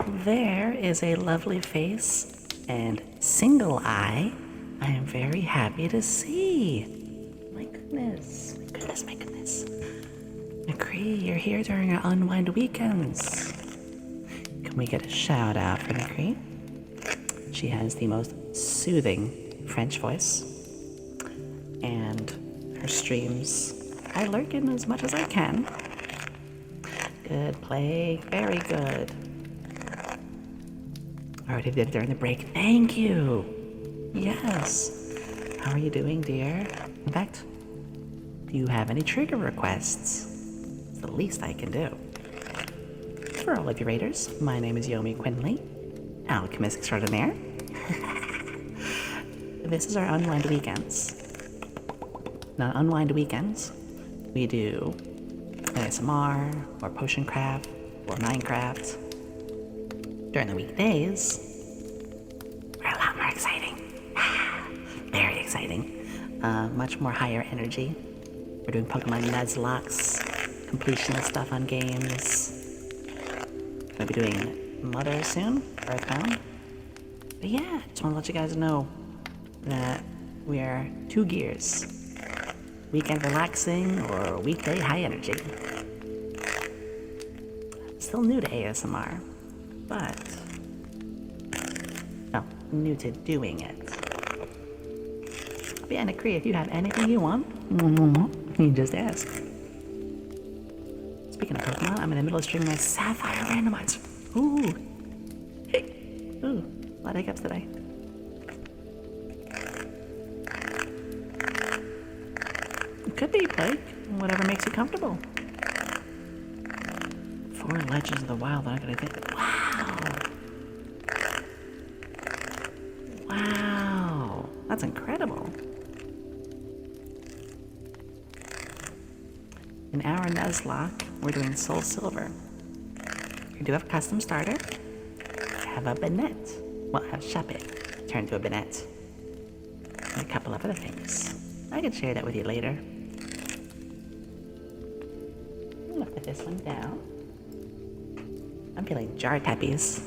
There is a lovely face and single eye I am very happy to see. My goodness. My goodness, my goodness. Nakri, you're here during our unwind weekends. Can we get a shout out for Nakri? She has the most soothing French voice, and her streams I lurk in as much as I can. Good play, very good. Already did it during the break. Thank you. Yes. How are you doing, dear? In fact, do you have any trigger requests? It's the least I can do. For all of you raiders, my name is Yomi Quinnley, alchemist extraordinaire. This is our unwind weekends. Now, unwind weekends, we do ASMR, or potion craft, or Minecraft. During the weekdays, we're a lot more exciting. Very exciting. Much more higher energy. We're doing Pokemon Nuzlocks, completion stuff on games. We'll be doing Mother soon, Earthbound. But yeah, just want to let you guys know that we are 2 gears. Weekend relaxing or weekday high energy. Still new to ASMR, but no, new to doing it. But yeah, Nakri, if you have anything you want, you just ask. Speaking of Pokemon, I'm in the middle of streaming my Sapphire randomizer. Ooh. Hey. Ooh, a lot of hiccups today. It could be, Blake. Whatever makes you comfortable. 4 Legends of the Wild, I'm gonna think. Wow. Wow. That's incredible. In our Nuzlocke, we're doing Soul Silver. We do have a custom starter. We have a Banette. Well, have Shuppet turned to a Banette. And a couple of other things. I can share that with you later. I'm gonna put this one down. I'm feeling jar tappies.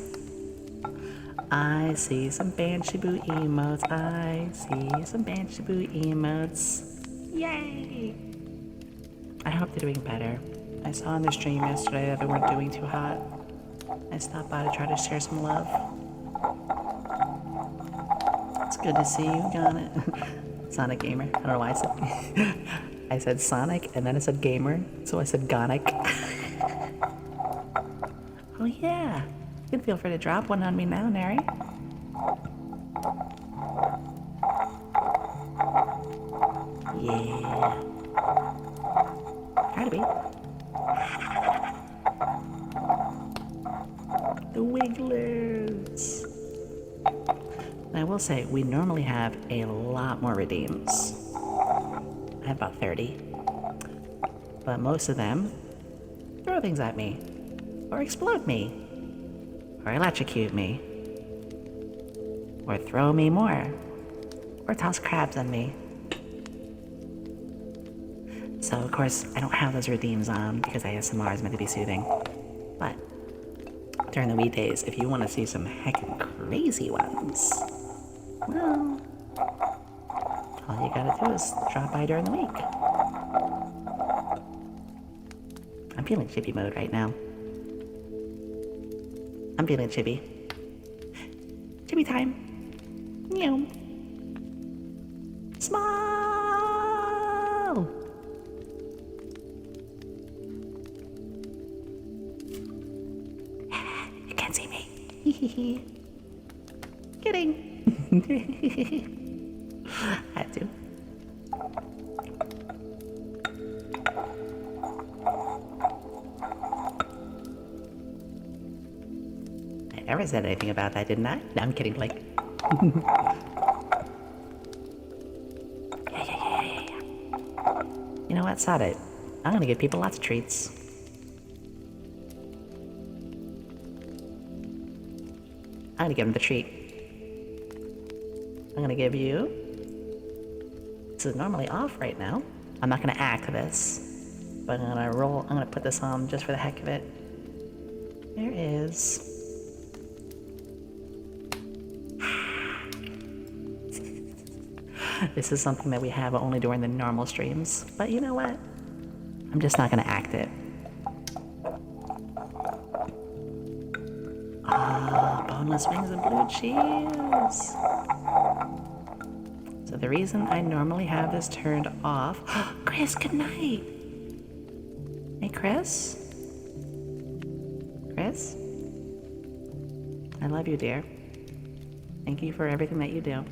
I see some Banshee-Boo emotes. I see some Banshee-Boo emotes. Yay! I hope they're doing better. I saw on their stream yesterday that they weren't doing too hot. I stopped by to try to share some love. It's good to see you, got it. Sonic Gamer. I don't know why I said I said Sonic and then I said Gamer, so I said Gonic. Oh yeah. You can feel free to drop one on me now, Nary. Yeah. Try to be. The Wigglers. And I will say, we normally have a lot more redeems. I have about 30. But most of them throw things at me. Or explode me. Or electrocute me. Or throw me more. Or toss crabs on me. So, of course, I don't have those redeems on because ASMR is meant to be soothing. But during the weekdays, if you want to see some heckin' crazy ones, well, all you gotta do is drop by during the week. I'm feeling chibi mode right now. I'm feeling chibi. Chibi time. Meow. Smile! You can't see me. Kidding. Had to. I never said anything about that, didn't I? No, I'm kidding, Blake. Yeah. You know what? Sod it. I'm gonna give people lots of treats. I'm gonna give them the treat. I'm gonna give you lights is normally off right now. I'm not gonna act this, but I'm gonna put this on just for the heck of it. There is... This is something that we have only during the normal streams, but you know what? I'm just not gonna act it. Ah, boneless wings and blue cheese. So the reason I normally have this turned off... Chris, good night. Hey, Chris? Chris? I love you, dear. Thank you for everything that you do.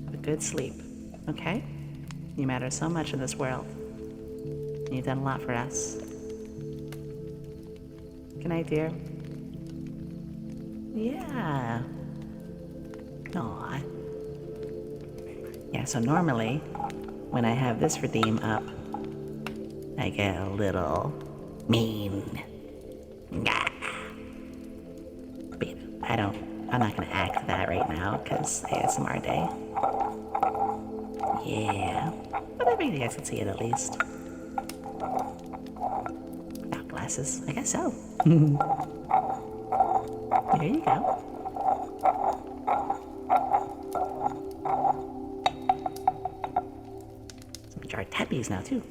Have a good sleep, okay? You matter so much in this world. You've done a lot for us. Good night, dear. Yeah. Aw. Yeah, so normally, when I have this redeem up, I get a little mean. But I'm not gonna act that right now, because ASMR day. Yeah. But I think you guys can see it at least. Without glasses, I guess so. There you go. Some jarred tappies now, too.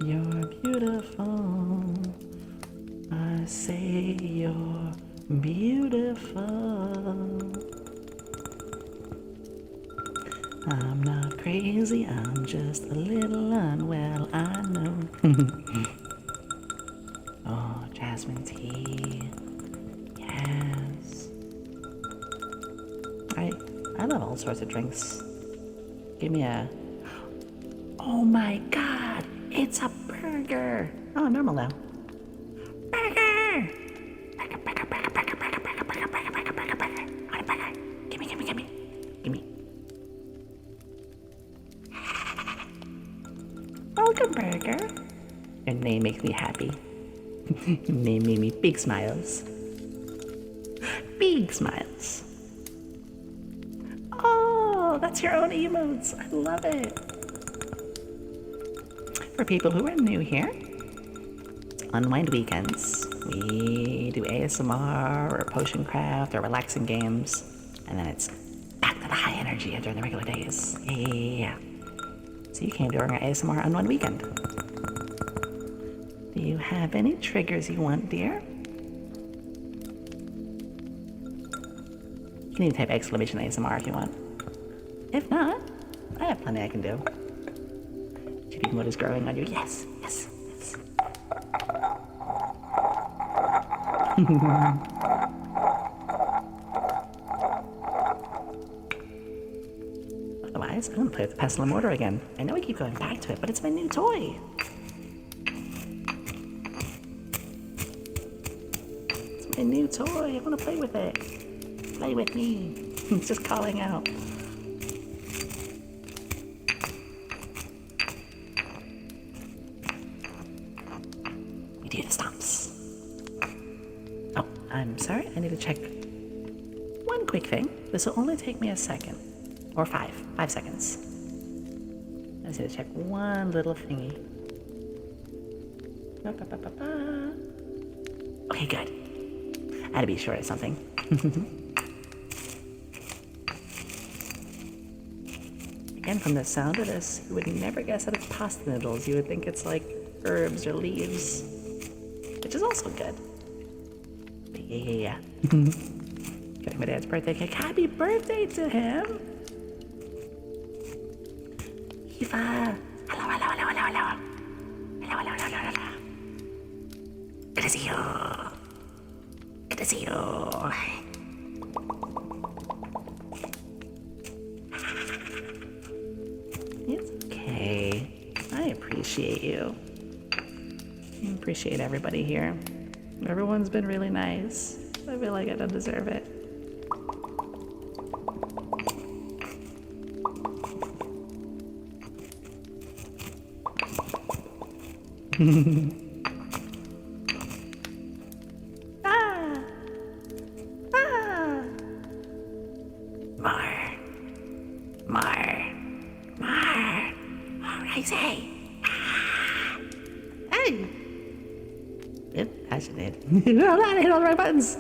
You're beautiful. I say you're beautiful. I'm not crazy, I'm just a little unwell, I know. Oh, jasmine tea. Yes. I love all sorts of drinks. Give me a... Oh my god! It's a burger! Oh, normal now. Burger! Burger, burger, burger, burger, burger, burger, burger, burger, burger, burger, burger. I want a burger. Gimme, gimme, gimme. Gimme. Welcome, burger. Your name makes me happy. Your name made me big smiles. Big smiles. Oh, that's your own emotes. I love it. For people who are new here, it's Unwind Weekends. We do ASMR or potion craft or relaxing games, and then it's back to the high energy during the regular days. Yeah. So you came during our ASMR Unwind Weekend. Do you have any triggers you want, dear? You can even type exclamation ASMR if you want. If not, I have plenty I can do. GP mode is growing on you. Yes, yes, yes. Otherwise, I'm gonna play with the pestle and mortar again. I know I keep going back to it, but it's my new toy. It's my new toy. I wanna play with it. Play with me. It's just calling out. We do the stomps. Oh, I'm sorry. I need to check one quick thing. This will only take me a second. Or 5 seconds. I just need to check one little thingy. Okay, good. I had to be sure of something. Again, from the sound of this, you would never guess that it's pasta noodles. You would think it's like herbs or leaves, which is also good. But yeah. Getting my dad's birthday cake. Happy birthday to him! Eva! Hello, hello, hello, hello, hello. Hello, hello, hello, hello, hello. Good to see you. Good to see you. It's okay. I appreciate you. I appreciate everybody here. Everyone's been really nice. I feel like I don't deserve it. crazy. Hey! Oop, I should hit. Hold on, I hit all the right buttons.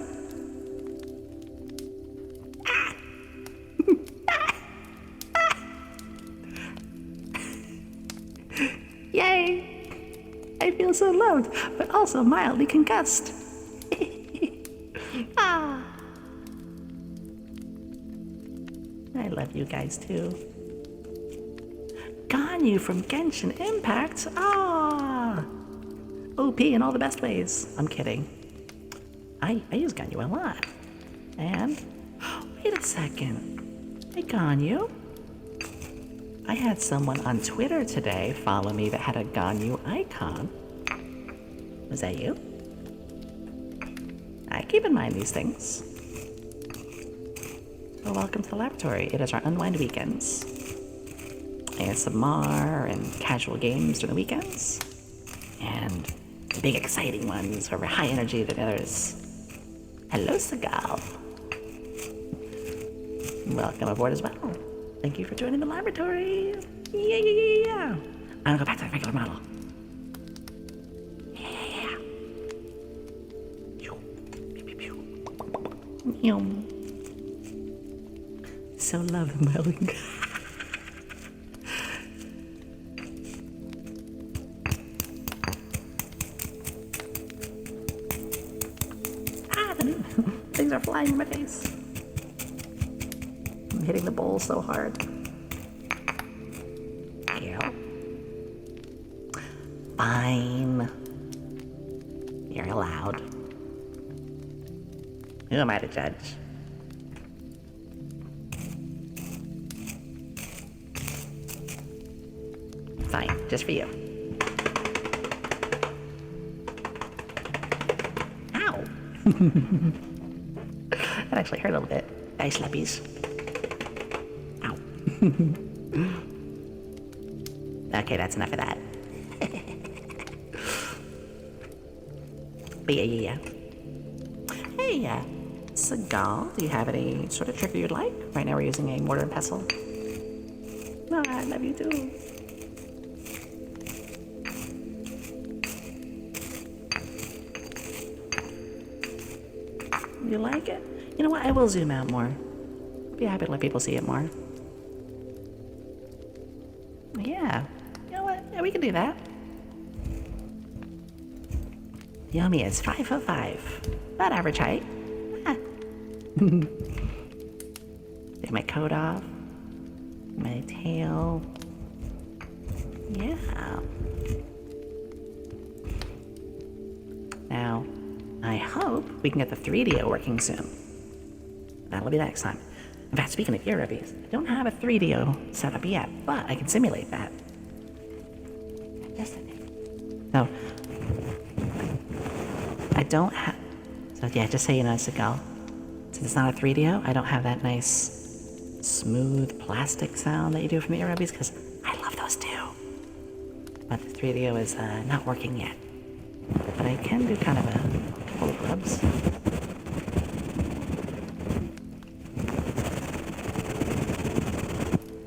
Yay! I feel so loved, but also mildly concussed. Ah. I love you guys too. Ganyu from Genshin Impact. Ah. OP in all the best ways. I'm kidding. I use Ganyu a lot. And wait a second. Hey Ganyu. I had someone on Twitter today follow me that had a Ganyu icon. Was that you? I keep in mind these things. Well, welcome to the laboratory. It is our unwind weekends. ASMR and casual games during the weekends. And the big exciting ones where we're high energy than others. Hello, Seagal. Welcome aboard as well. Thank you for joining the laboratory. Yeah. I'm gonna go back to the regular model. Yeah. So love smiling. Things are flying in my face. I'm hitting the bowl so hard. Yeah. Fine. You're allowed. Who am I to judge? Fine, just for you. Ow! That actually hurt a little bit. Ice slappies. Ow. Okay, that's enough of that. But yeah. Hey, Seagal, do you have any sort of trigger you'd like? Right now we're using a mortar and pestle. Oh, I love you too. You like it? You know what? I will zoom out more. Be happy to let people see it more. Yeah. You know what? Yeah, we can do that. Yomi is 5'5". About average height. Take my coat off. My tail. Yeah. Now, I hope we can get the 3DO working soon. That'll be next time. In fact, speaking of ear rubbies, I don't have a 3DO set up yet, but I can simulate that. So, I don't have... So yeah, just so you know, Seagal, since it's not a 3DO, I don't have that nice, smooth plastic sound that you do from the ear rubbies, because I love those too. But the 3DO is not working yet. But I can do kind of a couple of rubs.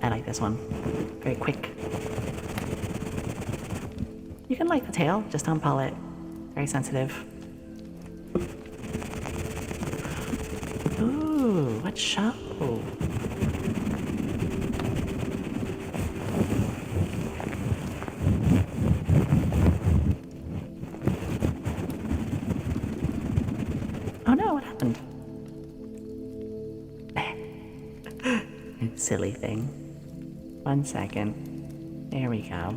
I like this one. Very quick. You can like the tail, just don't pull it. Very sensitive. Ooh, what show? Oh no, what happened? Silly thing. 1 second. There we go.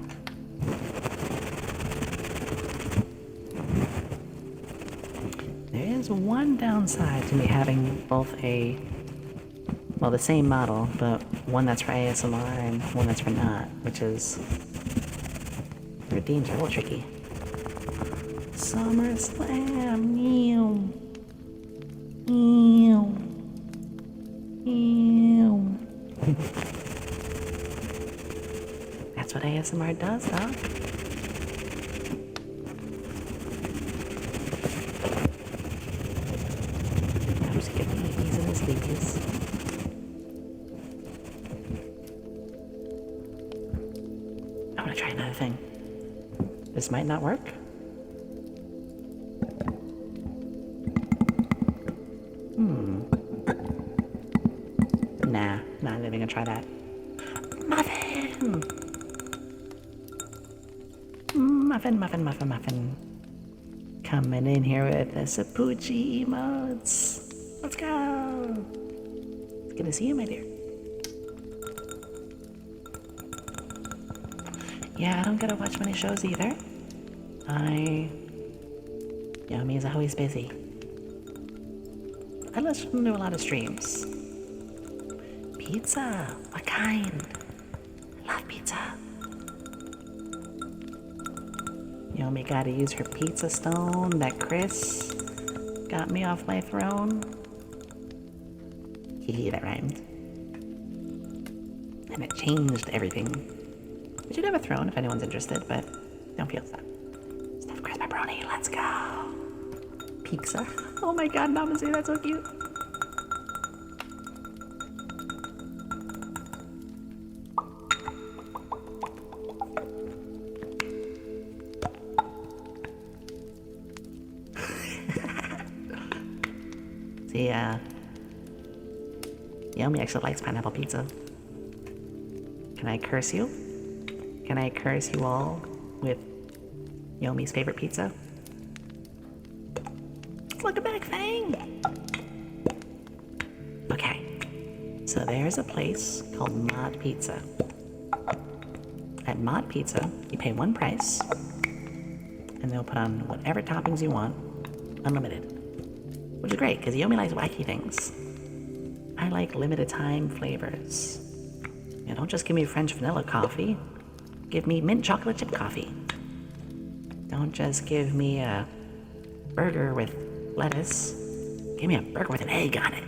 There is one downside to me having both the same model, but one that's for ASMR and one that's for not, which is... Redeems are a little tricky. SummerSlam, ew. Ew. Ew. That's what ASMR does, huh? I'm just getting these in his sleeves. Oh, want to try another thing. This might not work. Nah, not even gonna try that. Muffin! Muffin. Coming in here with the Sapuchi emotes. Let's go! It's good to see you, my dear. Yeah, I don't get to watch many shows either. Yomi is always busy. I listen to a lot of streams. Pizza, what kind? I love pizza. Yomi gotta use her pizza stone that Chris got me off my throne. That rhymed. And it changed everything. We should have a throne if anyone's interested, but don't feel sad. Stuffed crust pepperoni, let's go. Pizza. Oh my god, Namaste, that's so cute. See, Yomi actually likes pineapple pizza. Can I curse you? Can I curse you all with Yomi's favorite pizza? Look at back thing! Okay, so there's a place called Mod Pizza. At Mod Pizza, you pay one price, and they'll put on whatever toppings you want, unlimited. Which is great, because Yomi likes wacky things. I like limited time flavors. You don't just give me French vanilla coffee. Give me mint chocolate chip coffee. Don't just give me a burger with lettuce. Give me a burger with an egg on it.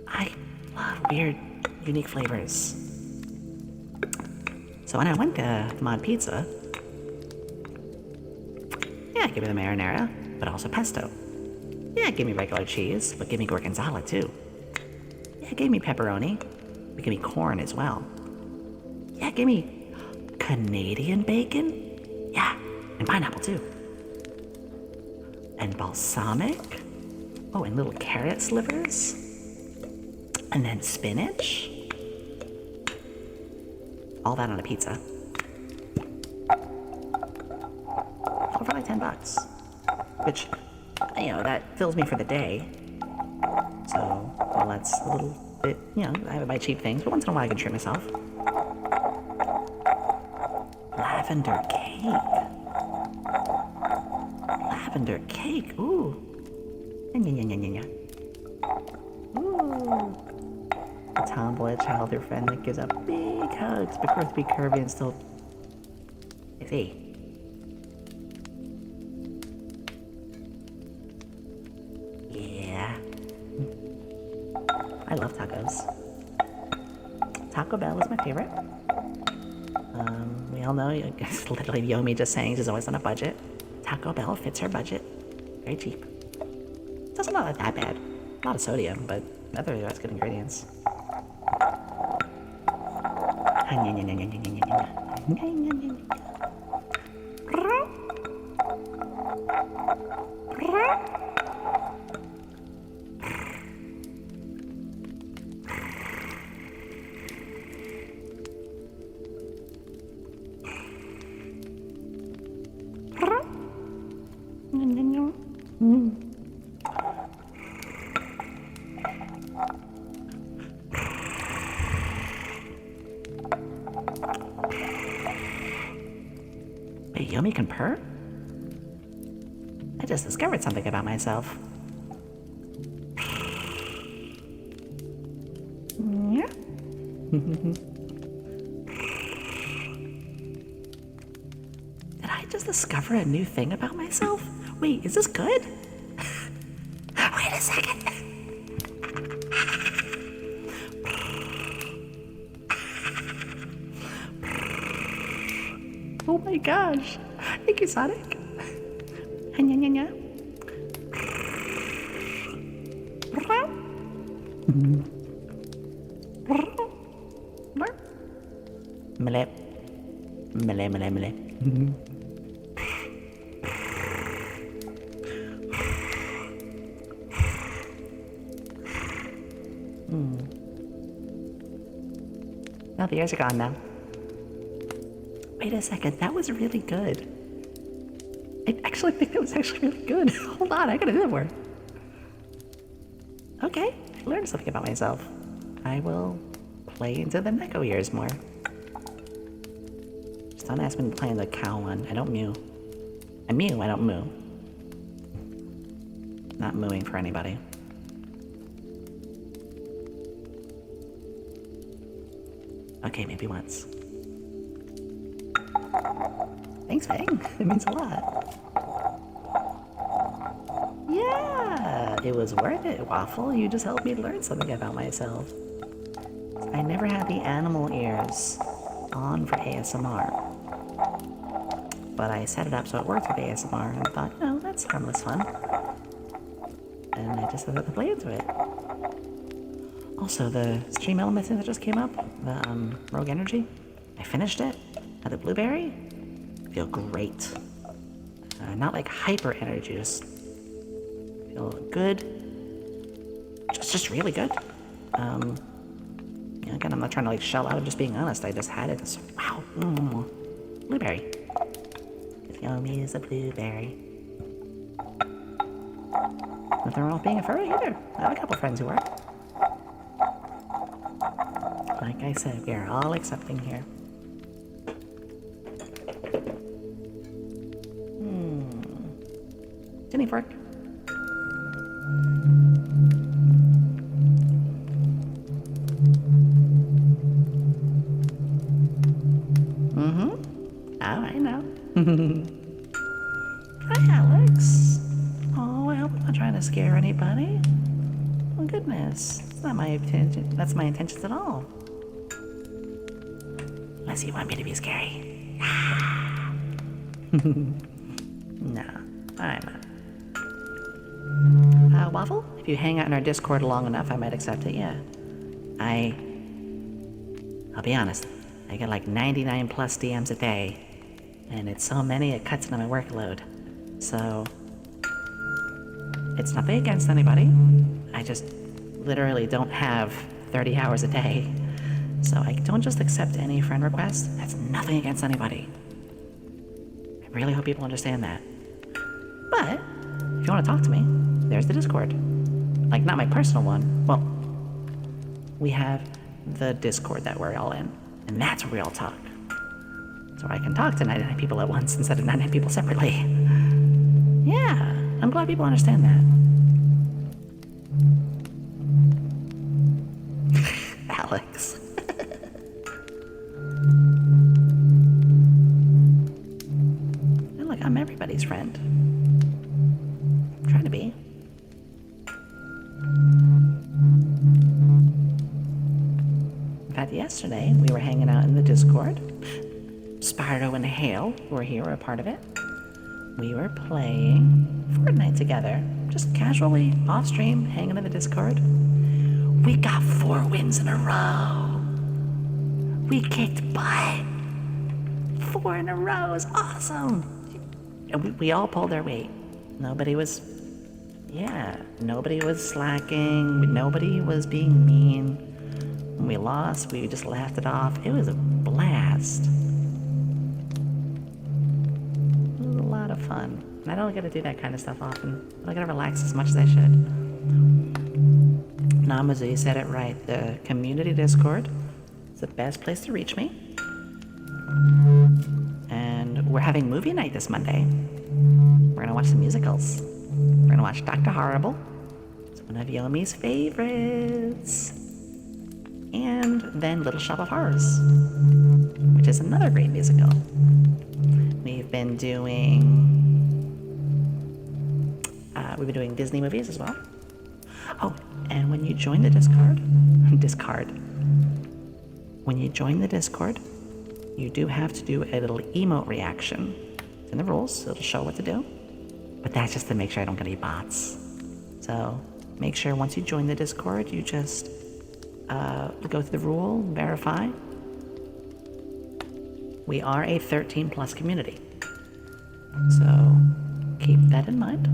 I love weird, unique flavors. So when I went to Mod Pizza, yeah, give me the marinara, but also pesto. Yeah, give me regular cheese, but give me gorgonzola too. Yeah, give me pepperoni, but give me corn as well. Yeah, give me Canadian bacon. Yeah, and pineapple too. And balsamic. Oh, and little carrot slivers. And then spinach. All that on a pizza. All for like $10. Which, that fills me for the day. So, well, that's a little bit, I buy cheap things, but once in a while I can treat myself. Lavender cake. Ooh. Ooh. A tomboy childhood friend that gives up big hugs, but growth to be curvy and still busy. Yeah. I love tacos. Taco Bell is my favorite. We all know, it's literally Yomi just saying she's always on a budget. Taco Bell fits her budget. Very cheap. It doesn't look that bad. A lot of sodium, but otherwise good ingredients. Wait, Yomi can purr? I just discovered something about myself. Yeah. Did I just discover a new thing about myself? Wait, is this good? Wait a second. Oh my gosh. Thank you, Sonic. Mlep. Melee, melee, melee. Now the ears are gone now. Wait a second, that was really good. I actually think that was actually really good. Hold on, I gotta do that more. Okay, I learned something about myself. I will play into the Neko ears more. Just don't ask me to play in the cow one. I don't mew. I mew, I don't moo. Not mooing for anybody. Okay, maybe once. Thanks, Fang. It means a lot. Yeah, it was worth it, Waffle. You just helped me learn something about myself. I never had the animal ears on for ASMR. But I set it up so it worked with ASMR and thought, oh, that's harmless fun. And I just started to play into it. Also, the stream element thing that just came up, the Rogue Energy, I finished it. Had the blueberry. Feel great. Not like hyper energy, just feel good. Just really good. Again, I'm not trying to like shell out, I'm just being honest. I just had it. It's, wow. Blueberry. Yomi is a blueberry. Nothing wrong with being a furry either. I have a couple friends who are. Like I said, we are all accepting here. Tinny fork. Oh, I know. Hi, Alex. Oh, I hope I'm not trying to scare anybody. Oh, goodness. It's not my intention. That's my intentions at all. Unless you want me to be scary. No, I'm not. Waffle? If you hang out in our Discord long enough, I might accept it, yeah. I'll be honest, I get like 99 plus DMs a day, and it's so many it cuts into my workload. So, it's nothing against anybody. I just literally don't have 30 hours a day. So I don't just accept any friend request. That's nothing against anybody. I really hope people understand that. But, if you want to talk to me, there's the Discord. Like, not my personal one. Well, we have the Discord that we're all in. And that's where we all talk. So I can talk to 99 people at once instead of 99 people separately. Yeah, I'm glad people understand that. Alex. And look, I'm everybody's friend. I'm trying to be. In fact, yesterday we were hanging out in the Discord. Sparrow and Hale were here, were a part of it. We were playing Fortnite together, just casually, off stream, hanging in the Discord. We got 4 wins in a row. We kicked butt. 4 in a row is awesome. And we all pulled our weight. Nobody was slacking. Nobody was being mean. When we lost, we just laughed it off. It was a blast. It was a lot of fun. And I don't get to do that kind of stuff often. I don't get to relax as much as I should. Namazu, you said it right. The community Discord is the best place to reach me. And we're having movie night this Monday. We're gonna watch some musicals. We're gonna watch Dr. Horrible. It's one of Yomi's favorites. And then Little Shop of Horrors, which is another great musical. We've been doing Disney movies as well. Oh, and when you join the when you join the Discord, you do have to do a little emote reaction. It's in the rules, so it'll show what to do. But that's just to make sure I don't get any bots. So make sure once you join the Discord, you just go through the rule, verify, we are a 13 plus community. So keep that in mind.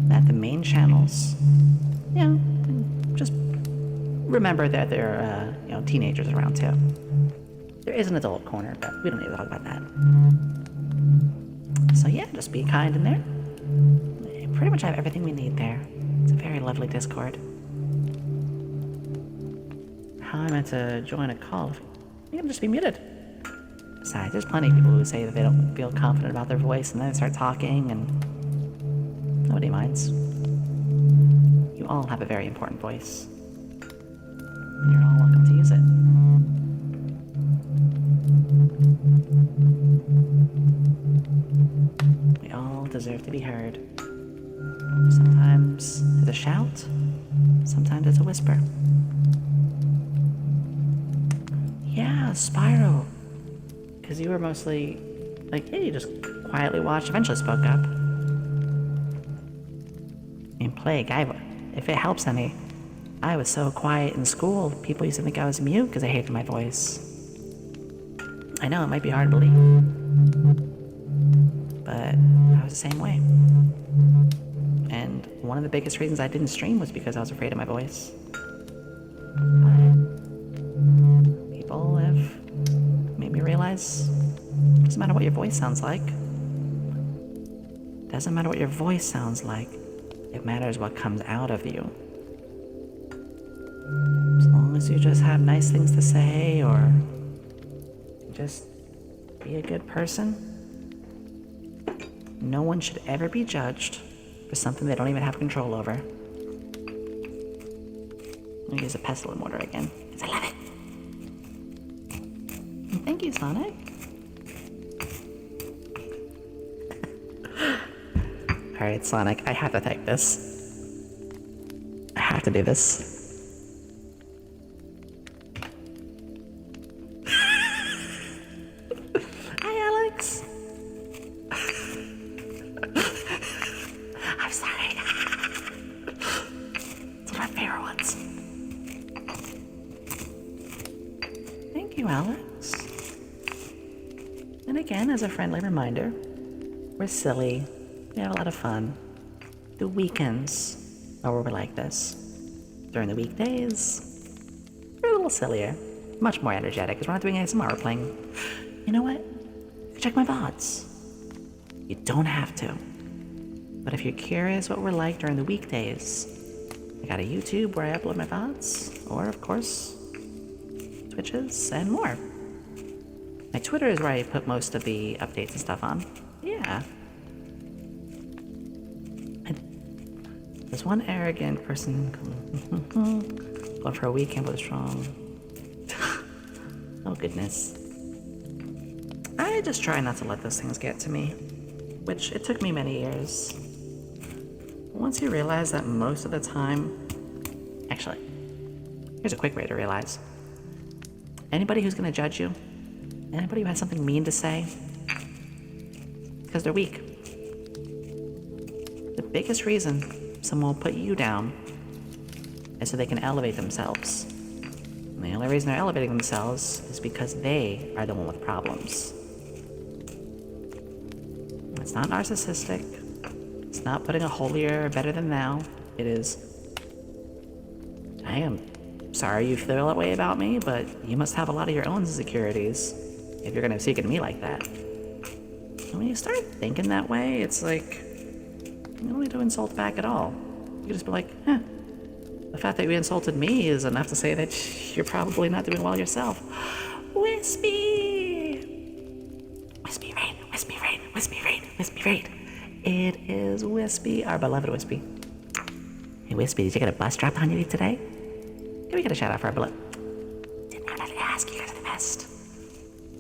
That the main channels, just remember that there are, teenagers around too. There is an adult corner, but we don't need to talk about that. So yeah, just be kind in there. We pretty much have everything we need there. It's a very lovely Discord. How am I meant to join a call? You can just be muted. Besides, there's plenty of people who say that they don't feel confident about their voice and then they start talking and nobody minds. You all have a very important voice. And you're all welcome to use it. We all deserve to be heard. Sometimes it's a shout, sometimes it's a whisper. Yeah, Spyro. Because you were mostly like, hey, you just quietly watched, eventually spoke up. In Plague, if it helps any, I was so quiet in school, people used to think I was mute because they hated my voice. I know, it might be hard to believe, but I was the same way. And one of the biggest reasons I didn't stream was because I was afraid of my voice. But people have made me realize it doesn't matter what your voice sounds like. It doesn't matter what your voice sounds like. It matters what comes out of you. As long as you just have nice things to say or just be a good person, no one should ever be judged for something they don't even have control over. I'm gonna use a pestle and mortar again, because I love it. And thank you, Sonic. Alright, Sonic, I have to type this. I have to do this. Hi, Alex. I'm sorry. It's one of my favorite ones. Thank you, Alex. And again, as a friendly reminder, we're silly. We have a lot of fun. The weekends are where we're like this. During the weekdays, we're a little sillier. Much more energetic, because we're not doing ASMR, we're playing... You know what? Check my VODs. You don't have to. But if you're curious what we're like during the weekdays, I got a YouTube where I upload my VODs, or of course, Twitches, and more. My Twitter is where I put most of the updates and stuff on. Yeah. There's one arrogant person going for a weekend with a strong... Oh goodness. I just try not to let those things get to me, which it took me many years. Once you realize that most of the time... Actually, here's a quick way to realize. Anybody who's gonna judge you, anybody who has something mean to say, because they're weak. The biggest reason someone will put you down is so they can elevate themselves. And the only reason they're elevating themselves is because they are the one with problems. It's not narcissistic. It's not putting a holier or better than thou. It is, I am sorry you feel that way about me, but you must have a lot of your own insecurities if you're gonna seek at me like that. And when you start thinking that way, it's like, you don't need to insult back at all. You can just be like, the fact that you insulted me is enough to say that you're probably not doing well yourself. Wispy! Wispy Rain, Wispy Rain, Wispy Rain, Wispy Rain. It is Wispy, our beloved Wispy. Hey Wispy, did you get a bus drop on you today? Can we get a shout out for our beloved? Didn't have to ask, you guys are the best.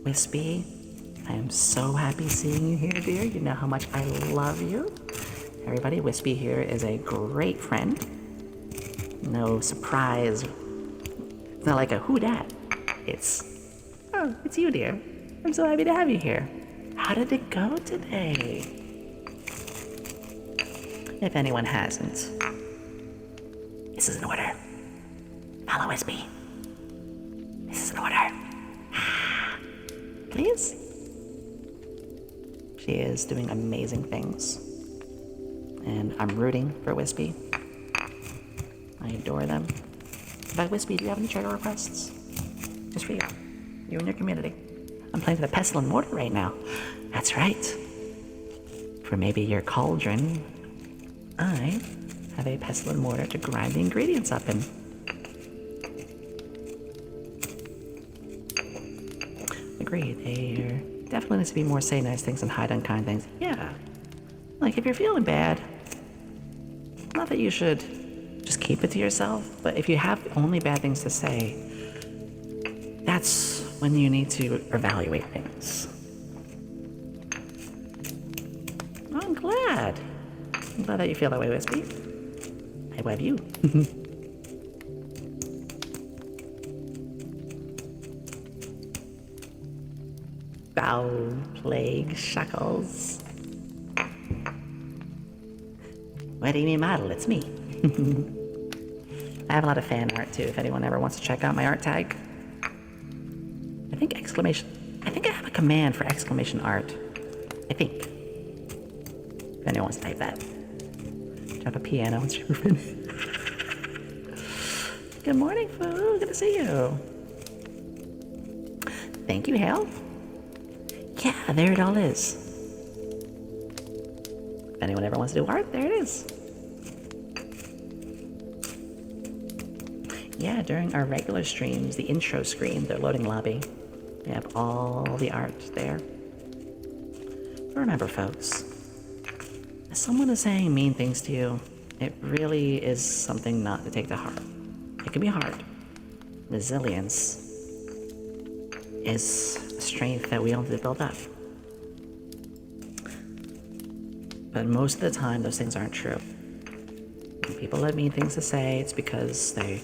Wispy, I am so happy seeing you here, dear. You know how much I love you. Everybody, Wispy here is a great friend. No surprise. It's not like a who dat. It's, oh, it's you, dear. I'm so happy to have you here. How did it go today? If anyone hasn't, this is an order. Follow Wispy. This is an order. Please? She is doing amazing things. And I'm rooting for Wispy. I adore them. In fact, Wispy, do you have any trigger requests? Just for you. You and your community. I'm playing for the pestle and mortar right now. That's right. For maybe your cauldron, I have a pestle and mortar to grind the ingredients up in. Agreed. There definitely needs to be more say nice things and hide unkind things. Yeah. Like, if you're feeling bad, not that you should just keep it to yourself, but if you have only bad things to say, that's when you need to evaluate things. I'm glad. I'm glad that you feel that way, Wispy. I love you. Foul plague shackles. What do you mean model? It's me. I have a lot of fan art too, if anyone ever wants to check out my art tag. I think I have a command for exclamation art. I think. If anyone wants to type that. Drop a piano and stream for me. Good morning, Foo. Good to see you. Thank you, Hal. Yeah, there it all is. If anyone ever wants to do art, there it is. Yeah, during our regular streams, the intro screen, the loading lobby, we have all the art there. But remember, folks, if someone is saying mean things to you, it really is something not to take to heart. It can be hard. Resilience is a strength that we all need to build up. But most of the time, those things aren't true. When people have mean things to say, it's because they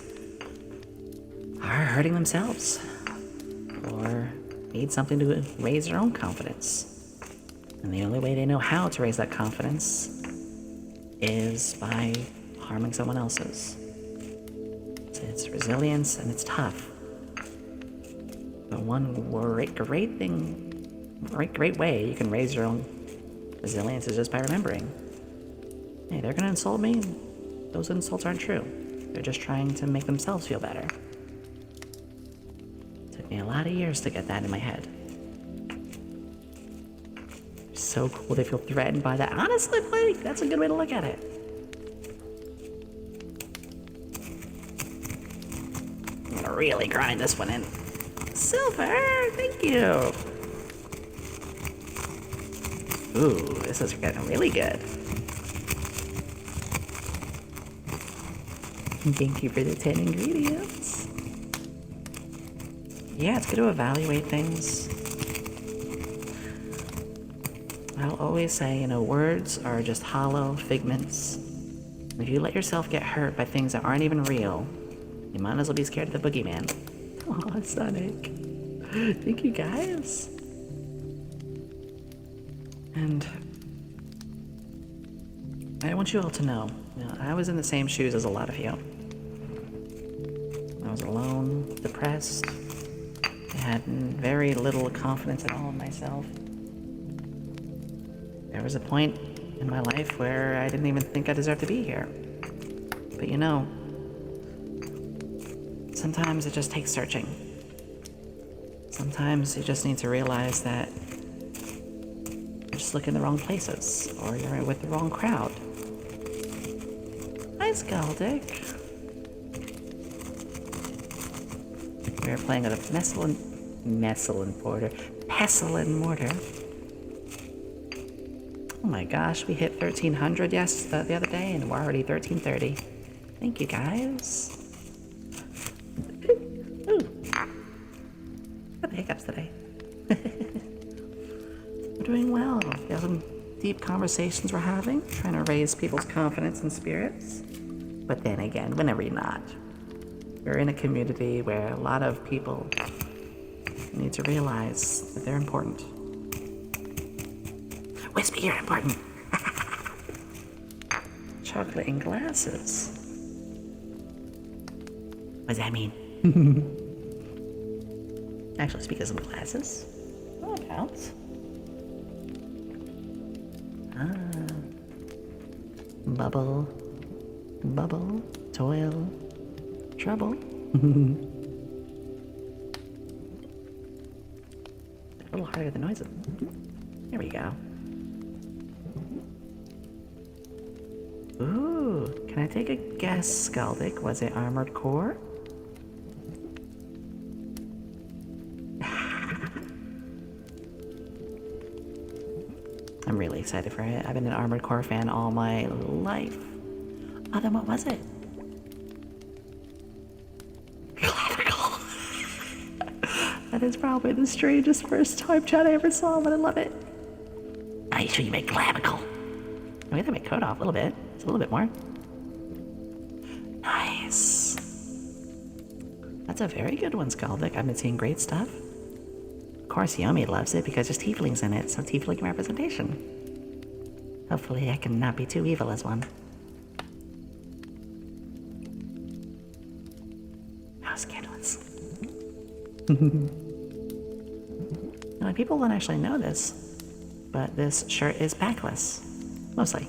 are hurting themselves or need something to raise their own confidence. And the only way they know how to raise that confidence is by harming someone else's. It's resilience and it's tough. But one great way you can raise your own resilience is just by remembering, hey, they're gonna insult me, and those insults aren't true. They're just trying to make themselves feel better. It took me a lot of years to get that in my head. So cool they feel threatened by that. Honestly, like, that's a good way to look at it. I'm gonna really grind this one in. Silver, thank you. Ooh, this is getting really good. Thank you for the 10 ingredients. Yeah, it's good to evaluate things. I'll always say, words are just hollow figments. If you let yourself get hurt by things that aren't even real, you might as well be scared of the boogeyman. Aw, Sonic. Thank you, guys. And I want you all to know, I was in the same shoes as a lot of you. I was alone, depressed, I had very little confidence at all in myself. There was a point in my life where I didn't even think I deserved to be here. But sometimes it just takes searching. Sometimes you just need to realize that you're just looking in the wrong places, or you're with the wrong crowd. Hi, Scaldic. We were playing with a pestle and mortar. Oh my gosh, we hit 1300 the other day, and we're already 1330. Thank you, guys. Ooh. Got the hiccups today. We're doing well. We have some deep conversations we're having, trying to raise people's confidence and spirits. But then again, whenever you're not. We're in a community where a lot of people need to realize that they're important. Wispy, you're important. Chocolate in glasses. What does that mean? Actually, speak of some glasses. Oh, it counts. Bubble, bubble, toil, trouble. A little harder than noises. There we go. Ooh, can I take a guess, Skaldic? Was it Armored Core? I'm really excited for it. I've been an Armored Core fan all my life. Oh, then what was it? Clavicle. That is probably the strangest first time chat I ever saw, but I love it. Are you sure you make clavicle? I mean, that make coat off a little bit. It's a little bit more. Nice. That's a very good one, Skaldic. I've been seeing great stuff. Of course, Yomi loves it because there's tieflings in it, so tiefling representation. Hopefully I can not be too evil as one. How scandalous. Now, people don't actually know this, but this shirt is backless. Mostly.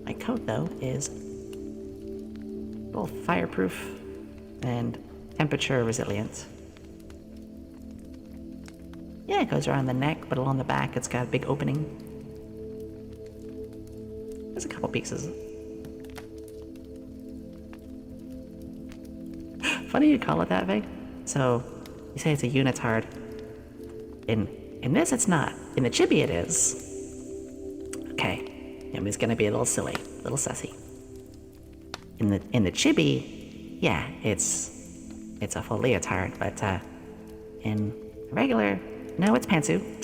My coat, though, is both fireproof and temperature resilient. Yeah, it goes around the neck, but along the back it's got a big opening. There's a couple pieces. Funny you call it that, Vig. So, you say it's a unitard. In this, it's not. In the chibi, it is. Okay, Yomi's gonna be a little silly, a little sassy. In the chibi, yeah, it's a full leotard, but in regular, no, it's pantsuit.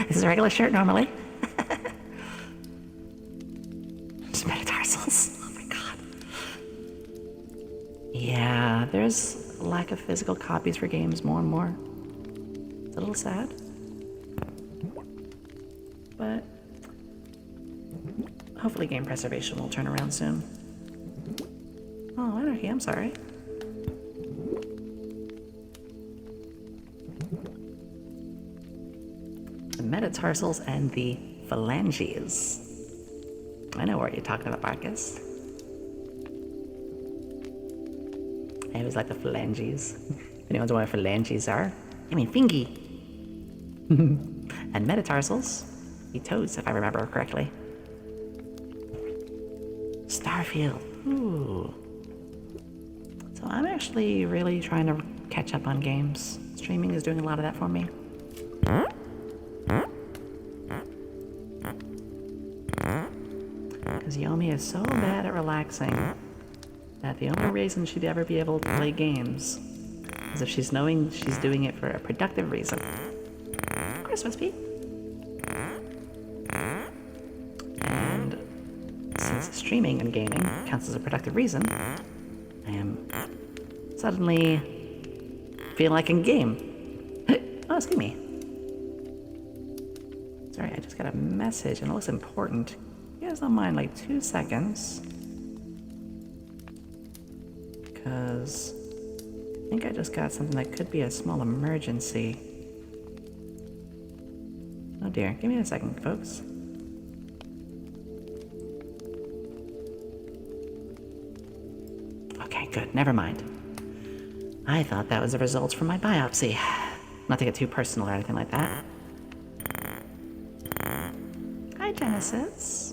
This is a regular shirt normally. Just metatarsals. Oh my god. Yeah, there's a lack of physical copies for games more and more. It's a little sad. But hopefully game preservation will turn around soon. Oh, Anarchy, I'm sorry. The metatarsals and the phalanges. I know what you're talking about, Marcus. I always like the phalanges. If anyone's wondering what phalanges are, I mean fingy. And metatarsals, the toes, if I remember correctly. Starfield. Ooh. So I'm actually really trying to catch up on games. Streaming is doing a lot of that for me. Because Yomi is so bad at relaxing that the only reason she'd ever be able to play games is if she's knowing she's doing it for a productive reason. Christmas, Pete. And since streaming and gaming counts as a productive reason, I am suddenly feeling like I can game. Oh, excuse me. Sorry, I just got a message and it looks important. You guys don't mind like 2 seconds? Because I think I just got something that could be a small emergency. Oh dear, give me a second, folks. Okay, good, never mind. I thought that was the results from my biopsy. Not to get too personal or anything like that. Hi, Genesis.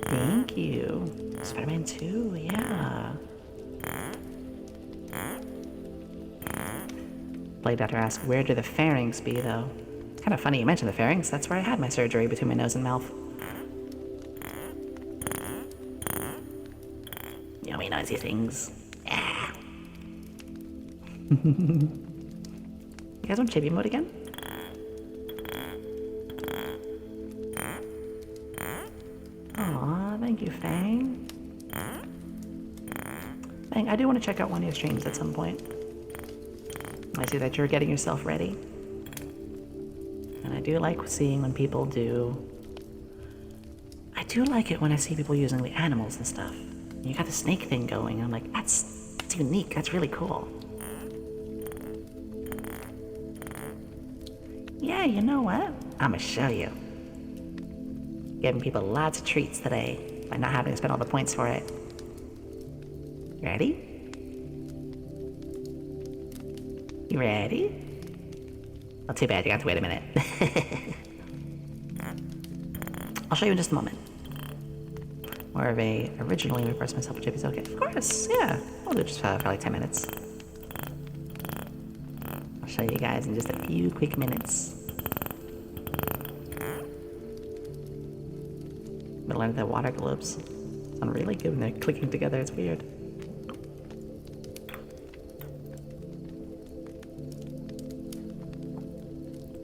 Thank you. Spider-Man 2, yeah. Blade Doctor asks, where do the pharynx be, though? It's kind of funny you mentioned the pharynx. That's where I had my surgery between my nose and mouth. Yummy, noisy things. Yeah. You guys want chibi mode again? Aw, thank you, Fang. Fang, I do want to check out one of your streams at some point. I see that you're getting yourself ready. And I do like seeing when people do... I do like it when I see people using the animals and stuff. You got the snake thing going, and I'm like, that's unique, that's really cool. Yeah, you know what? I'ma show you. Giving people lots of treats today by not having to spend all the points for it. Ready? You ready? Well, too bad, you got to wait a minute. I'll show you in just a moment. More of a originally reverse myself with Chippy's okay. Of course, yeah. We'll do just for like 10 minutes. I'll show you guys in just a few quick minutes. But learn the water globes sound really good when they're clicking together. It's weird.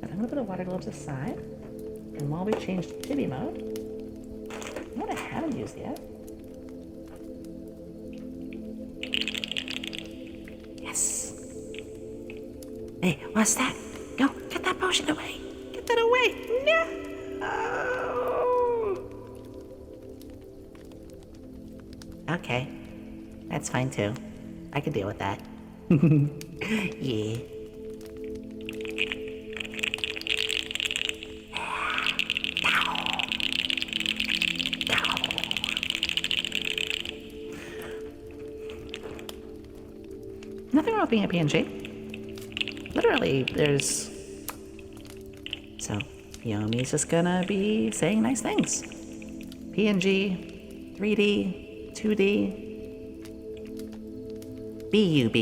I'm gonna put the water globes aside, and while we change to chibi mode, what I haven't used yet. Yes. Hey, what's that? Go, get that potion away. Get that away. No. Okay, that's fine too. I can deal with that. Yeah. Nothing wrong with being a PNG. Literally, there's... So, Yomi's just gonna be saying nice things. PNG, 3D, 2D, BUB.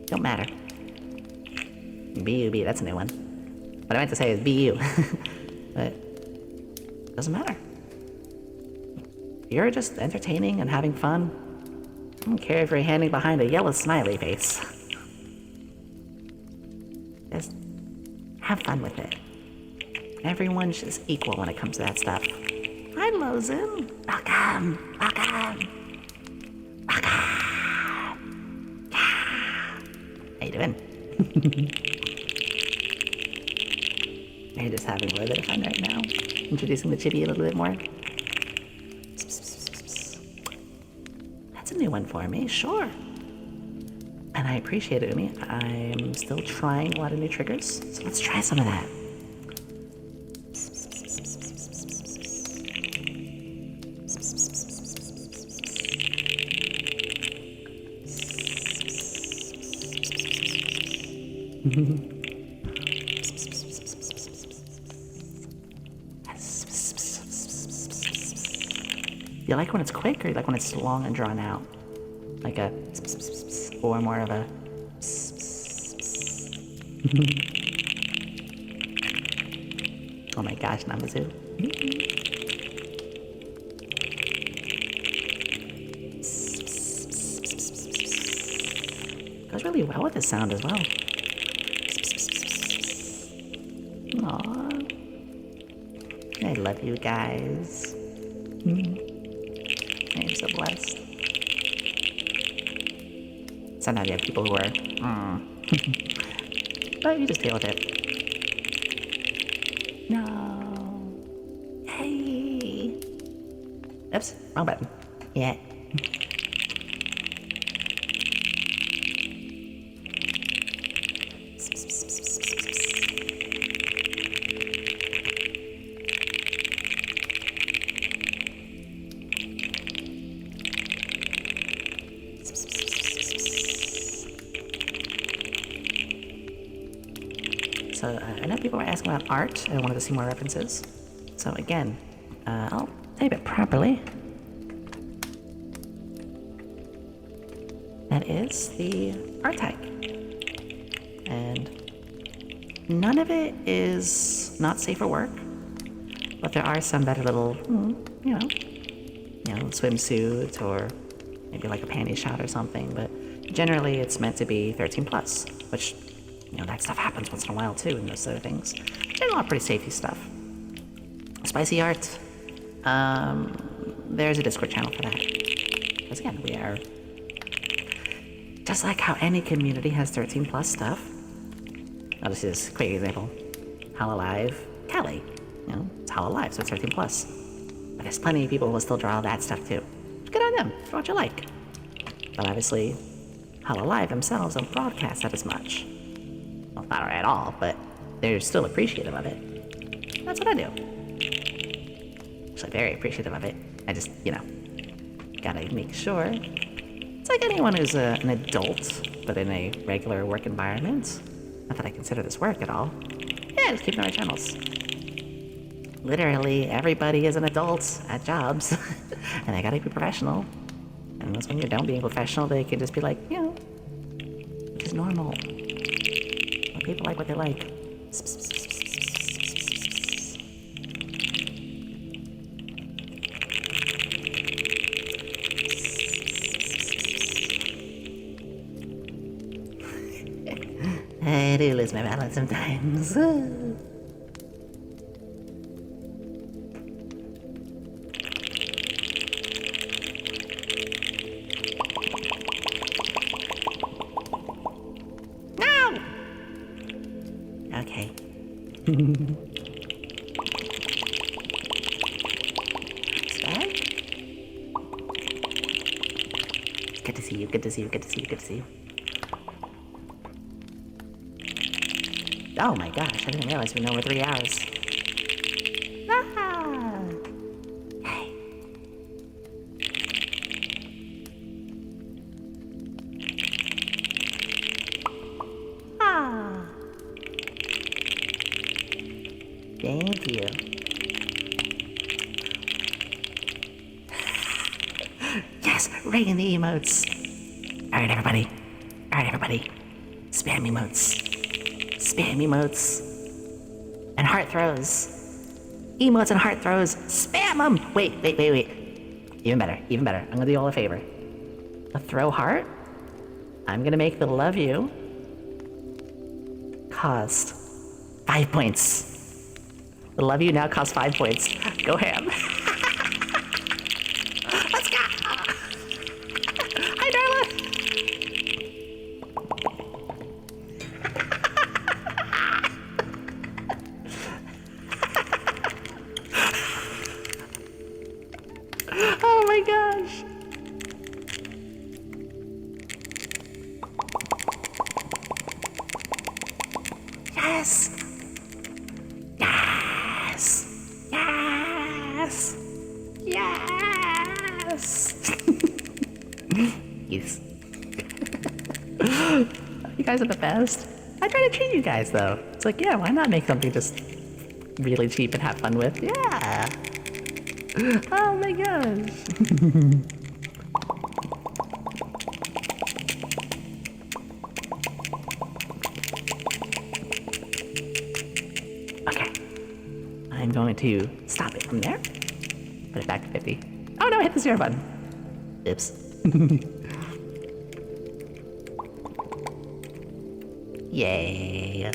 Don't matter. BUB, that's a new one. What I meant to say is BU. But, doesn't matter. If you're just entertaining and having fun, I don't care if you're hiding behind a yellow smiley face. Just have fun with it. Everyone's just equal when it comes to that stuff. Hi, Lozen. Welcome. Welcome. Welcome. Yeah. How you doing? You're just having a little bit of fun right now. Introducing the chibi a little bit more. That's a new one for me, sure. And I appreciate it, Umi. I'm still trying a lot of new triggers, so let's try some of that. You like when it's quick, or you like when it's long and drawn out? Like a... or more of a... Oh my gosh, Namazu. Goes really well with this sound as well. Aww. I love you guys. I am so blessed. Sometimes you have people who are, but you just deal with it. No. Hey. Oops, wrong button. Yeah. So I know people were asking about art and wanted to see more references. So again, I'll type it properly. That is the art tag. And none of it is not safe for work, but there are some that are little, swimsuit or maybe like a panty shot or something, but generally it's meant to be 13 plus, which, that stuff happens once in a while too, and those other things. There's a lot of pretty safety stuff. Spicy art, there's a Discord channel for that. Because again, we are, just like how any community has 13 plus stuff. Now this is a quick example. Hololive Cali, it's Hololive, so it's 13 plus. But there's plenty of people who will still draw that stuff too. Good on them, draw what you like. But obviously, Hololive themselves don't broadcast that as much. Well, not at all, but they're still appreciative of it. That's what I do. Actually, very appreciative of it. I just, gotta make sure. It's like anyone who's an adult, but in a regular work environment. Not that I consider this work at all. Yeah, just keep my channels. Literally, everybody is an adult at jobs, and they gotta be professional. And that's when you're done being professional, they can just be like, which is normal. Well, people like what they like. I do lose my balance sometimes. No! Okay. Start. Good to see you, good to see you, good to see you, good to see you. Oh my gosh, I didn't realize we've been over 3 hours. Ah! Hey. Ah! Thank you. Yes, rating the emotes. Alright, everybody. Spam emotes. Spam emotes. And heart throws. Emotes and heart throws. Spam them! Wait. Even better. I'm gonna do you all a favor. A throw heart. I'm gonna make the love you cost 5 points. The love you now costs 5 points. Go ham. Let's go! Hi, Darla! Oh my gosh! Yes! Yes! You guys are the best. I try to treat you guys though. It's like, yeah, why not make something just really cheap and have fun with? Yeah! Oh my gosh! Okay. I'm going to stop it from there. Put it back to 50. Oh no, I hit the 0 button. Oops. Yay.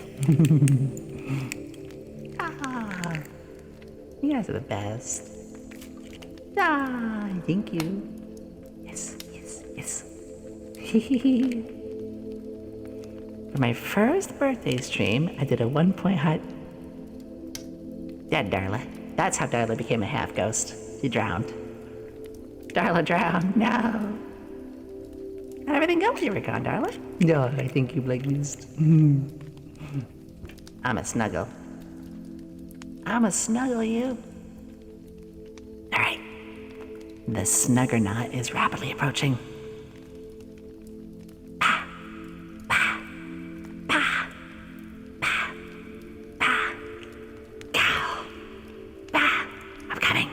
Ah, you guys are the best. Ah, thank you. Yes. For my first birthday stream, I did a 1-point hut. Dead Darla. That's how Darla became a half ghost. She drowned. Darla drowned. No. How'd everything go when you were gone, Darla? No, I think you blazed. I'ma snuggle you. Alright. The Snuggernaut is rapidly approaching. I'm coming.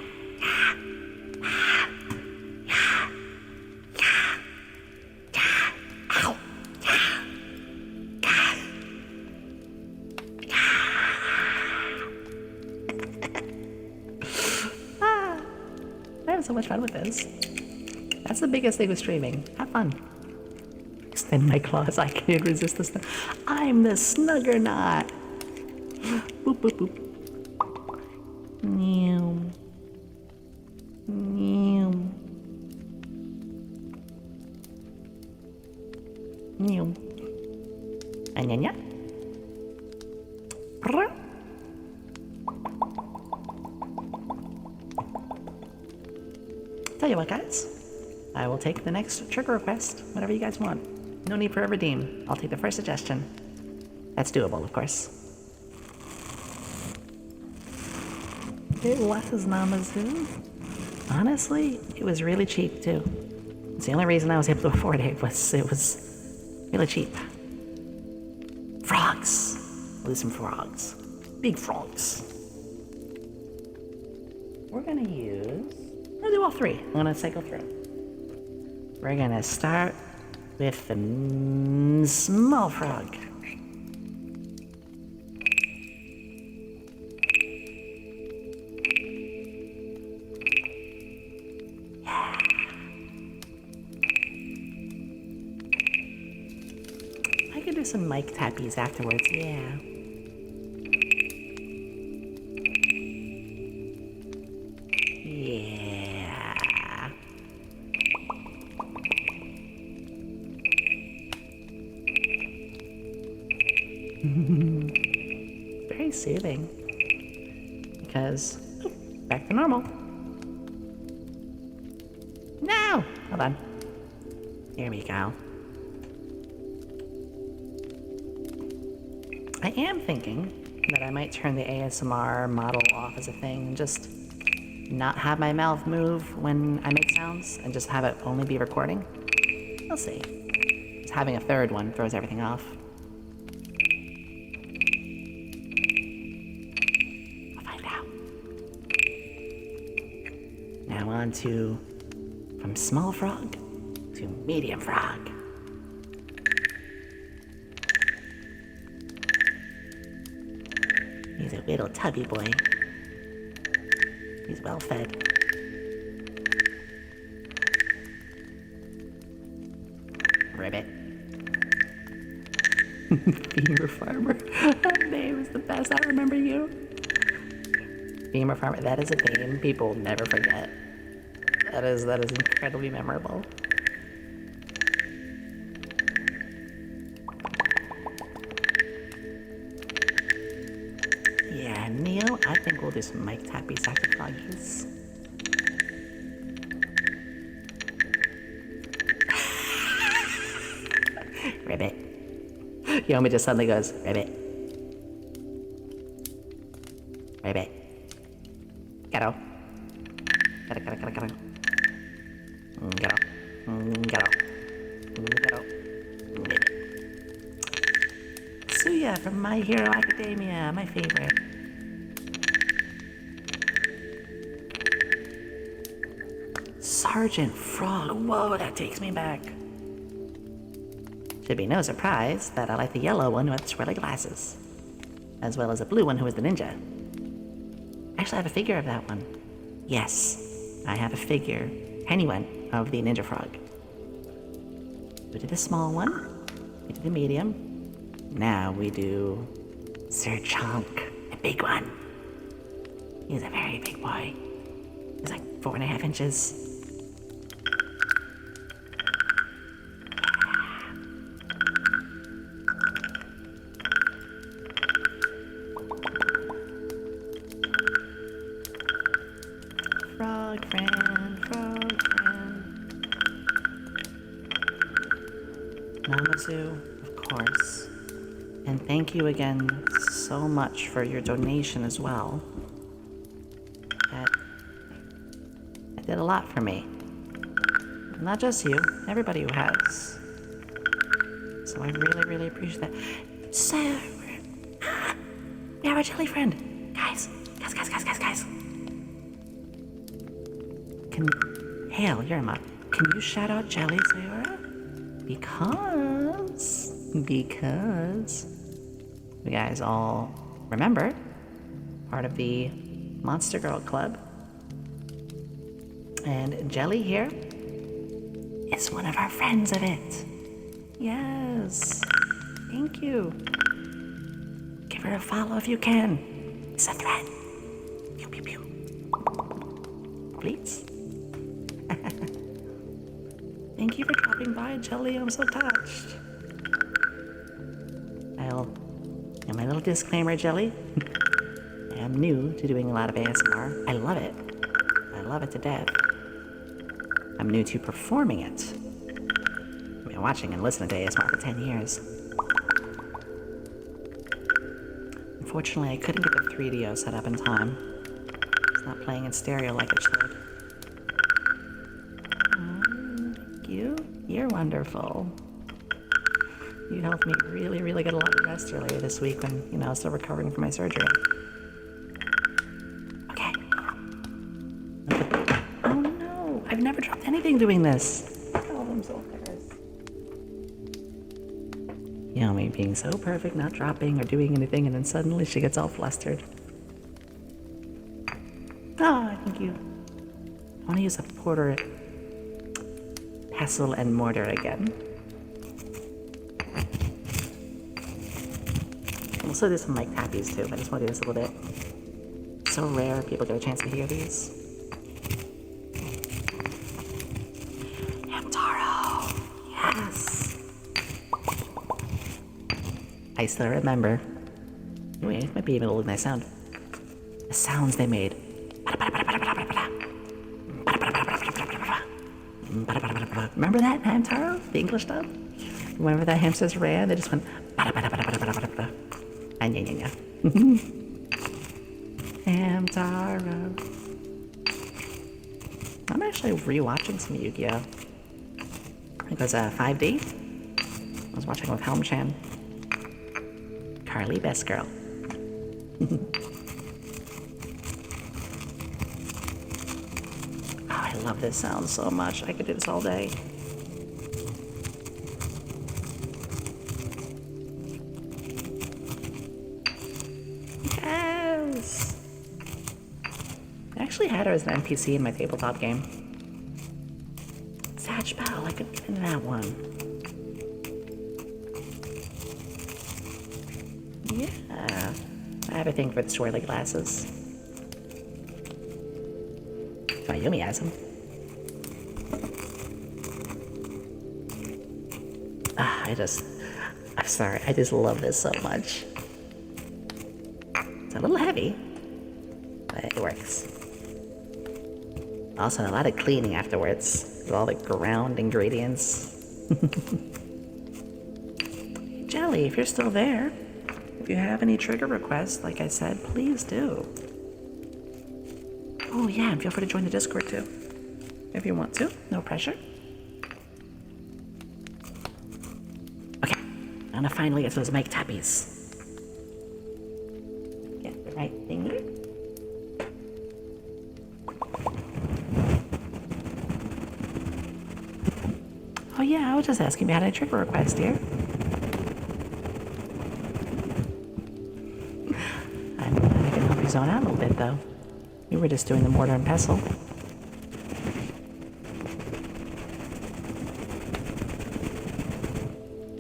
I have so much fun with this. That's the biggest thing with streaming. Have fun. Extend my claws. I can't resist this. I'm the Snuggernaut. Boop, boop, boop. Meow. Meow. Meow. Anya. Tell you what, guys. I will take the next trigger request, whatever you guys want. No need for a redeem. I'll take the first suggestion. That's doable, of course. It was Namazu. Honestly, it was really cheap too. It's the only reason I was able to afford it was really cheap. Frogs. We'll do some frogs. Big frogs. We're gonna do all three. I'm gonna cycle through. We're gonna start with the small frog. Yeah. I could do some mic tappies afterwards, yeah. Yeah. Very soothing. Because, back to normal. No! Hold on. Here we go. I am thinking that I might turn the ASMR model off as a thing and just not have my mouth move when I make sounds and just have it only be recording. We'll see. Just having a third one throws everything off. I'll find out. Now on to from small frog to medium frog. He's a little tubby boy. He's well fed. Ribbit. Femur Farmer. That name is the best. I remember you. Femur Farmer. That is a name people never forget. That is incredibly memorable. Yeah, Neo, I think we'll do some mic tappies after froggies. Ribbit. Yomi just suddenly goes, Ribbit. Ribbit. Ghetto. Ghetto. Ghetto. Suya from My Hero Academia, my favorite. Sergeant Frog, whoa, that takes me back. Should be no surprise that I like the yellow one with swirly glasses, as well as a blue one who is the ninja. Actually, I have a figure of that one. Yes, I have a figure, tiny one, of the ninja frog. We did the small one, we did the medium, now we do Sir Chunk, the big one. He's a very big boy. He's like 4.5 inches. Frog friend, frog friend. Namazu, of course. And thank you again so much for your donation as well. That did a lot for me. Not just you, everybody who has. So I really, really appreciate that. So, we have a jelly friend. Guys. Hail, you're Emma. Can you shout out Jelly, Sayora? Because you guys all remember part of the Monster Girl Club. And Jelly here is one of our friends of it. Yes. Thank you. Give her a follow if you can. It's a threat. Pew, pew, pew. Please. Thank you for dropping by, Jelly. I'm so touched. And my little disclaimer, Jelly. I am new to doing a lot of ASMR. I love it. I love it to death. I'm new to performing it. I've been watching and listening to ASMR for 10 years. Unfortunately, I couldn't get the 3DO set up in time. not playing in stereo like it should. Thank you. You're wonderful. You helped me really, really get a lot of rest earlier this week when, I was still recovering from my surgery. Okay. Oh no, I've never dropped anything doing this. Oh, I'm so embarrassed. Yomi being so perfect, not dropping or doing anything, and then suddenly she gets all flustered. Oh, thank you. I want to use a porter pestle and mortar again. I'll also do some mic tappies too. I just want to do this a little bit. It's so rare people get a chance to hear these. Hamtaro! Yes! I still remember. Wait, it might be even a really nice sound. The sounds they made. Remember that, Hamtaro? The English dub? Whenever the hamsters ran, they just went. Hamtaro. I'm actually rewatching some Yu-Gi-Oh! It was 5D. I was watching with Helm-chan. Carly, best girl. I love this sound so much. I could do this all day. Yes! I actually had her as an NPC in my tabletop game. Satch Bell, I could get into that one. Yeah. I have a thing for the swirly glasses. My Yomi has them. I'm sorry, I just love this so much. It's a little heavy, but it works. Also, a lot of cleaning afterwards with all the ground ingredients. Jelly, if you're still there, if you have any trigger requests, like I said, please do. Oh yeah, and feel free to join the Discord too, if you want to. No pressure. Okay, I'm gonna finally get to those mic tappies. Get the right thing here. Oh yeah, I was just asking if you had a trigger request here. I'm glad I can help you zone out a little bit though. We were just doing the mortar and pestle.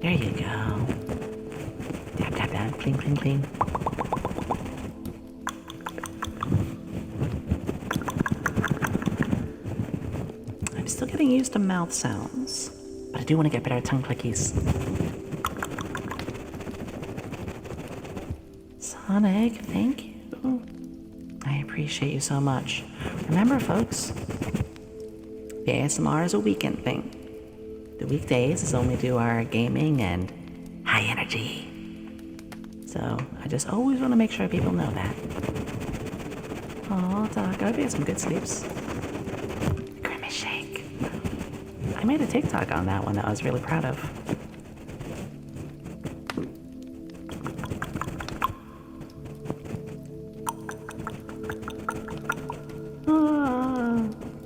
There you go. Tap, tap, tap. Clean, clean, clean. I'm still getting used to mouth sounds, but I do want to get better at tongue clickies. Sonic, thank you. I appreciate you so much. Remember, folks, the ASMR is a weekend thing. The weekdays is when we do our gaming and high energy. So I just always want to make sure people know that. Oh, Doc, I hope you had some good sleeps. Grimace shake. I made a TikTok on that one that I was really proud of.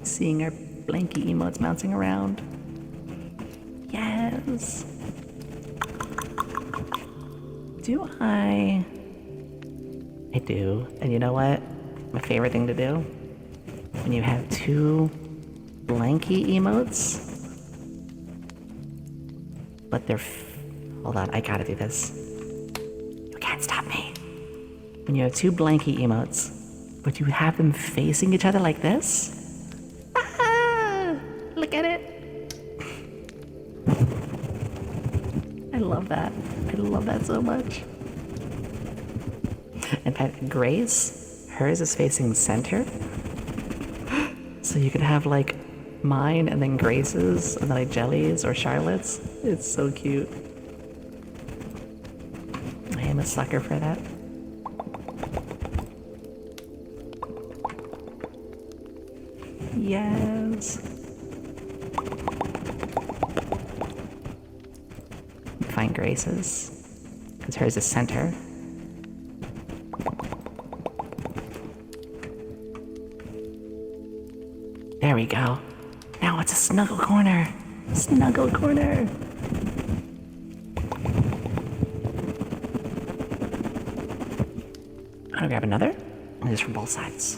Seeing our blanky emotes bouncing around. Yes. I do. And you know what? My favorite thing to do? When you have two blanky emotes, but they're... Hold on, I gotta do this. You can't stop me. When you have two blanky emotes, but you have them facing each other like this? Look at it. I love that. I love that so much. In fact, Grace, hers is facing center. So you could have like mine and then Grace's and then like Jelly's or Charlotte's. It's so cute. I am a sucker for that. Yes. Find Grace's, because hers is center. There we go. Now it's a snuggle corner. Snuggle corner. I'm gonna grab another. And this from both sides.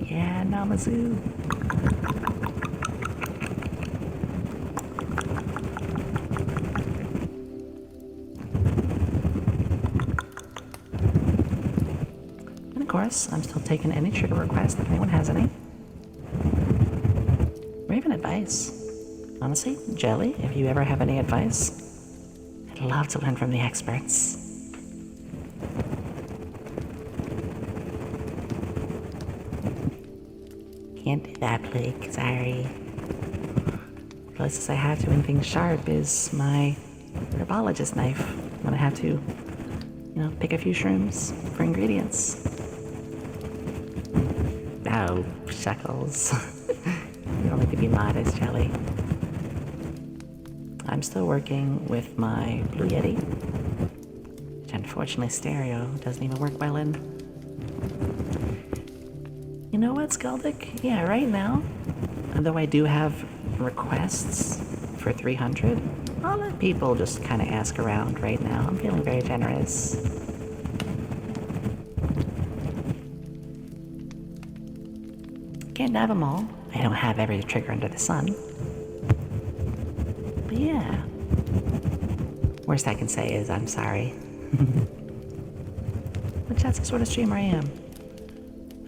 Yeah, Namazu. And of course, I'm still taking any trigger requests if anyone has any. Or even advice. Honestly, Jelly, if you ever have any advice, I'd love to learn from the experts. Can't do that, Blake. Sorry. Closest I have to anything sharp is my herbologist knife when I have to, pick a few shrooms for ingredients. Oh, shuckles. You don't need to be modest, Jelly. I'm still working with my Blue Yeti, which unfortunately stereo doesn't even work well in. You know what, Skaldic? Yeah, right now, though I do have requests for 300, I'll let people just kind of ask around right now. I'm feeling very generous. Can't have them all. I don't have every trigger under the sun. But yeah. Worst I can say is I'm sorry. Which that's the sort of streamer I am.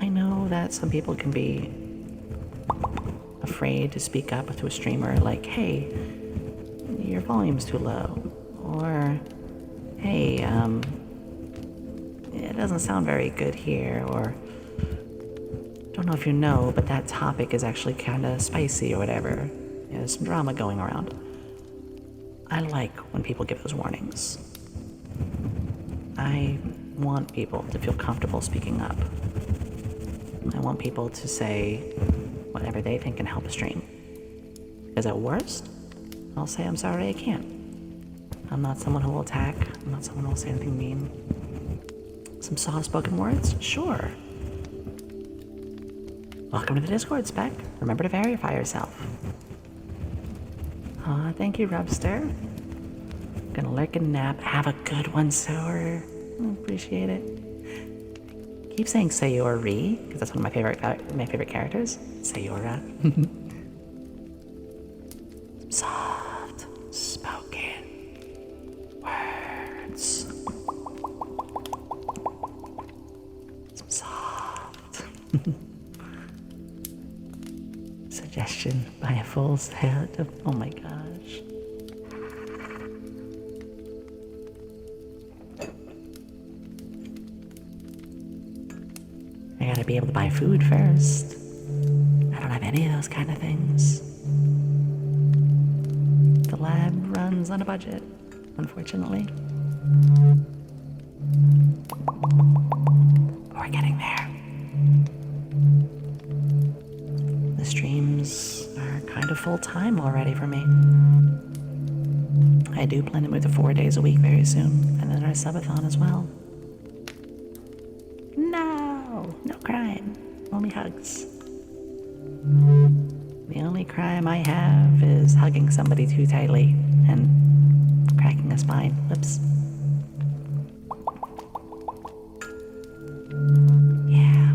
I know that some people can be afraid to speak up to a streamer like, hey, your volume's too low. Or, hey, it doesn't sound very good here. Or, don't know if you know, but that topic is actually kind of spicy or whatever. There's some drama going around. I like when people give those warnings. I want people to feel comfortable speaking up. I want people to say whatever they think can help a stream. Because at worst, I'll say I'm sorry I can't. I'm not someone who will attack. I'm not someone who will say anything mean. Some soft-spoken words? Sure. Welcome to the Discord, Spec. Remember to verify yourself. Aw, thank you, Rubster. Gonna lurk and nap. Have a good one, Sour. Appreciate it. Keep saying Sayori, because that's one of my favorite characters. Sayora. Soft spoken words. Some soft. Suggestion by a full set of, oh my gosh. I gotta be able to buy food first. I don't have any of those kind of things. The lab runs on a budget, unfortunately. We're getting there. The streams are kind of full-time already for me. I do plan to move to 4 days a week very soon, and then our subathon as well. No crime, only hugs. The only crime I have is hugging somebody too tightly and cracking a spine. Whoops. Yeah,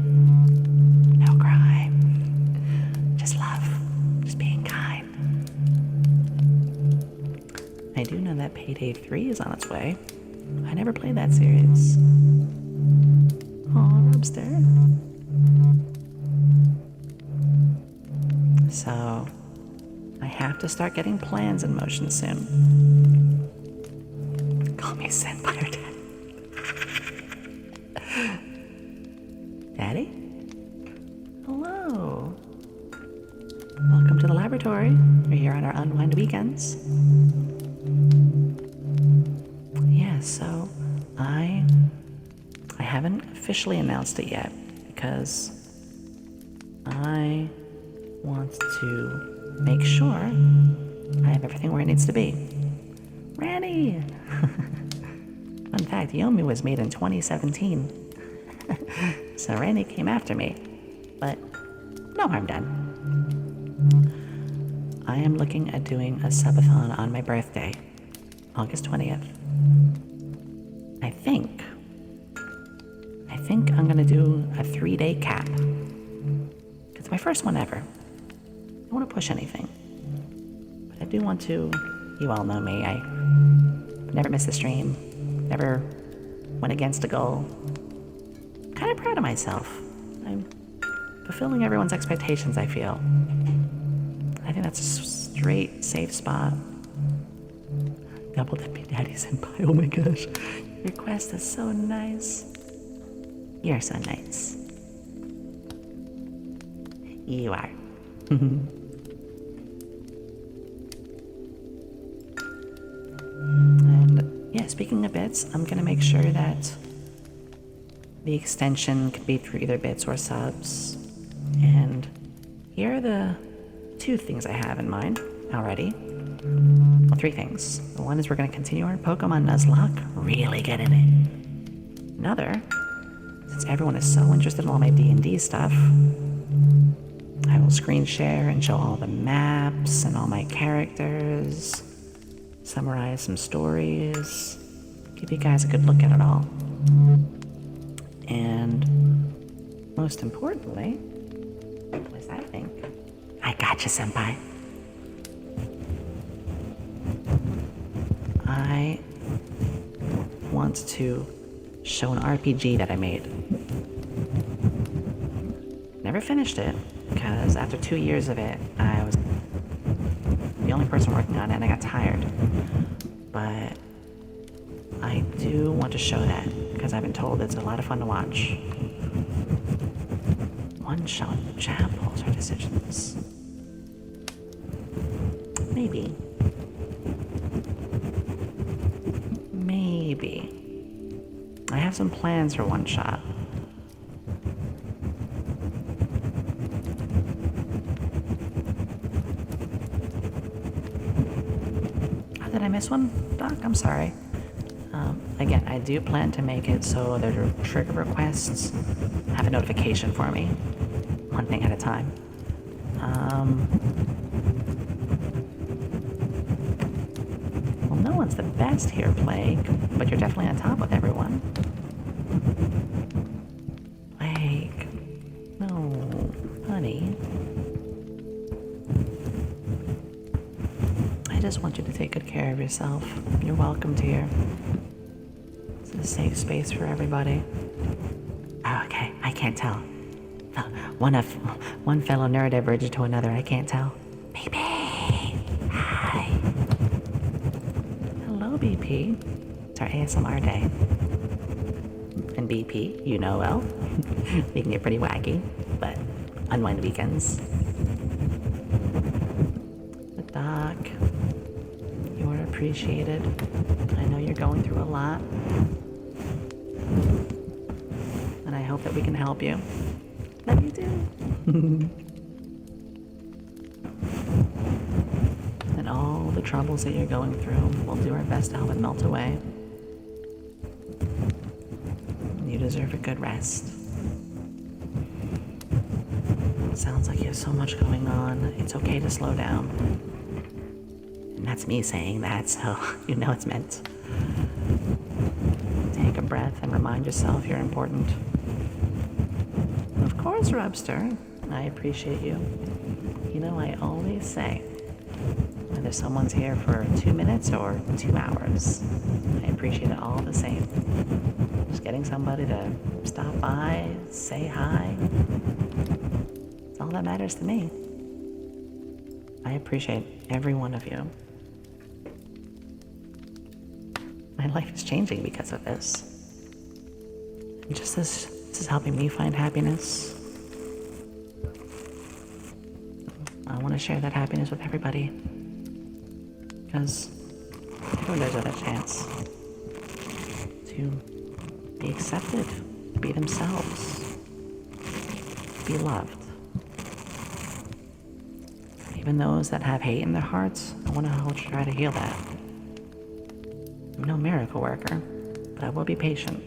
no crime. Just love, just being kind. I do know that Payday 3 is on its way. I never played that series. Aw, Robster. So, I have to start getting plans in motion soon. Call me Senpai or Daddy. Daddy? here on our unwind weekends. Yeah, so I haven't officially announced it yet because I want to make sure I have everything where it needs to be. Randy! Fun fact, Yomi was made in 2017. So Randy came after me, but no harm done. I am looking at doing a subathon on my birthday, August 20th. I think I'm gonna do a 3-day cap. It's my first one ever. I don't want to push anything, but I do want to. You all know me. I never miss a stream, never went against a goal. Kind of proud of myself. I'm fulfilling everyone's expectations, I feel. I think that's a straight, safe spot. Double Dippy Daddy Senpai, oh my gosh. Your request is so nice. You're so nice. You are. And yeah, speaking of bits, I'm gonna make sure that the extension can be through either bits or subs. And here are the 2 things I have in mind already. Well, 3 things. One is we're gonna continue our Pokemon Nuzlocke, really get in it. Another, since everyone is so interested in all my D&D stuff, I will screen share and show all the maps and all my characters, summarize some stories, give you guys a good look at it all. And most importantly, at least I think, I gotcha, senpai. I want to show an RPG that I made. Never finished it, because after 2 years of it, I was the only person working on it and I got tired. But I do want to show that, because I've been told it's a lot of fun to watch. One-shot chapels or decisions. Maybe. I have some plans for one-shot. Oh, did I miss one, Doc? I'm sorry. Again, I do plan to make it so their trigger requests have a notification for me, one thing at a time. Well, no one's the best here, Plague, but you're definitely on top with everyone. Plague, no, honey. I just want you to take good care of yourself. You're welcomed here. It's a safe space for everybody. Oh, okay, I can't tell. One fellow neurodivergent to another, I can't tell. Baby! Hi! Hello, BP. It's our ASMR day. And BP, you know well, we can get pretty wacky, but unwind weekends. But Doc, you are appreciated. I know you're going through a lot. And I hope that we can help you. Love you too. And all the troubles that you're going through, we'll do our best to help it melt away. You deserve a good rest. It sounds like you have so much going on. It's okay to slow down. And that's me saying that, so you know it's meant. Take a breath and remind yourself you're important. Of course, Rubster. I appreciate you. You know, I always say, whether someone's here for 2 minutes or 2 hours, I appreciate it all the same. Just getting somebody to stop by, say hi, it's all that matters to me. I appreciate every one of you. My life is changing because of this. And just this is helping me find happiness. I want want to share that happiness with everybody. Because everyone deserves that chance to be accepted, to be themselves, be loved. Even those that have hate in their hearts, I want to try to heal that. I'm no miracle worker, but I will be patient.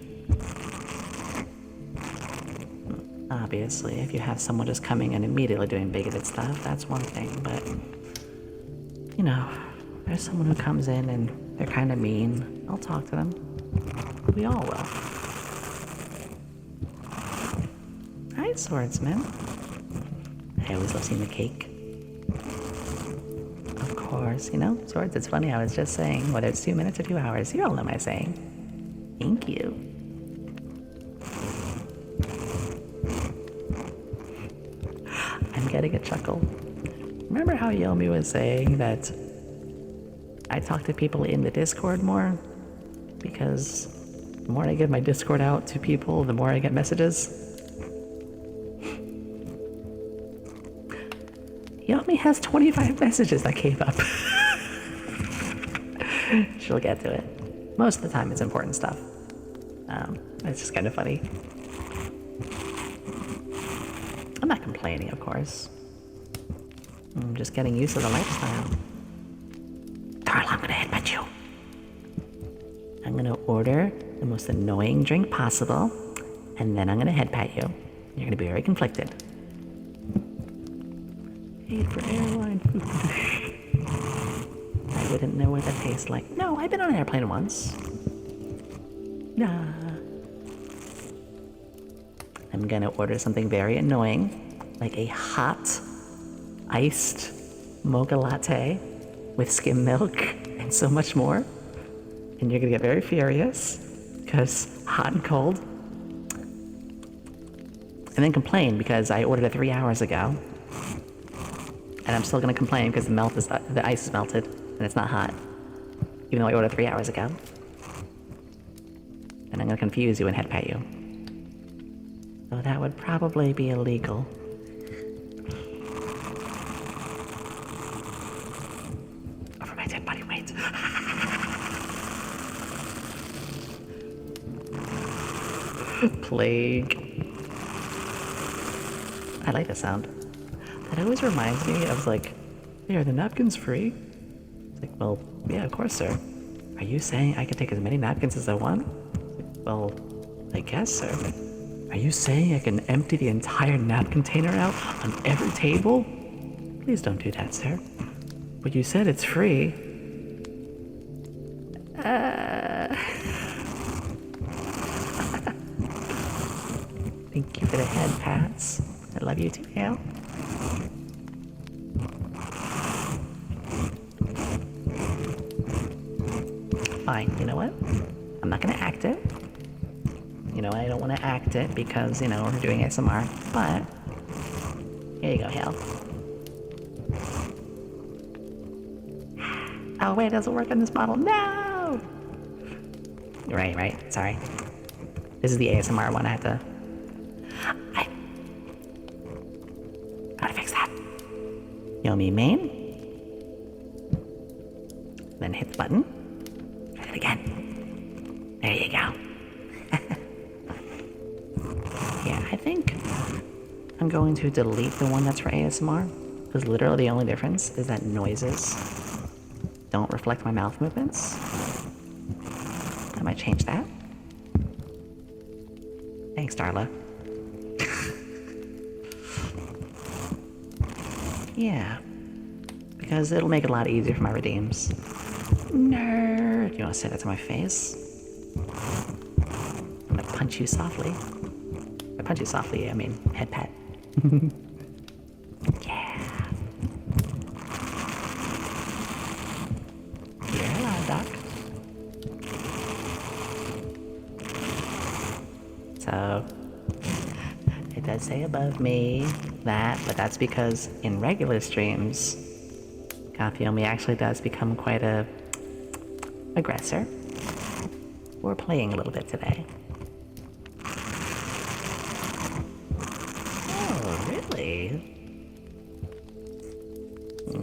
Obviously, if you have someone just coming and immediately doing bigoted stuff, that's one thing, but, you know, there's someone who comes in and they're kind of mean, I'll talk to them. We all will. Right, swordsman? I always love seeing the cake. Of course, you know, swords, it's funny, I was just saying, whether it's 2 minutes or 2 hours, you all know my saying. Thank you. I'm getting a chuckle. Remember how Yomi was saying that I talk to people in the Discord more? Because the more I give my Discord out to people, the more I get messages. Yomi has 25 messages that came up. She'll get to it. Most of the time it's important stuff. It's just kind of funny. I'm not complaining, of course. I'm just getting used to the lifestyle. Darla, I'm gonna headbutt you. I'm gonna order the most annoying drink possible, and then I'm gonna headbutt you. You're gonna be very conflicted. Paid for airline food. I wouldn't know what that tastes like. No, I've been on an airplane once. Nah. I'm gonna order something very annoying, like a hot, iced mocha latte with skim milk and so much more. And you're gonna get very furious, because hot and cold. And then complain because I ordered it 3 hours ago. And I'm still gonna complain because the ice is melted and it's not hot, even though I ordered 3 hours ago. And I'm gonna confuse you and headbutt you. So that would probably be illegal. Over my dead body, wait. Plague. I like the sound. That always reminds me of like, hey, are the napkins free? It's like, well, yeah, of course, sir. Are you saying I can take as many napkins as I want? Like, well, I guess, sir. Are you saying I can empty the entire napkin container out on every table? Please don't do that, sir. But you said it's free. Thank you for the head pats. I love you too, Hale. Fine, you know what? I'm not gonna act it. You know, I don't want to act it because, you know, we're doing ASMR, but here you go, Hale. Oh, wait, it doesn't work on this bottle. No! Right. Sorry. This is the ASMR one. I have to... I gotta fix that. Yomi main. Then hit the button. Try it again. There you go. Yeah, I think I'm going to delete the one that's for ASMR, because literally the only difference is that noises don't reflect my mouth movements. I might change that. Thanks, Darla. Yeah, because it'll make it a lot easier for my redeems. Nerd! You want to say that to my face? I'm gonna punch you softly. By punch you softly, I mean head pat. Yeah. You're hello, Doc. So, it does say above me that, but that's because in regular streams, Yomi actually does become quite a aggressor. We're playing a little bit today. Oh, really?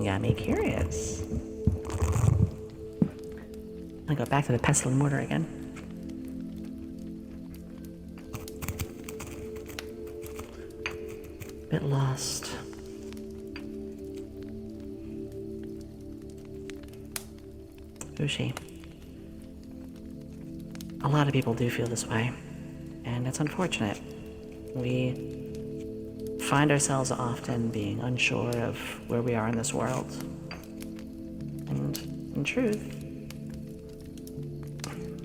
got me curious. I go back to the pestle and mortar again. Bit lost. Who's she? A lot of people do feel this way, and it's unfortunate. We find ourselves often being unsure of where we are in this world. And in truth,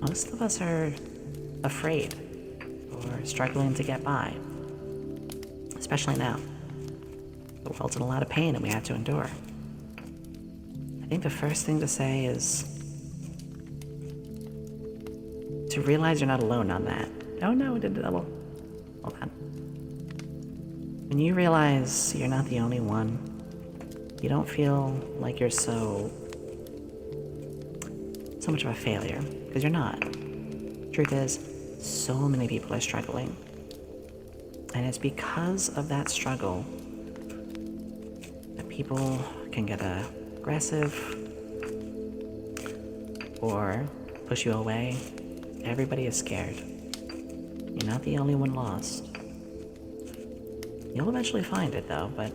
most of us are afraid or struggling to get by, especially now. The world's in a lot of pain and we have to endure. I think the first thing to say is to realize you're not alone on that. Oh no, we did it double. Hold on. When you realize you're not the only one, you don't feel like you're so much of a failure, because you're not. Truth is, so many people are struggling. And it's because of that struggle that people can get aggressive or push you away. Everybody is scared. You're not the only one lost. You'll eventually find it though, but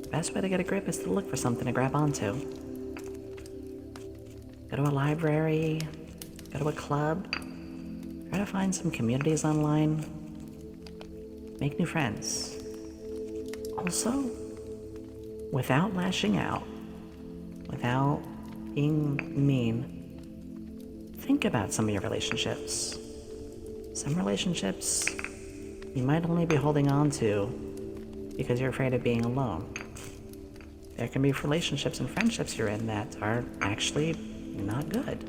the best way to get a grip is to look for something to grab onto. Go to a library, go to a club, try to find some communities online, make new friends. Also, without lashing out, without being mean, think about some of your relationships. Some relationships you might only be holding on to because you're afraid of being alone. There can be relationships and friendships you're in that are actually not good.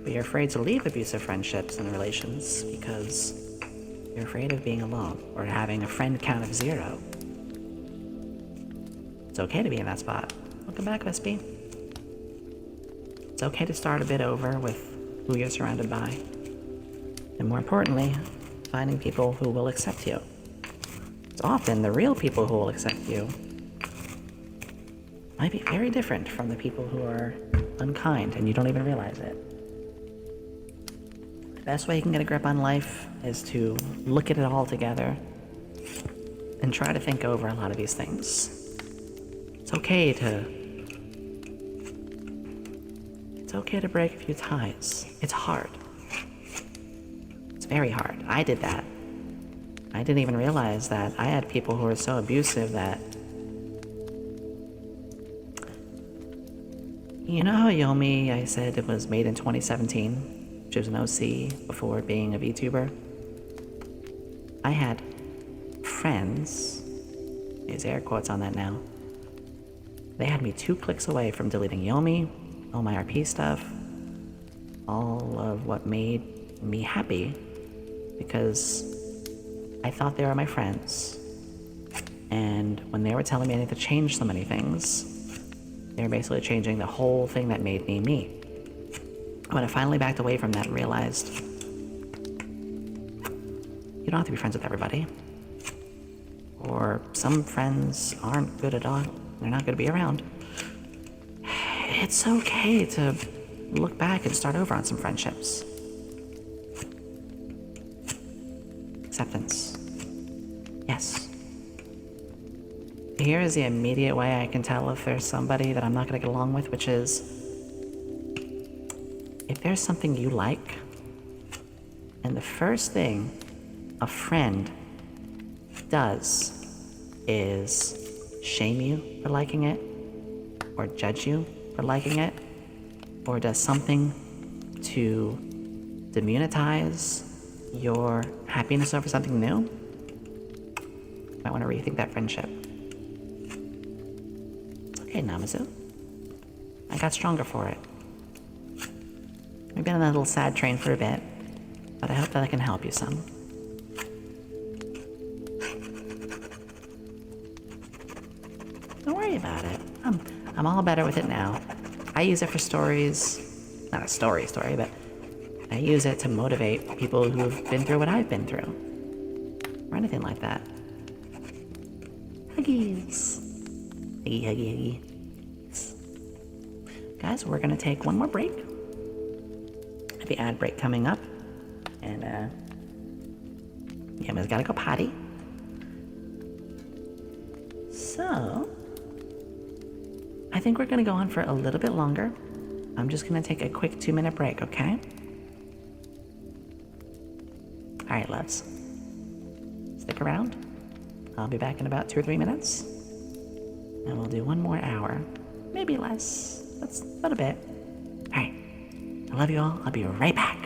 But you're afraid to leave abusive friendships and relations because you're afraid of being alone or having a friend count of 0. It's okay to be in that spot. Welcome back, Wispy. It's okay to start a bit over with who you're surrounded by. And more importantly, finding people who will accept you. It's often the real people who will accept you might be very different from the people who are unkind and you don't even realize it. The best way you can get a grip on life is to look at it all together and try to think over a lot of these things. It's okay to break a few ties. It's hard. It's very hard. I did that. I didn't even realize that I had people who were so abusive that... You know how Yomi, I said it was made in 2017? She was an OC before being a Vtuber. I had friends, there's air quotes on that now. They had me 2 clicks away from deleting Yomi, all my RP stuff, all of what made me happy, because I thought they were my friends. And when they were telling me I need to change so many things, they were basically changing the whole thing that made me me. When I finally backed away from that and realized you don't have to be friends with everybody. Or some friends aren't good at all, they're not going to be around. It's okay to look back and start over on some friendships. Acceptance. Yes. Here is the immediate way I can tell if there's somebody that I'm not going to get along with, which is if there's something you like, and the first thing a friend does is shame you for liking it, or judge you for liking it, or does something to demonetize your happiness over something new, you might want to rethink that friendship. Okay, Namazu. I got stronger for it. We've been on that little sad train for a bit, but I hope that I can help you some. Don't worry about it. I'm all better with it now. I use it for stories. Not a story, but I use it to motivate people who've been through what I've been through. Or anything like that. Huggies. Huggy, huggy, huggy. Guys, we're gonna take one more break. The ad break coming up. And, Yama's gotta go potty. So, I think we're gonna go on for a little bit longer. I'm just gonna take a quick 2-minute break, okay? Alright, loves. Stick around. I'll be back in about 2 or 3 minutes. And we'll do one more hour. Maybe less. That's about a bit. Alright. I love you all. I'll be right back.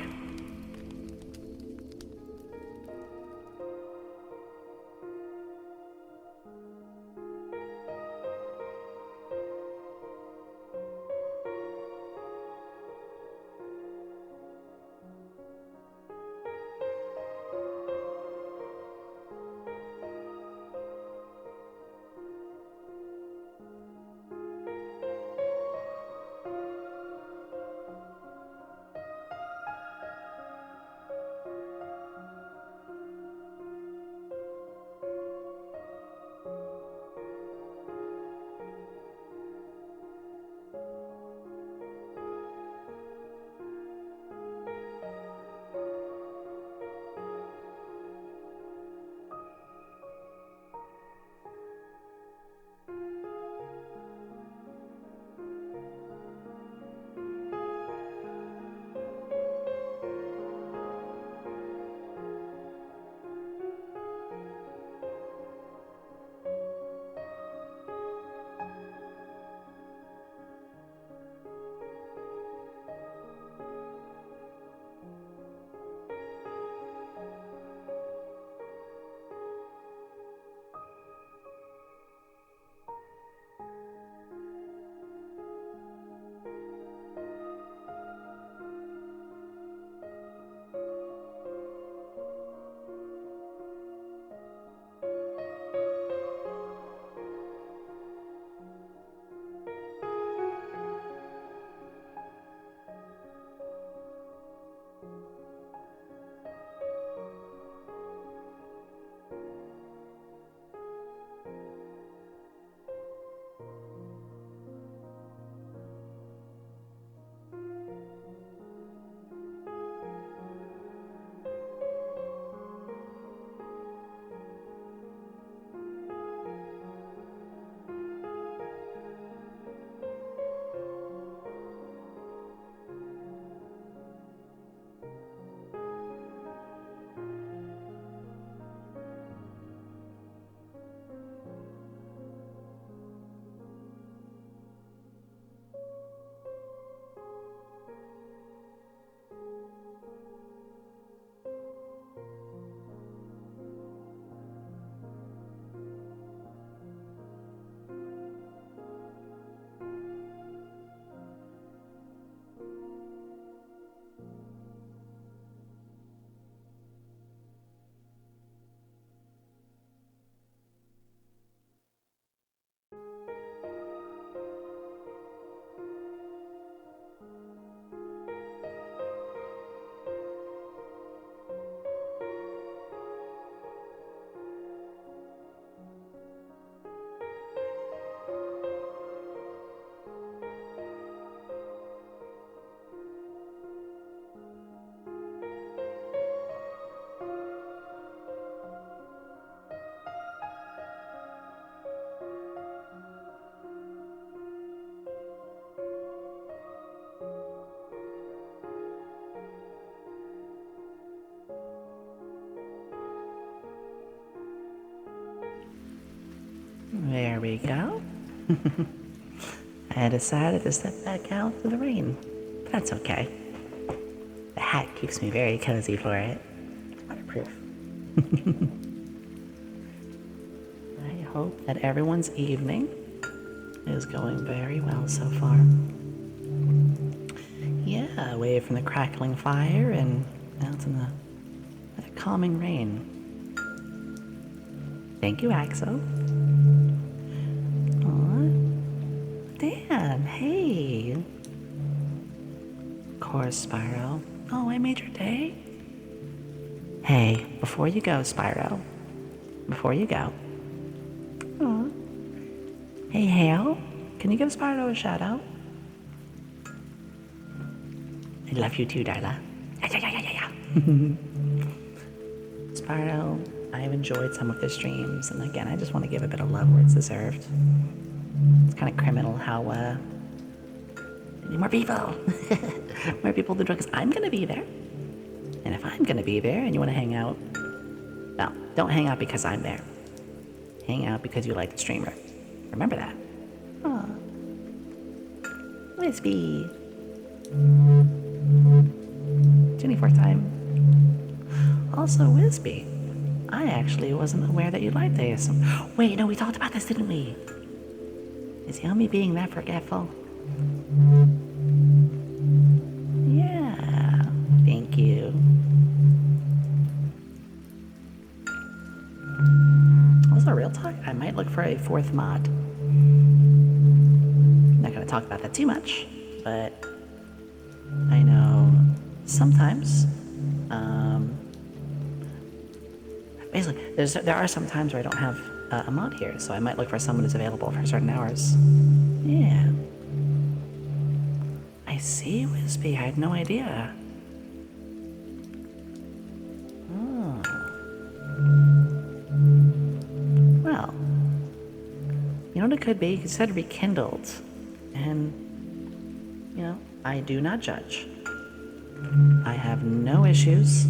There we go. I decided to step back out for the rain. But that's okay. The hat keeps me very cozy for it. Waterproof. I hope that everyone's evening is going very well so far. Yeah, away from the crackling fire and out in the calming rain. Thank you, Axel. Dan, hey. Of course, Spyro. Oh, I made your day? Hey, before you go, Spyro. Before you go. Hey, Hale, can you give Sparrow a shout out? I love you too, Darla. Yeah. Sparrow, I've enjoyed some of the streams, and again, I just want to give a bit of love where it's deserved. It's kind of criminal how, I need more people. More people to join, because I'm going to be there. And if I'm going to be there and you want to hang out, well, don't hang out because I'm there. Hang out because you like the streamer. Remember that. Aw. Wispy. 24th time. Also, Wispy, I actually wasn't aware that you liked ASMR. Wait, no, we talked about this, didn't we? Is Yomi being that forgetful? Yeah, thank you. Also, real talk, I might look for a 4th mod. I'm not going to talk about that too much, but I know sometimes, basically, there are some times where I don't have a mod here, so I might look for someone who's available for certain hours. Yeah. I see, Wispy. I had no idea. Oh. Well, you know what it could be? It said rekindled. And, you know, I do not judge. I have no issues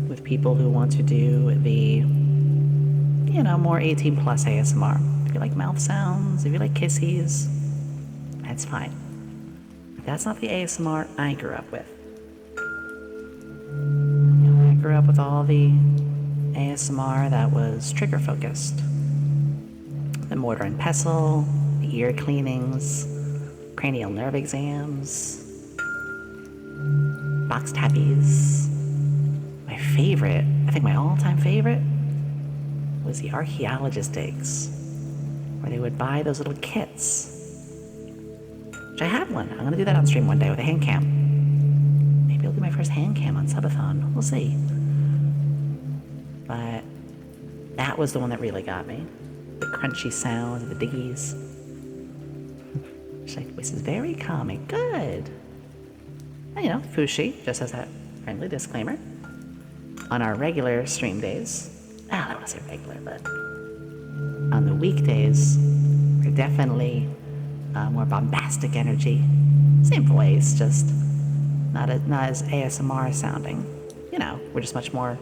with people who want to do the, you know, more 18 plus ASMR. If you like mouth sounds, if you like kissies, that's fine. But that's not the ASMR I grew up with. You know, I grew up with all the ASMR that was trigger focused. The mortar and pestle, the ear cleanings, cranial nerve exams, box tappies. My favorite, I think my all-time favorite, was the archaeologist digs, where they would buy those little kits. Which I have one. I'm gonna do that on stream one day with a hand cam. Maybe I'll do my first hand cam on Subathon. We'll see. But that was the one that really got me. The crunchy sounds of the diggies. She's like, this is very calming. Good. And, you know, Fushi just has that friendly disclaimer. On our regular stream days, I don't want to say regular, but on the weekdays, we're definitely more bombastic energy. Same voice, just not as ASMR sounding. You know, we're just much more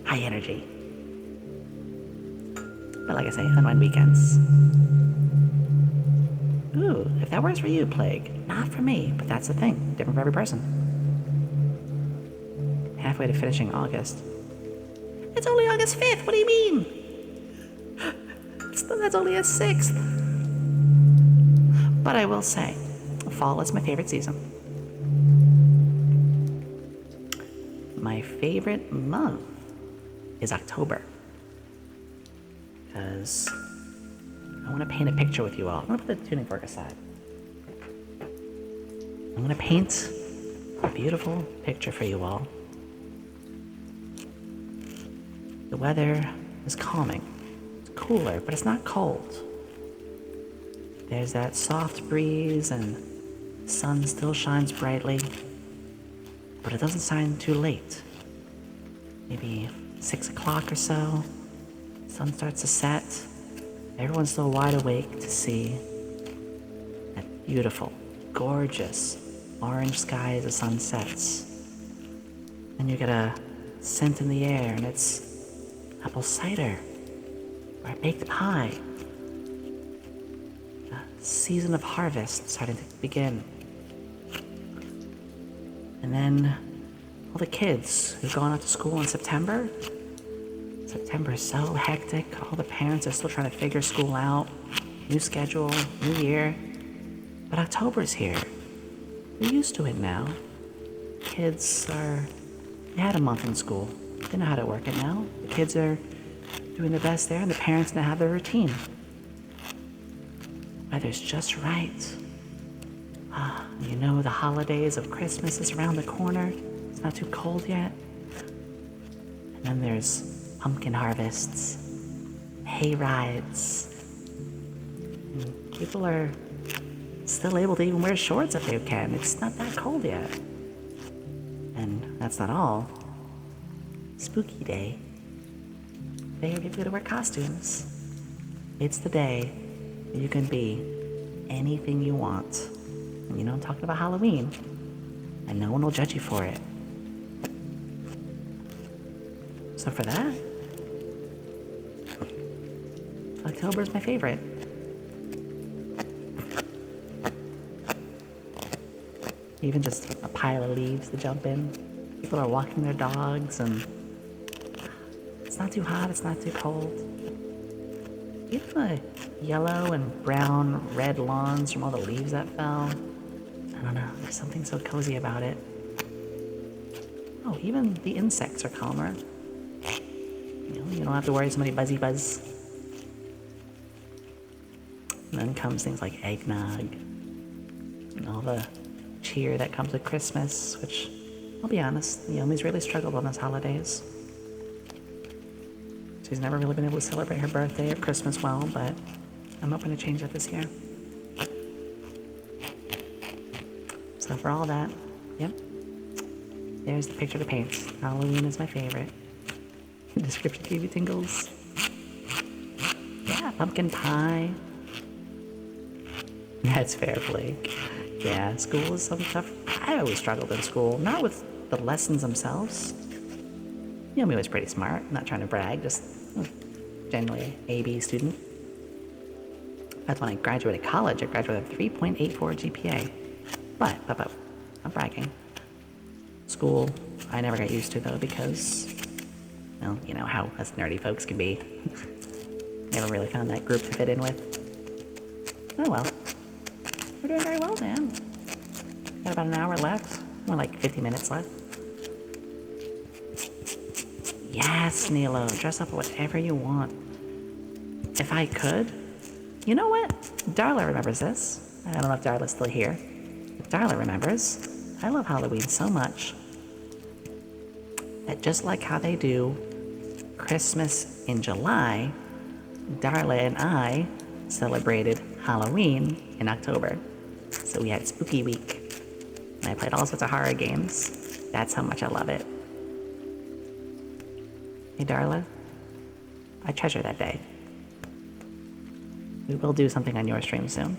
high energy. But like I say, on weekends. Ooh, if that works for you, Plague. Not for me, but that's the thing. Different for every person. Halfway to finishing August. It's only August 5th, what do you mean? That's only a 6th. But I will say, fall is my favorite season. My favorite month is October. Because I want to paint a picture with you all. I'm going to put the tuning fork aside. I'm going to paint a beautiful picture for you all. The weather is calming. It's cooler, but it's not cold. There's that soft breeze and the sun still shines brightly, but it doesn't shine too late. Maybe 6 o'clock or so, sun starts to set. Everyone's still wide awake to see that beautiful, gorgeous orange sky as the sun sets. And you get a scent in the air, and it's apple cider or a baked pie. The season of harvest starting to begin. And then all the kids who've gone out to school in September. September is so hectic. All the parents are still trying to figure school out. New schedule, new year. But October's here. We're used to it now. Kids they had a month in school. They know how to work it now. The kids are doing the best there, and the parents now have their routine. Weather's just right. You know, the holidays of Christmas is around the corner. It's not too cold yet. And then there's pumpkin harvests, hay rides, People are still able to even wear shorts if they can. It's not that cold yet. And that's not all. Spooky day. Day for people to wear costumes. It's the day you can be anything you want. And you know I'm talking about Halloween. And no one will judge you for it. So for that, October is my favorite. Even just a pile of leaves to jump in. People are walking their dogs and it's not too hot, it's not too cold. Even the yellow and brown, red lawns from all the leaves that fell. I don't know, there's something so cozy about it. Oh, even the insects are calmer. You don't have to worry so many buzzy buzz. And then comes things like eggnog and all the cheer that comes with Christmas, which, I'll be honest, Yomi's really struggled on those holidays. She's never really been able to celebrate her birthday or Christmas well, but I'm hoping to change that this year. So for all that, yep, there's the picture to paint. Halloween is my favorite. The description gave you tingles. Yeah, pumpkin pie. That's fair, Blake. Yeah, school is some tough. I always struggled in school, not with the lessons themselves. Yomi was pretty smart, not trying to brag, just generally an A-B student. That's when I graduated college. I graduated with a 3.84 GPA. But, I'm bragging. School, I never got used to though because, well, you know how us nerdy folks can be. Never really found that group to fit in with. Oh well. We're doing very well, Dan. Got about an hour left. More like 50 minutes left. Yes, Nilo. Dress up whatever you want. If I could. You know what? Darla remembers this. I don't know if Darla's still here. If Darla remembers. I love Halloween so much that just like how they do Christmas in July, Darla and I celebrated Halloween in October. So we had Spooky Week, and I played all sorts of horror games. That's how much I love it. Hey, Darla, I treasure that day. We will do something on your stream soon.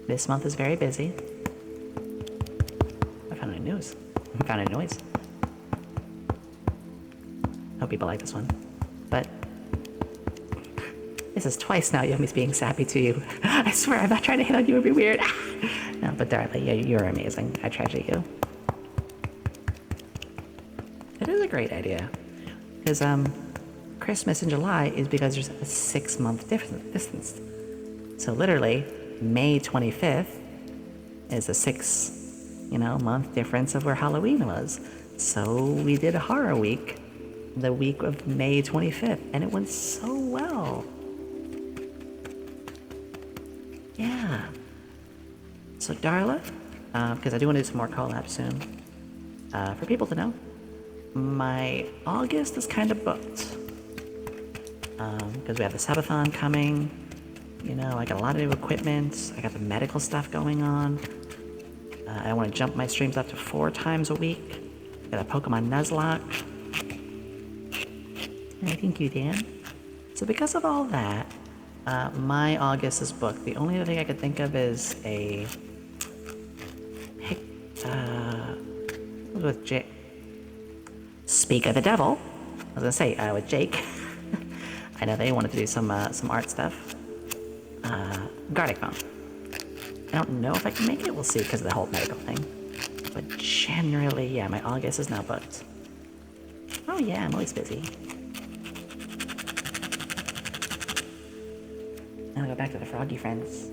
This month is very busy. I found a noise. Hope people like this one. But this is twice now Yomi's being sappy to you. I swear, I'm not trying to hit on you or be weird. No, but Darla, yeah, you're amazing. I treasure you. It is a great idea. Because Christmas in July is because there's a 6-month distance. So literally, May 25th is a 6-month difference of where Halloween was. So we did a horror week the week of May 25th, and it went so well. Yeah. So Darla, because I do want to do some more collabs soon, for people to know, my August is kind of booked. Because we have the subathon coming. I got a lot of new equipment. I got the medical stuff going on. I want to jump my streams up to 4 times a week. Got a Pokemon Nuzlocke. Thank you, Dan. So because of all that, my August is booked. The only other thing I could think of is with Jake. Speak of the devil. I was gonna say with Jake. I know they wanted to do some art stuff. Gardic phone. I don't know if I can make it. We'll see because of the whole medical thing. But generally, yeah, my August is now booked. Oh yeah, I'm always busy. Now I'll go back to the froggy friends.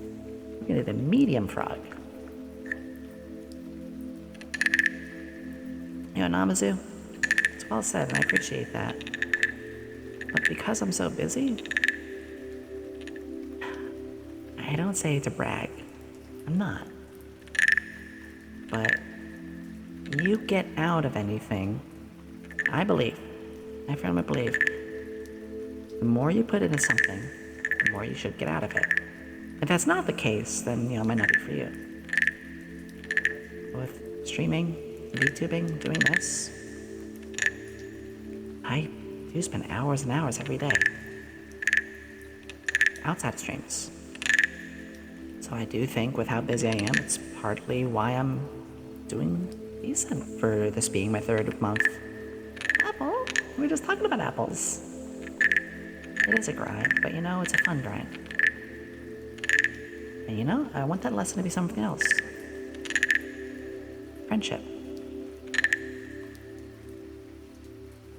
We're gonna do the medium frog. Namazu, it's well said, and I appreciate that. But because I'm so busy, I don't say it to brag. I'm not. But you get out of anything, I firmly believe, the more you put into something, the more you should get out of it. If that's not the case, then, it might not be for you. With streaming, VTubing, doing this, I do spend hours and hours every day outside of streams. So I do think with how busy I am, it's partly why I'm doing decent for this being my third month. Apple? We were just talking about apples. It is a grind, but it's a fun grind. And I want that lesson to be something else. Friendship.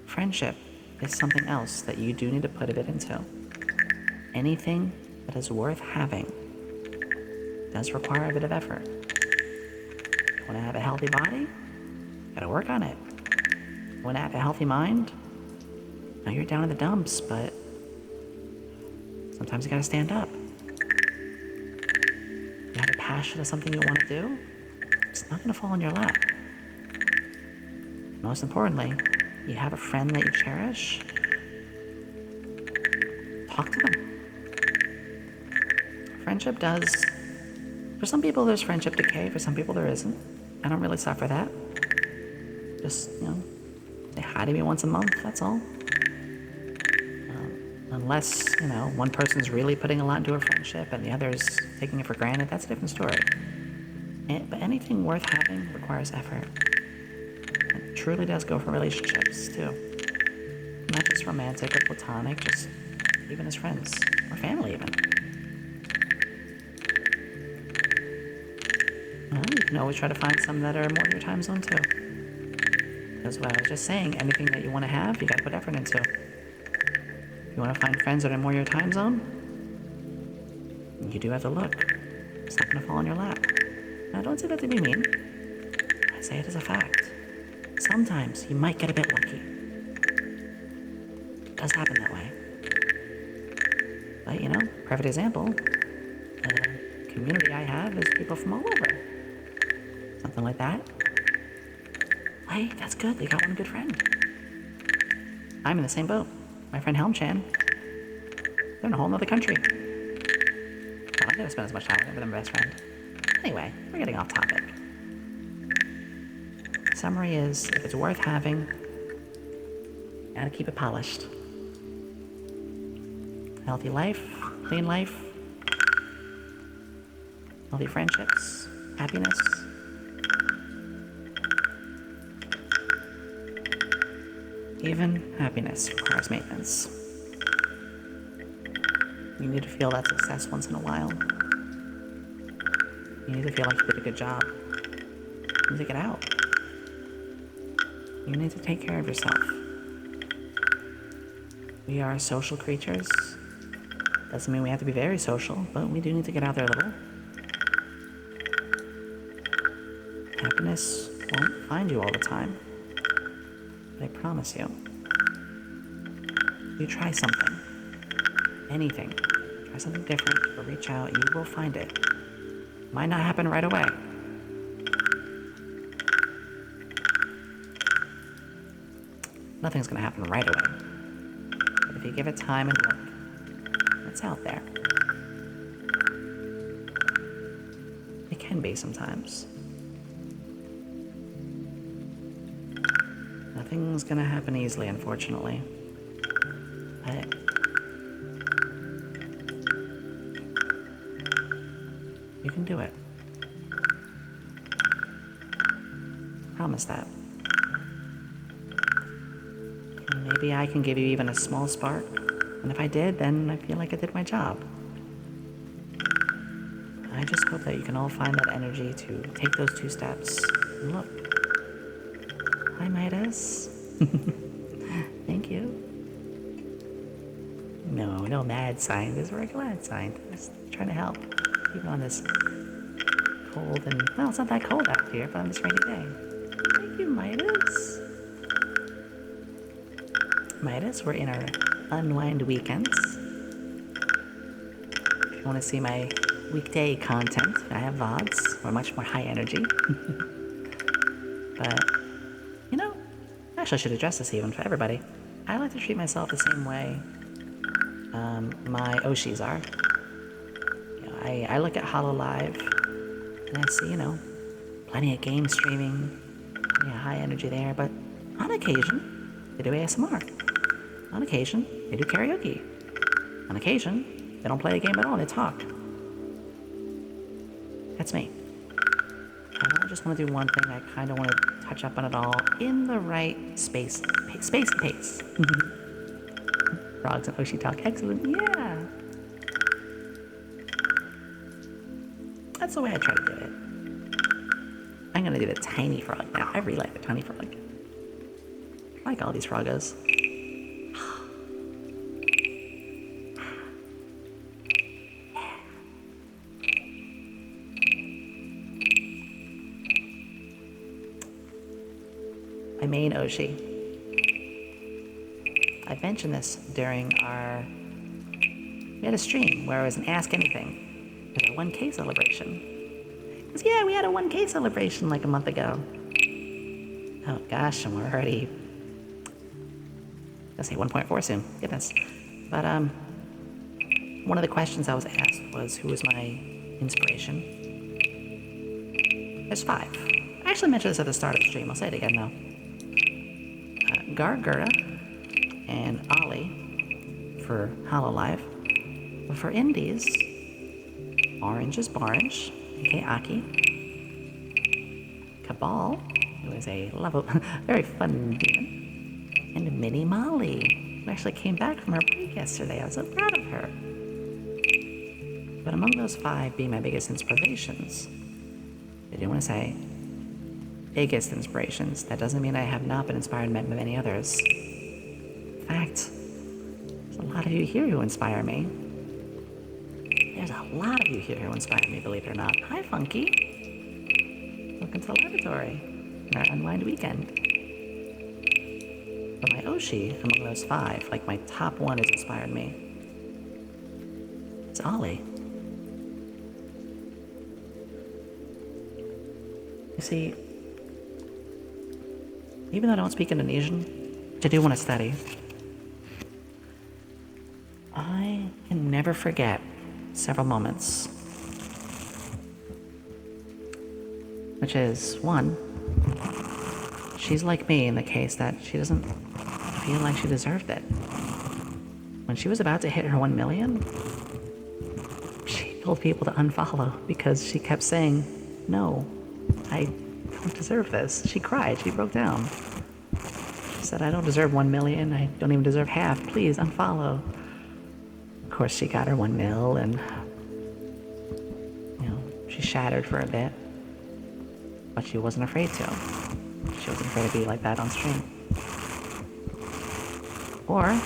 Friendship is something else that you do need to put a bit into. Anything that is worth having does require a bit of effort. You want to have a healthy body? Gotta work on it. You want to have a healthy mind? Now you're down in the dumps, but sometimes you gotta stand up. You have a passion of something you want to do? It's not gonna fall in your lap. Most importantly, you have a friend that you cherish? Talk to them. Friendship does... For some people, there's friendship decay. For some people, there isn't. I don't really suffer that. Just, say hi to me once a month, that's all. Unless, one person's really putting a lot into a friendship and the other's taking it for granted, that's a different story. But anything worth having requires effort. It truly does go for relationships, too. Not just romantic or platonic, just even as friends. Or family, even. Well, you can always try to find some that are more in your time zone, too. Because what I was just saying, anything that you want to have, you gotta put effort into. If you want to find friends that are more your time zone, you do have to look. It's not gonna fall in your lap. Now, don't say that to be mean. I say it as a fact. Sometimes you might get a bit lucky. It does happen that way. But, perfect example, the community I have is people from all over. Something like that. Hey, that's good. They got one good friend. I'm in the same boat. My friend Helm-chan. They're in a whole nother country. Well, I never spend as much time with them, but I'm my best friend. Anyway, we're getting off topic. Summary is, if it's worth having, you gotta keep it polished. Healthy life, clean life, healthy friendships, happiness. Even happiness requires maintenance. You need to feel that success once in a while. You need to feel like you did a good job. You need to get out. You need to take care of yourself. We are social creatures. Doesn't mean we have to be very social, but we do need to get out there a little. Happiness won't find you all the time. But I promise you, you try something, anything, try something different, or reach out, you will find it. Might not happen right away. Nothing's gonna happen right away. But if you give it time and look, it's out there. It can be sometimes. Nothing's gonna happen easily, unfortunately. But you can do it. Promise that. And maybe I can give you even a small spark. And if I did, then I feel like I did my job. I just hope that you can all find that energy to take those 2 steps and look. Hi, Midas. Thank you. No mad sign. This is a regular glad sign. Just trying to help. Even on this cold and... Well, it's not that cold out here, but on this rainy day. Thank you, Midas. Midas, we're in our unwind weekends. If you want to see my weekday content, I have VODs. We're much more high energy. But... Actually, I should address this even for everybody. I like to treat myself the same way my Oshis are. I look at HoloLive and I see, plenty of game streaming, plenty of high energy there, but on occasion, they do ASMR. On occasion, they do karaoke. On occasion, they don't play a game at all, they talk. That's me. I don't just want to do one thing, I kind of want to touch up on it all in the right space and pace. Frogs and Oshi talk, excellent, yeah. That's the way I try to do it. I'm gonna do the tiny frog now. I really like the tiny frog. I like all these froggos. My main Oshi. I mentioned this during we had a stream where it was an Ask Anything. It was a 1K celebration. Because yeah, we had a 1K celebration like a month ago. Oh gosh, and we're already, let's say 1.4 soon, goodness. But one of the questions I was asked was who was my inspiration. There's 5. I actually mentioned this at the start of the stream, I'll say it again though. Gargura and Ollie for HoloLive. But for indies, Orange is Barge, aka Aki. Cabal, who is a very fun demon. And Minnie Molly, who actually came back from her break yesterday. I was so proud of her. But among those 5 being my biggest inspirations, I do want to say biggest inspirations. That doesn't mean I have not been inspired by many others. In fact, there's a lot of you here who inspire me. There's a lot of you here who inspire me, believe it or not. Hi, Funky. Welcome to the laboratory on our unwind weekend. But my Oshi, among those 5, like my top one has inspired me. It's Ollie. You see, even though I don't speak Indonesian, which I do want to study, I can never forget several moments. Which is, 1, she's like me in the case that she doesn't feel like she deserved it. When she was about to hit her 1 million, she told people to unfollow because she kept saying, no, I don't deserve this. She cried, she broke down. She said, I don't deserve 1 million, I don't even deserve half, please unfollow. Of course, she got her 1 mil and, she shattered for a bit. But she wasn't afraid to. She wasn't afraid to be like that on stream. Or,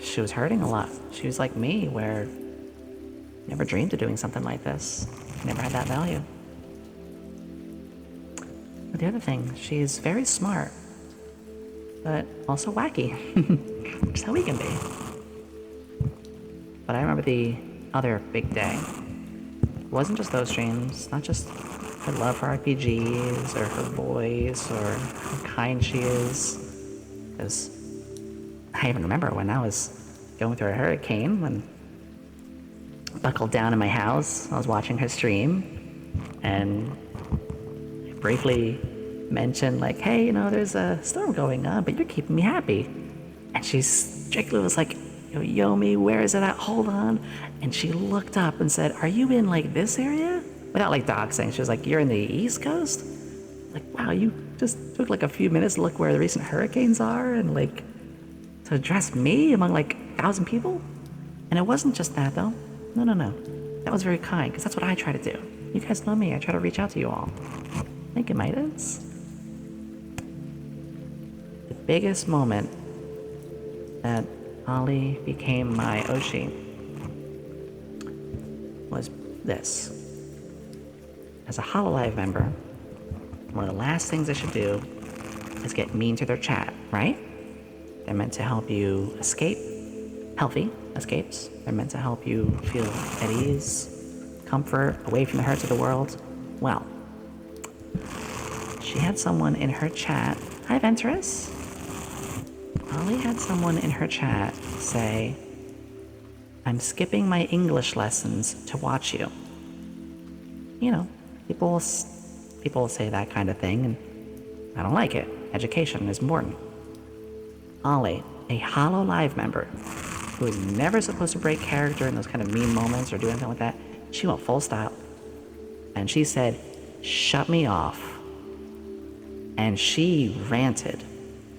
she was hurting a lot. She was like me, where never dreamed of doing something like this. Never had that value. But the other thing, she's very smart, but also wacky, which is how we can be. But I remember the other big day. It wasn't just those streams, not just her love for RPGs, or her voice, or how kind she is. Because I even remember when I was going through a hurricane, when I buckled down in my house, I was watching her stream, and I briefly mentioned, like, hey, there's a storm going on, but you're keeping me happy. And she strictly was like, Yomi, where is it at? Hold on. And she looked up and said, are you in, like, this area? Without, like, doxing. She was like, you're in the East Coast? Like, wow, you just took, like, a few minutes to look where the recent hurricanes are and, like, to address me among, like, 1,000 people? And it wasn't just that, though. No. That was very kind, because that's what I try to do. You guys know me. I try to reach out to you all. Thank you, Midas. The biggest moment that Ollie became my Oshi was this. As a HoloLive member, one of the last things I should do is get mean to their chat, right? They're meant to help you escape, healthy escapes. They're meant to help you feel at ease, comfort, away from the hurts of the world. Well, she had someone in her chat. Hi, Venturous. Ollie had someone in her chat say, I'm skipping my English lessons to watch you. You know, people will say that kind of thing, and I don't like it. Education is important. Ollie, a Hollow Live member, who is never supposed to break character in those kind of mean moments or do anything like that, she went full style. And she said, shut me off. And she ranted.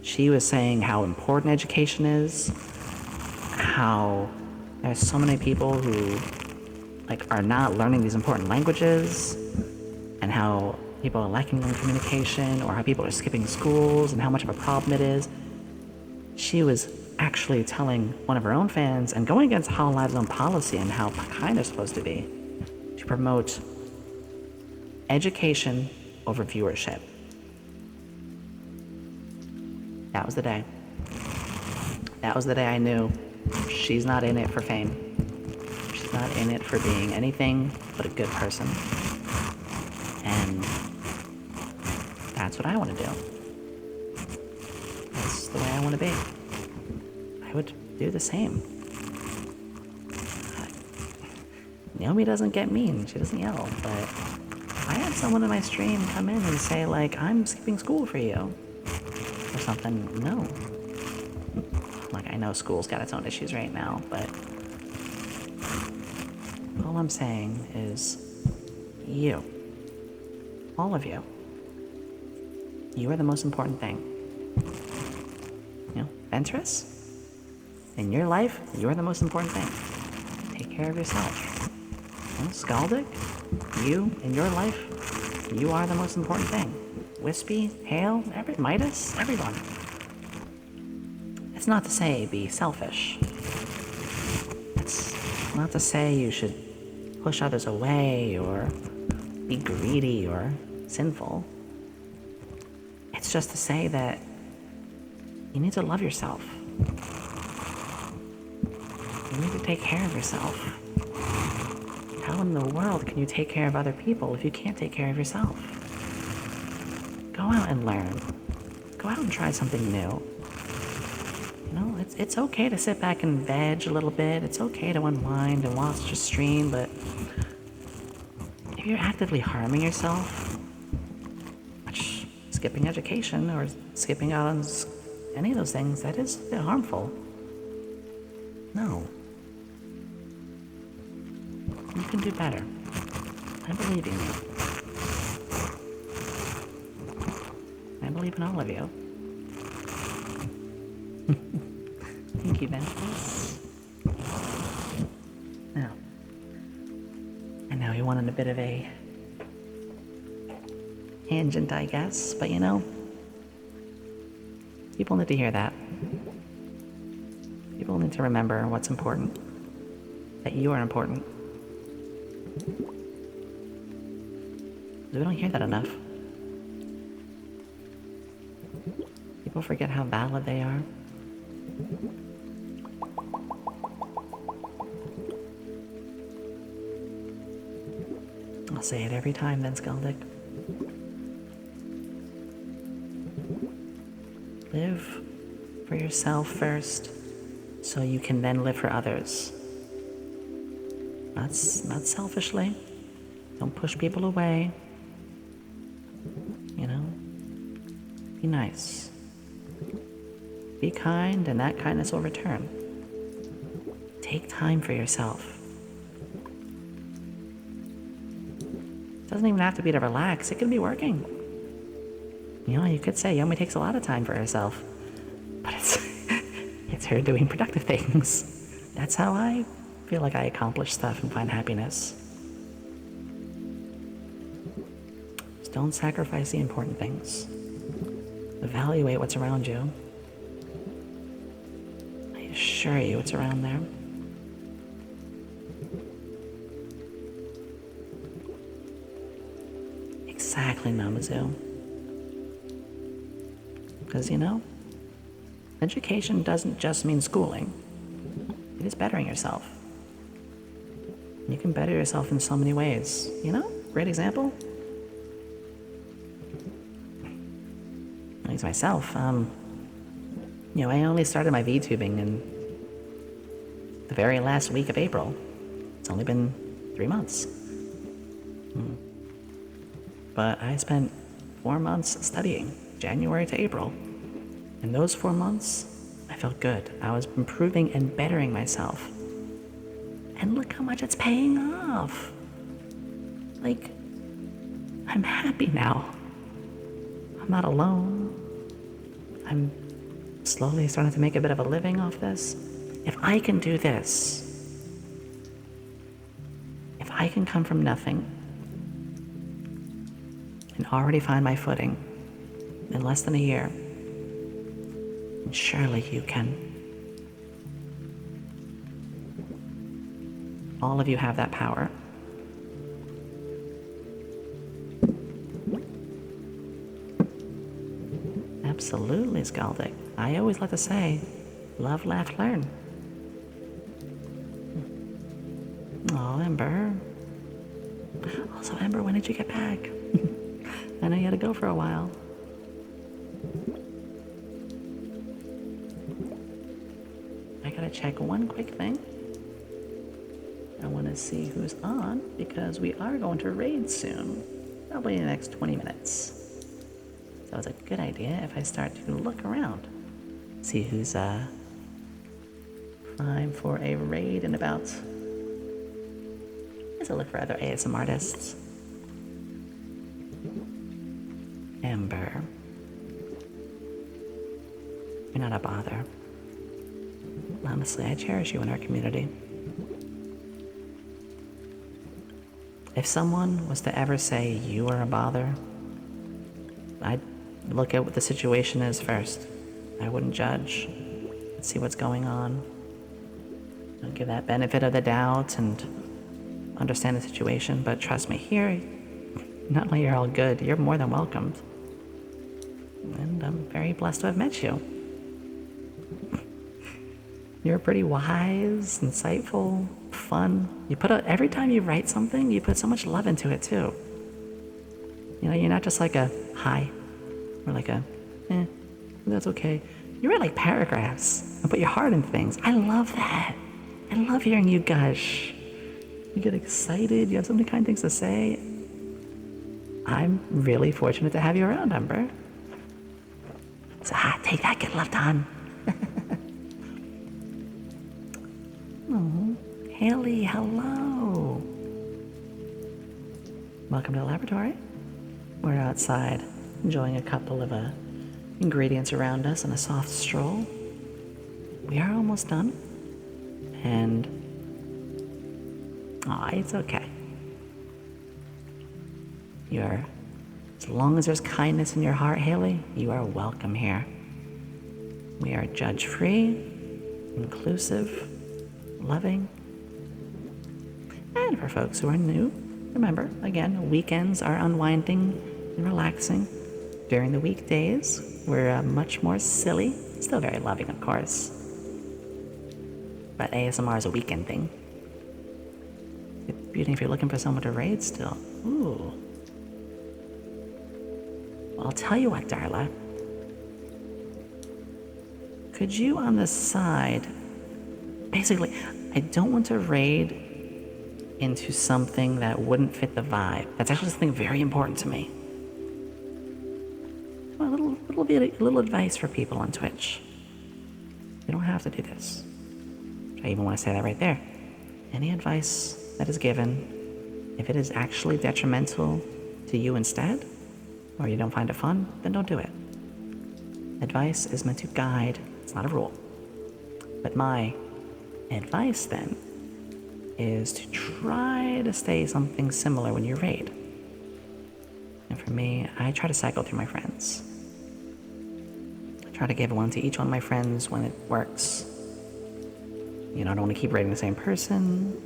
She was saying how important education is, how there's so many people who are not learning these important languages, and how people are lacking in communication, or how people are skipping schools and how much of a problem it is. She was actually telling one of her own fans and going against Hollow Live's own policy and how kind they're supposed to be, to promote education over viewership. That was the day. That was the day I knew she's not in it for fame. She's not in it for being anything but a good person. And that's what I want to do. That's the way I want to be. I would do the same. Yomi doesn't get mean. She doesn't yell. But if I had someone in my stream come in and say, I'm skipping school for you, or something, no. I know school's got its own issues right now, but all I'm saying is you, all of you, you are the most important thing. Ventress, in your life, you are the most important thing. Take care of yourself. Scaldic, you, in your life, you are the most important thing. Wispy, Hale, Midas, everyone. It's not to say be selfish. It's not to say you should push others away or be greedy or sinful. It's just to say that you need to love yourself. You need to take care of yourself. How in the world can you take care of other people if you can't take care of yourself? Go out and learn. Go out and try something new. It's okay to sit back and veg a little bit. It's okay to unwind and watch a stream, but if you're actively harming yourself, which skipping education or skipping out on any of those things, that is a bit harmful. No. You can do better. I believe in you. I believe in all of you. Thank you, Ventress. Now, I know you wanted a bit of a tangent, I guess, but people need to hear that. People need to remember what's important. That you are important. We don't hear that enough. People forget how valid they are. I'll say it every time then, Skaldic. Live for yourself first, so you can then live for others. Not selfishly. Don't push people away. Be nice. Be kind, and that kindness will return. Take time for yourself. It doesn't even have to be to relax. It can be working. You could say Yomi takes a lot of time for herself, but it's her doing productive things. That's how I feel like I accomplish stuff and find happiness. Just don't sacrifice the important things. Evaluate what's around you. I assure you it's around there. Exactly, Namazu. Because, education doesn't just mean schooling. It is bettering yourself. You can better yourself in so many ways. Great example. I use myself. I only started my VTubing in the very last week of April. It's only been 3 months. But I spent 4 months studying, January to April. In those 4 months, I felt good. I was improving and bettering myself. And look how much it's paying off. Like, I'm happy now. I'm not alone. I'm slowly starting to make a bit of a living off this. If I can do this, if I can come from nothing and already find my footing in less than a year, then surely you can. All of you have that power. Absolutely, Skaldic. I always like to say, love, laugh, learn. Oh, Ember. Also, Ember, when did you get back? I know you had to go for a while. I gotta check one quick thing. I want to see who's on, because we are going to raid soon. Probably in the next 20 minutes. So it's a good idea if I start to look around. See who's prime for a raid in about... Let's look for other ASM artists. Ember. You're not a bother. Honestly, I cherish you in our community. If someone was to ever say you are a bother, I'd look at what the situation is first. I wouldn't judge. I'd see what's going on. I'd give that benefit of the doubt and understand the situation, but trust me, here, not only you're all good, you're more than welcomed. And I'm very blessed to have met you. You're pretty wise, insightful, fun. You put out, every time you write something, you put so much love into it too. You know, you're not just like a hi, or like a that's okay. You write like paragraphs and put your heart in things. I love that. I love hearing you gush. You get excited, you have so many kind things to say. I'm really fortunate to have you around, Ember. So take that, get left on. Oh, Haley, hello. Welcome to the laboratory. We're outside enjoying a couple of ingredients around us and a soft stroll. We are almost done. And it's okay. As long as there's kindness in your heart, Haley, you are welcome here. We are judge-free, inclusive, loving. And for folks who are new, remember, again, weekends are unwinding and relaxing. During the weekdays, we're much more silly, still very loving, of course. But ASMR is a weekend thing. It's beauty if you're looking for someone to raid still. Ooh. Well, I'll tell you what, Darla. Could you on the side... Basically, I don't want to raid into something that wouldn't fit the vibe. That's actually something very important to me. Well, a little advice for people on Twitch. You don't have to do this. I even want to say that right there. Any advice that is given, if it is actually detrimental to you instead, or you don't find it fun, then don't do it. Advice is meant to guide, it's not a rule. But my advice then is to try to say something similar when you raid. And for me, I try to cycle through my friends. I try to give one to each one of my friends when it works. You know, I don't want to keep raiding the same person,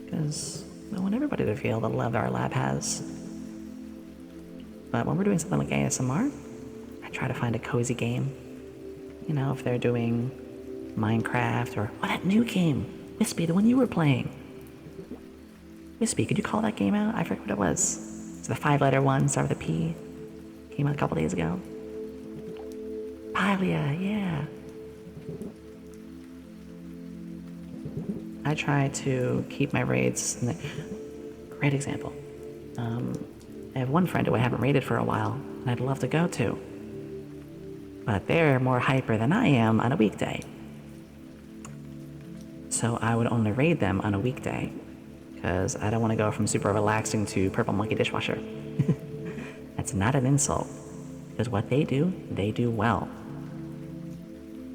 because I want everybody to feel the love our lab has. But when we're doing something like ASMR, I try to find a cozy game. You know, if they're doing Minecraft or that new game, Wispy, the one you were playing. Wispy, could you call that game out? I forget what it was. It's the 5-letter one, start with a P. Came out a couple days ago. Pylia, yeah. I try to keep my raids. Great example. I have one friend who I haven't raided for a while, and I'd love to go to. But they're more hyper than I am on a weekday. So I would only raid them on a weekday, because I don't want to go from super relaxing to purple monkey dishwasher. That's not an insult, because what they do well.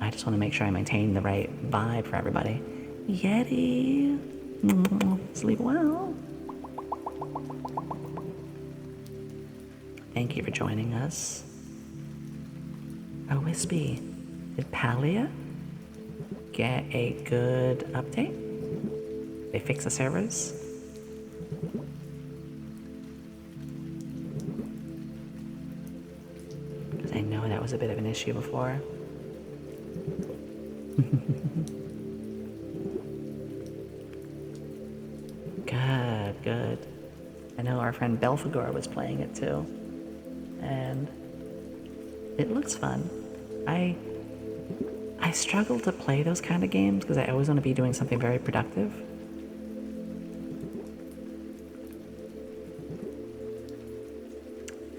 I just want to make sure I maintain the right vibe for everybody. Yeti, sleep well. Thank you for joining us. Oh, Wispy, did Palia get a good update? They fix the servers? Because I know that was a bit of an issue before. Good. I know our friend Belphegor was playing it too. And it looks fun. I struggle to play those kind of games because I always want to be doing something very productive.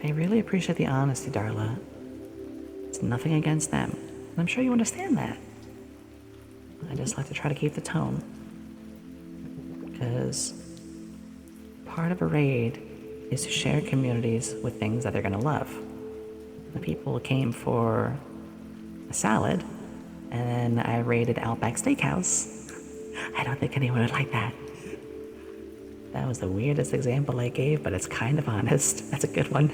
I really appreciate the honesty, Darla. It's nothing against them. And I'm sure you understand that. I just like to try to keep the tone. Because part of a raid is to share communities with things that they're going to love. The people came for a salad, and I raided Outback Steakhouse. I don't think anyone would like that. That was the weirdest example I gave, but it's kind of honest. That's a good one.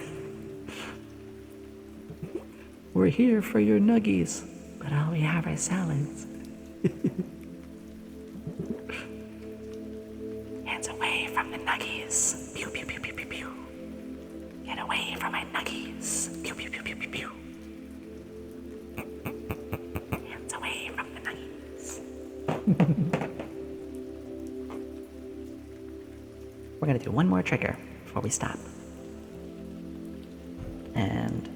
We're here for your nuggies, but all we have are salads. Hands away from the nuggies. Pew, pew, pew, pew, pew, pew. Get away from my nuggies. Pew, pew, pew, pew, pew, pew. Hands away from the nuggies. We're gonna do one more trigger before we stop. And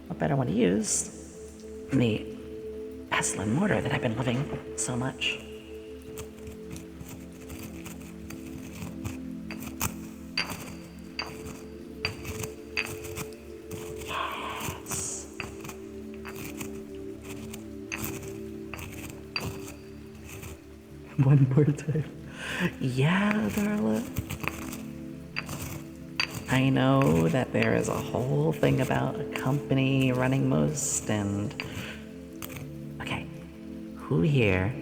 what better one to use than the pestle and mortar that I've been loving so much. Yes. One more time. Yeah, Darla. I know that there is a whole thing about a company running most and... Okay, who here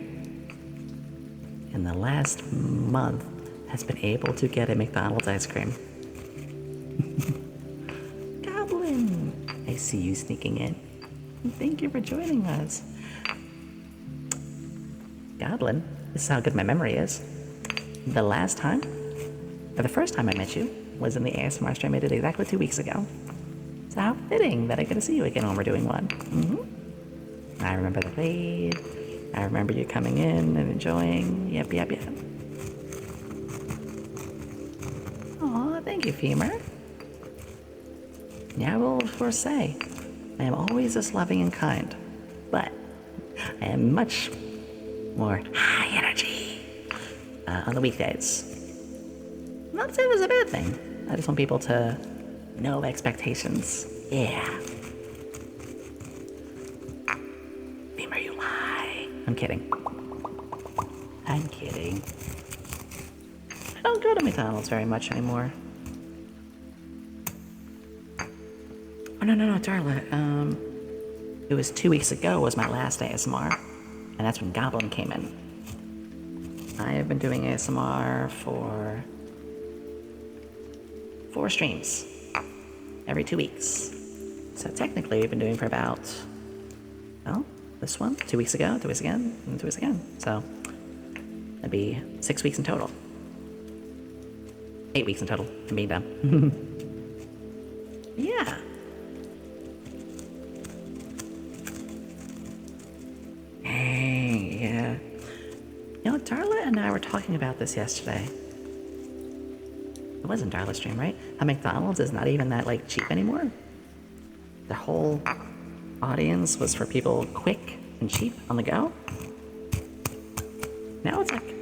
in the last month has been able to get a McDonald's ice cream? Goblin! I see you sneaking in. Thank you for joining us. Goblin, this is how good my memory is. The last time, or the first time I met you, was in the ASMR stream I did exactly 2 weeks ago. So how fitting that I get to see you again when we're doing one. Mm-hmm. I remember the raid. I remember you coming in and enjoying. Yep. Aw, thank you, Femur. Yeah, I will of course say, I am always this loving and kind, but I am much more high energy on the weekdays. Not to say it was a bad thing. I just want people to know expectations. Yeah. Femur, you lie. I'm kidding. I don't go to McDonald's very much anymore. Oh, no, Darla. It was 2 weeks ago was my last ASMR, and that's when Goblin came in. I have been doing ASMR for 4 streams every 2 weeks. So technically we've been doing for about, well, this one, 2 weeks ago, 2 weeks again, and 2 weeks again. So that'd be 6 weeks in total. 8 weeks in total from being done. Yeah. Hey, yeah. You know, Darla and I were talking about this yesterday. It wasn't Darla's stream, right? How McDonald's is not even that, like, cheap anymore. The whole audience was for people quick and cheap on the go. Now it's like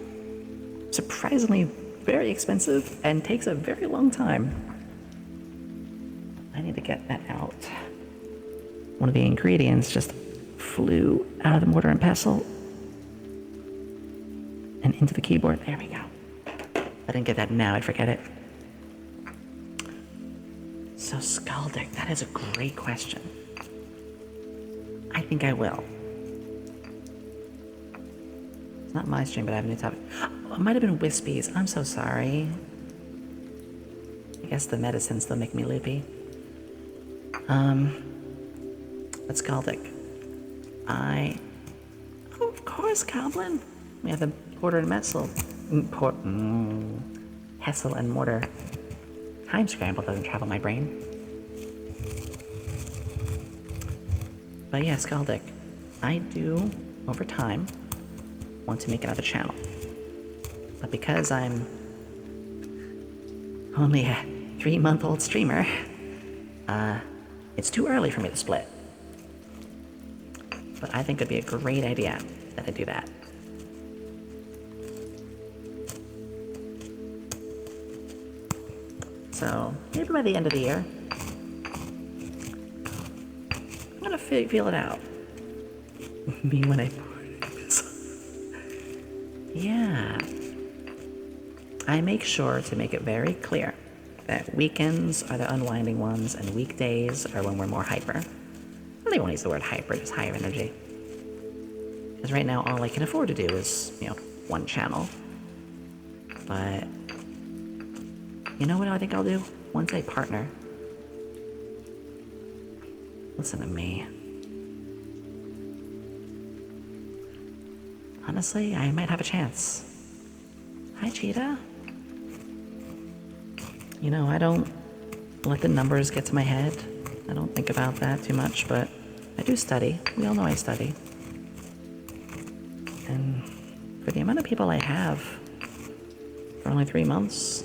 surprisingly very expensive and takes a very long time. I need to get that out. One of the ingredients just flew out of the mortar and pestle and into the keyboard. There we go. I didn't get that now, I'd forget it. So Skaldic, that is a great question. I think I will. It's not my stream, but I have a new topic. Oh, it might have been Wispies. I'm so sorry. I guess the medicines still make me loopy. But Skaldic. Oh, of course, Goblin. We have the Porter and Metzel. Pestle and mortar. Time scramble doesn't travel my brain. But yeah, Skaldic. I do, over time, want to make another channel. But because I'm only a 3-month-old streamer, it's too early for me to split. But I think it'd be a great idea that I do that. So, maybe by the end of the year, I'm gonna feel it out. Me when I yeah. I make sure to make it very clear that weekends are the unwinding ones and weekdays are when we're more hyper. I don't even use the word hyper, just higher energy. Because right now all I can afford to do is, one channel. But you know what I think I'll do? Once I partner. Listen to me. Honestly, I might have a chance. Hi, Cheetah. I don't let the numbers get to my head. I don't think about that too much, but I do study. We all know I study. And for the amount of people I have for only 3 months,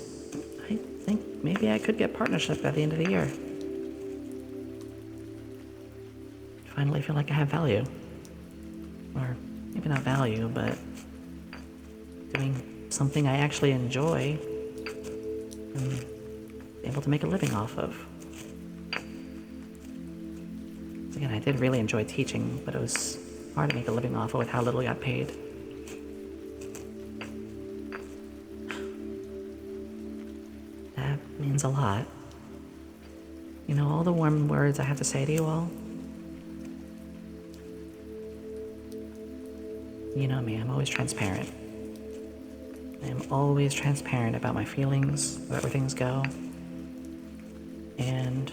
I think maybe I could get partnership by the end of the year. Finally feel like I have value. Or maybe not value, but doing something I actually enjoy and be able to make a living off of. Again, I did really enjoy teaching, but it was hard to make a living off of with how little I got paid. That means a lot. All the warm words I have to say to you all. You know me, I'm always transparent. I am always transparent about my feelings, about where things go. And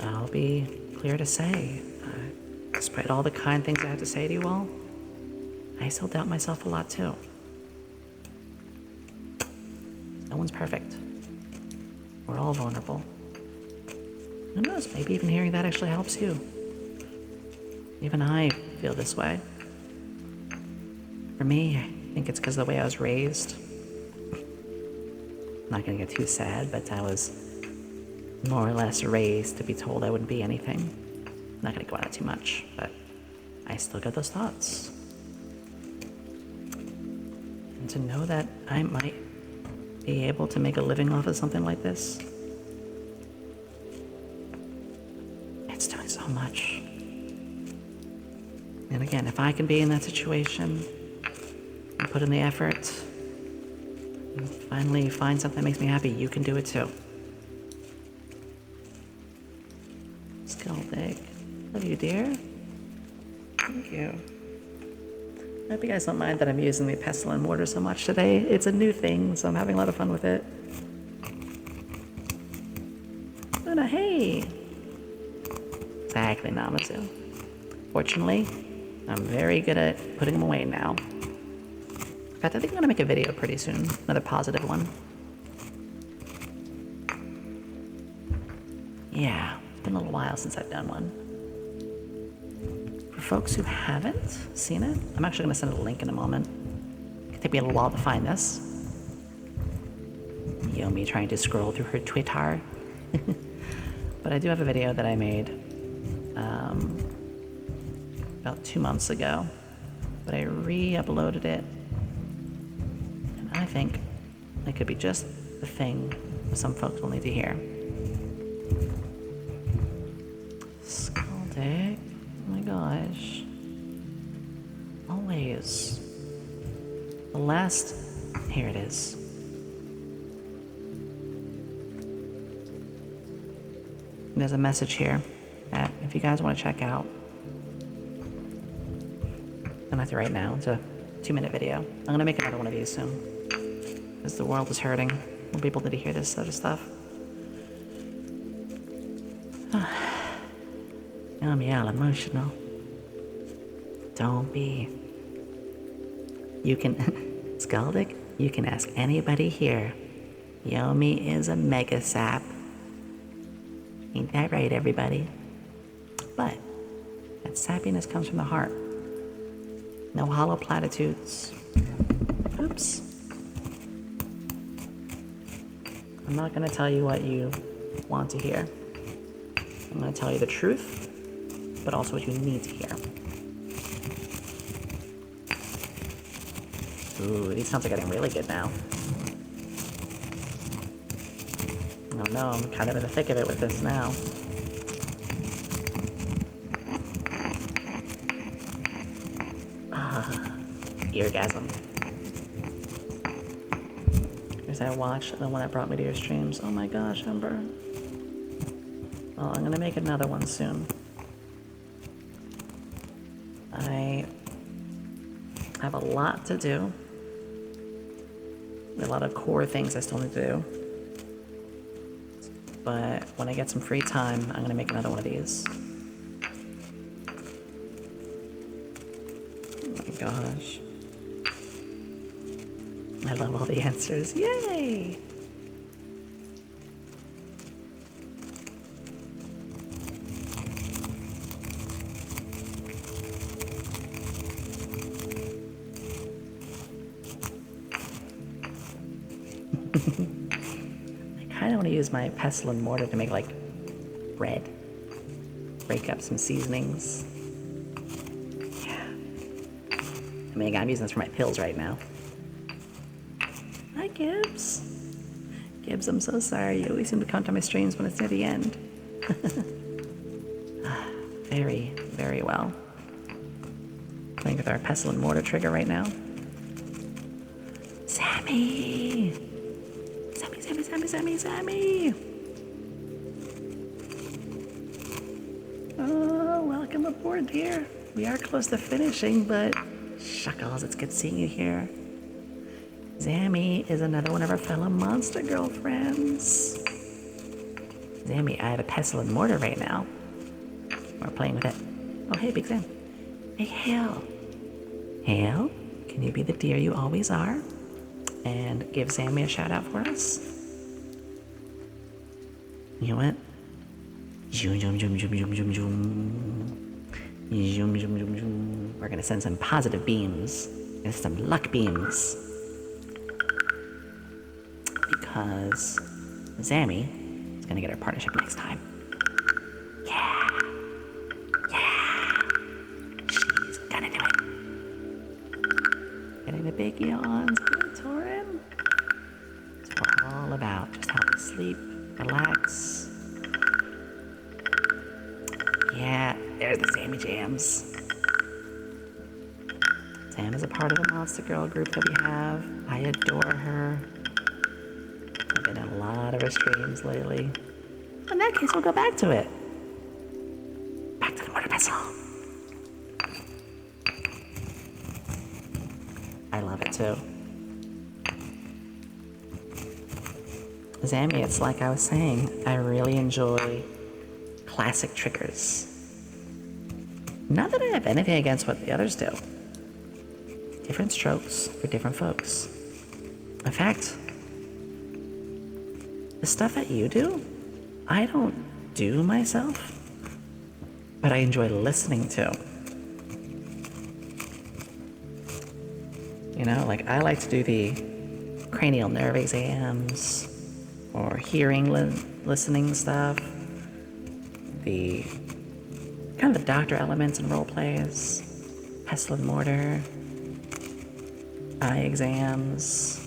I'll be clear to say, despite all the kind things I have to say to you all, I still doubt myself a lot too. No one's perfect. We're all vulnerable. Who knows, maybe even hearing that actually helps you. Even I feel this way. For me, I think it's because of the way I was raised. I'm not going to get too sad, but I was more or less raised to be told I wouldn't be anything. I'm not going to go on it too much, but I still get those thoughts. And to know that I might be able to make a living off of something like this, it's doing so much. And again, if I can be in that situation and put in the effort and finally find something that makes me happy, you can do it too. Skaldic. Love you, dear. Thank you. I hope you guys don't mind that I'm using the pestle and mortar so much today. It's a new thing, so I'm having a lot of fun with it. Luna, hey! Exactly, Namazu. Fortunately, I'm very good at putting them away now. In fact, I think I'm gonna make a video pretty soon. Another positive one. Yeah, it's been a little while since I've done one. For folks who haven't seen it, I'm actually gonna send a link in a moment. It could take me a little while to find this. Yomi trying to scroll through her Twitter. But I do have a video that I made about 2 months ago, but I re-uploaded it think it could be just the thing some folks will need to hear. Scaldic. Oh my gosh. Always. The last... Here it is. There's a message here that if you guys want to check out, I'm not right now. It's a 2-minute video. I'm going to make another one of these soon. Because the world is hurting. More people need to hear this sort of stuff. I'm all emotional. Don't be. You can... Scaldic, you can ask anybody here. Yomi is a mega sap. Ain't that right, everybody? But that sappiness comes from the heart. No hollow platitudes. Oops. I'm not going to tell you what you want to hear. I'm going to tell you the truth, but also what you need to hear. Ooh, these sounds are getting really good now. Oh no, I'm kind of in the thick of it with this now. Eargasm. Here's that watch, the one that brought me to your streams. Oh my gosh, Ember. Well, I'm gonna make another one soon. I have a lot to do. A lot of core things I still need to do. But when I get some free time, I'm gonna make another one of these. Oh my gosh. I love all the answers. Yay! I kind of want to use my pestle and mortar to make like bread. Break up some seasonings. Yeah. I mean, I'm using this for my pills right now. Hi, Gibbs. Gibbs, I'm so sorry. You always seem to come to my streams when it's near the end. Very, very well. Playing with our pestle and mortar trigger right now. Sammy! Sammy! Oh, welcome aboard, dear. We are close to finishing, but shuckles, it's good seeing you here. Zammy is another one of our fellow monster girlfriends. Zammy, I have a pestle and mortar right now. We're playing with it. Oh, hey, Big Zam. Hey, Hale. Hale, can you be the dear you always are? And give Zammy a shout out for us? You know what? Zoom, zoom, zoom, zoom, zoom, zoom, zoom. Zoom, zoom, zoom, zoom. We're gonna send some positive beams. And some luck beams. Because Zammy is gonna get our partnership next time. Yeah! She's gonna do it. Getting the big yawns, good, Torin. That's what we're all about. Just help us sleep, relax. Yeah, there's the Zammy Jams. Sam is a part of the Monster Girl group that we have. I adore her. I've been in a lot of her streams lately. In that case, we'll go back to it. Back to the mortar pestle. I love it too. Zammy, it's like I was saying, I really enjoy classic triggers. Not that I have anything against what the others do. Different strokes for different folks. In fact, the stuff that you do, I don't do myself, but I enjoy listening to. You know, like I like to do the cranial nerve exams or hearing listening stuff, the kind of the doctor elements and role plays, pestle and mortar, eye exams,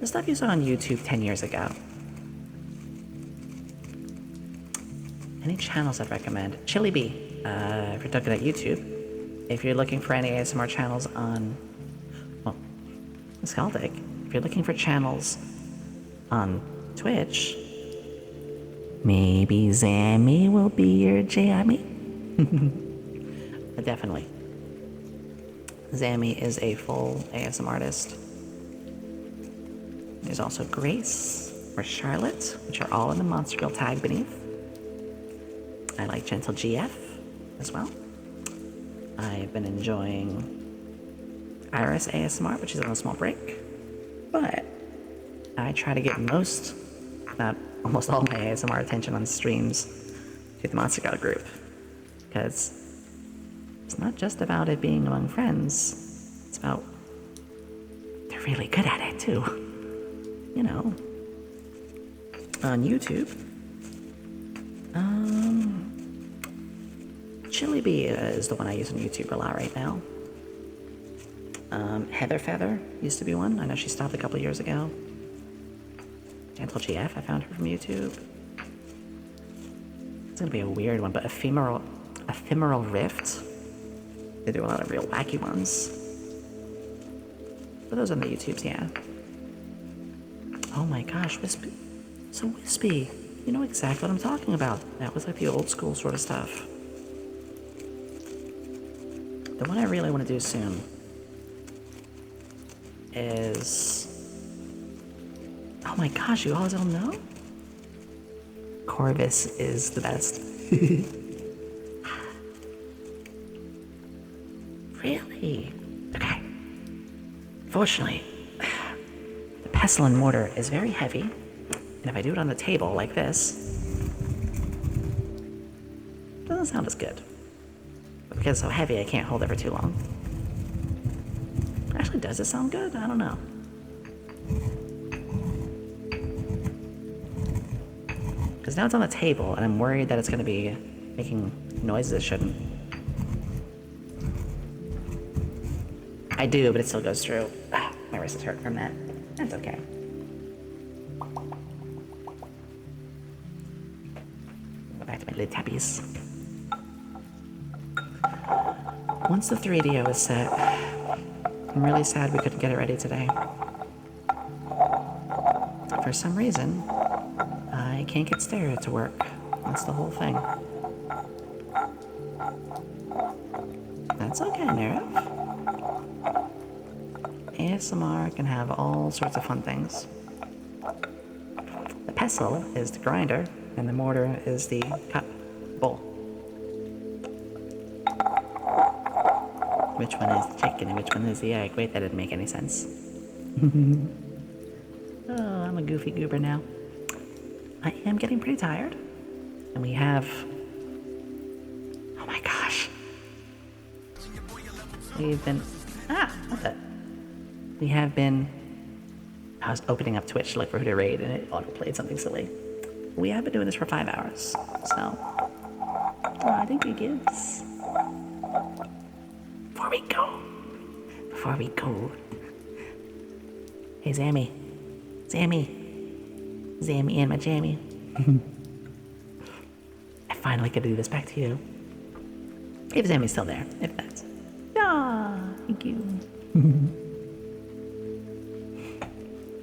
The stuff you saw on YouTube 10 years ago. Any channels I'd recommend? Chili Bee, if you're looking at YouTube. If you're looking for any ASMR channels on, well, Scaldic, if you're looking for channels on Twitch, maybe Zammy will be your jammy. But definitely. Zammy is a full ASMR artist. There's also Grace or Charlotte, which are all in the Monster Girl tag beneath. I like Gentle GF as well. I've been enjoying Iris ASMR, which is on a small break. But I try to get most, not almost all my ASMR attention on streams to the Monster Girl group. Because it's not just about it being among friends. It's about they're really good at it too. You know. On YouTube. Chili Bee is the one I use on YouTube a lot right now. Heather Feather used to be one. I know she stopped a couple years ago. Gentle GF, I found her from YouTube. It's gonna be a weird one, but Ephemeral Rift. They do a lot of real wacky ones. But those are the YouTubes, yeah. Oh my gosh, Wispy. So Wispy, you know exactly what I'm talking about. That was like the old school sort of stuff. The one I really want to do soon is... Oh my gosh, you all don't know? Corvus is the best. Really? Okay. Fortunately, the pestle and mortar is very heavy, and if I do it on the table like this, it doesn't sound as good. But because it's so heavy, I can't hold it for too long. Actually, does it sound good? I don't know. Because now it's on the table, and I'm worried that it's going to be making noises it shouldn't. I do, but it still goes through. My wrist is hurt from that. That's okay. Go back to my lid tappies. Once the 3DO is set, I'm really sad we couldn't get it ready today. For some reason, I can't get stereo to work. That's the whole thing. That's okay, Nerif. ASMR can have all sorts of fun things. The pestle is the grinder, and the mortar is the cup bowl. Which one is the chicken and which one is the egg? Wait, that didn't make any sense. Oh, I'm a goofy goober now. I am getting pretty tired. And we have... Oh my gosh. We've been... What the... We have been... I was opening up Twitch to look for who to raid, and it auto-played something silly. We have been doing this for 5 hours, so... I think it gives... Before we go... Hey, Zammy and my jammy. I finally get to do this back to you. If Zammy's still there, if that's... thank you.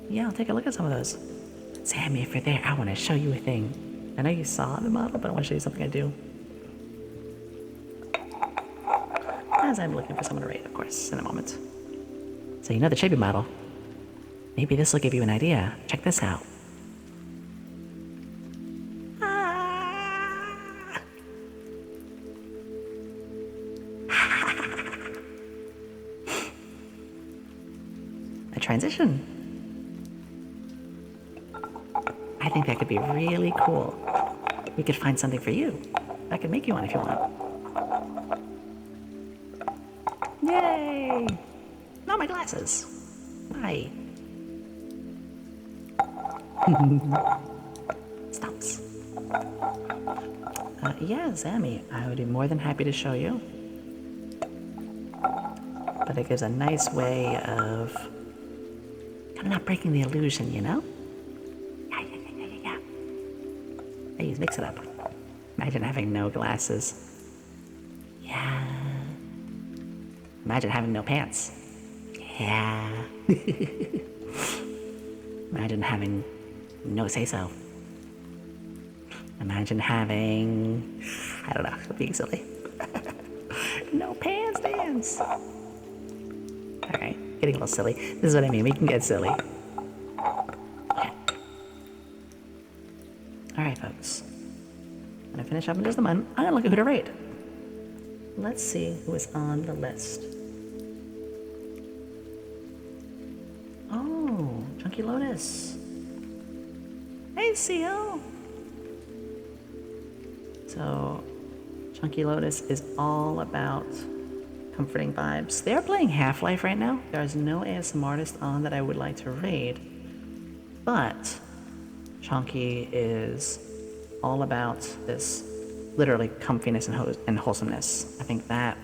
Yeah, I'll take a look at some of those. Zammy, if you're there, I want to show you a thing. I know you saw the model, but I want to show you something I do. As I'm looking for someone to raid, of course, in a moment. So you know the chibi model. Maybe this will give you an idea. Check this out. A transition. I think that could be really cool. We could find something for you. I could make you one if you want. Yay! No, my glasses. Hi. Stops. Yeah, Zammy, I would be more than happy to show you. But it gives a nice way of Gotta not breaking the illusion, you know? Yeah. Hey, mix it up. Imagine having no glasses. Yeah. Imagine having no pants. Yeah. Imagine having no say-so. Imagine having, I don't know, being silly. No pants dance. All right, getting a little silly. This is what I mean, we can get silly. Okay. All right, folks. I'm gonna finish up in just a moment. I'm gonna look at who to raid. Let's see who is on the list. Oh, Chunky Lotus. Hey, CO. So, Chunky Lotus is all about comforting vibes. They are playing Half-Life right now. There's no ASM artist on that I would like to raid, but Chunky is all about this literally comfiness and wholesomeness. I think that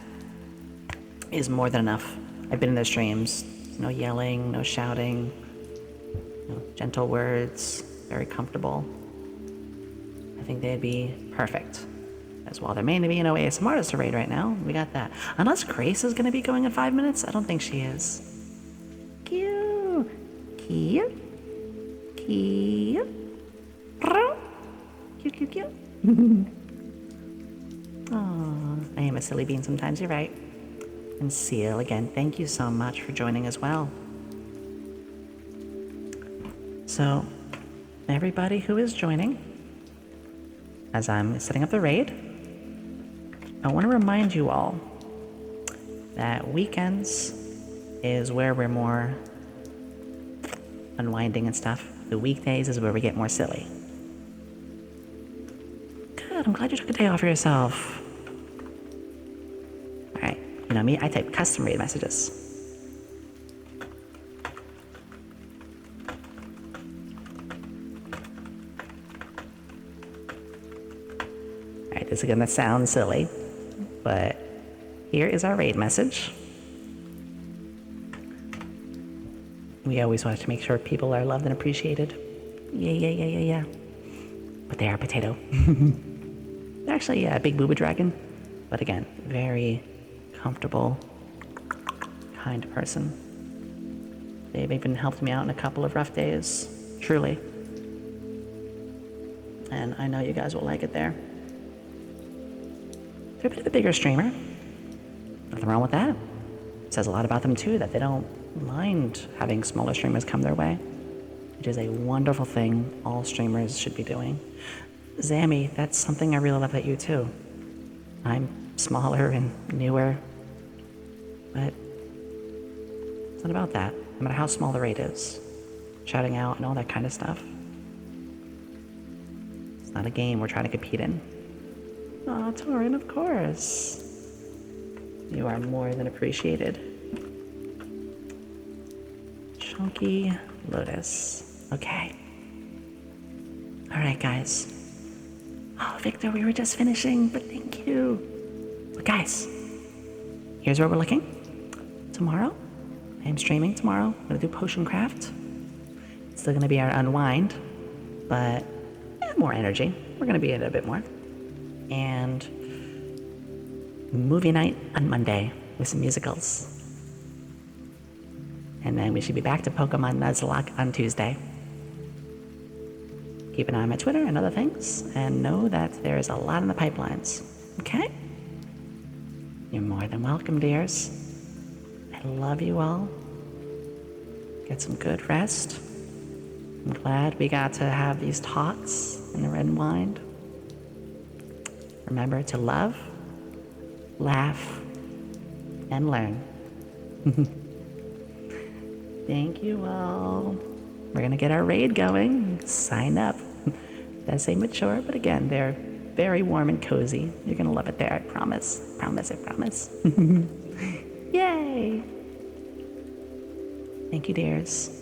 is more than enough. I've been in their streams. No yelling, no shouting, gentle words, very comfortable. I think they'd be perfect. As well, there may be no ASM artist to raid right now. We got that. Unless Grace is going to be going in 5 minutes. I don't think she is. Cute. Oh, I am a silly bean sometimes, you're right. And Seal, again, thank you so much for joining as well. So, everybody who is joining, as I'm setting up the raid, I want to remind you all that weekends is where we're more unwinding and stuff. The weekdays is where we get more silly. Good, I'm glad you took a day off for yourself. All right, you know me, I type custom raid messages. All right, this is gonna sound silly, but here is our raid message. We always wanted to make sure people are loved and appreciated. Yeah. But they are a potato. They're actually a big booba dragon. But again, very comfortable, kind person. They've even helped me out in a couple of rough days, truly. And I know you guys will like it there. They're a bit of a bigger streamer. Nothing wrong with that. It says a lot about them too, that they don't mind having smaller streamers come their way. It is a wonderful thing all streamers should be doing. Zammy, that's something I really love about you too. I'm smaller and newer, but it's not about that. No matter how small the raid is, shouting out and all that kind of stuff. It's not a game we're trying to compete in. Aw, Torin, of course. You are more than appreciated. Chunky Lotus. Okay. Alright, guys. Oh, Victor, we were just finishing, but thank you. But guys, here's where we're looking. Tomorrow, I am streaming tomorrow. I'm gonna do potion craft. It's still gonna be our unwind, but more energy. We're gonna be in it a bit more. And movie night on Monday with some musicals. And then we should be back to Pokemon Nuzlocke on Tuesday. Keep an eye on my Twitter and other things, and know that there is a lot in the pipelines. Okay? You're more than welcome, dears. I love you all. Get some good rest. I'm glad we got to have these talks in the Red Wine. Remember to love, laugh, and learn. Thank you all. We're gonna get our raid going. Sign up. Does say mature, but again, they're very warm and cozy. You're gonna love it there, I promise. Promise, I promise. Yay! Thank you, dears.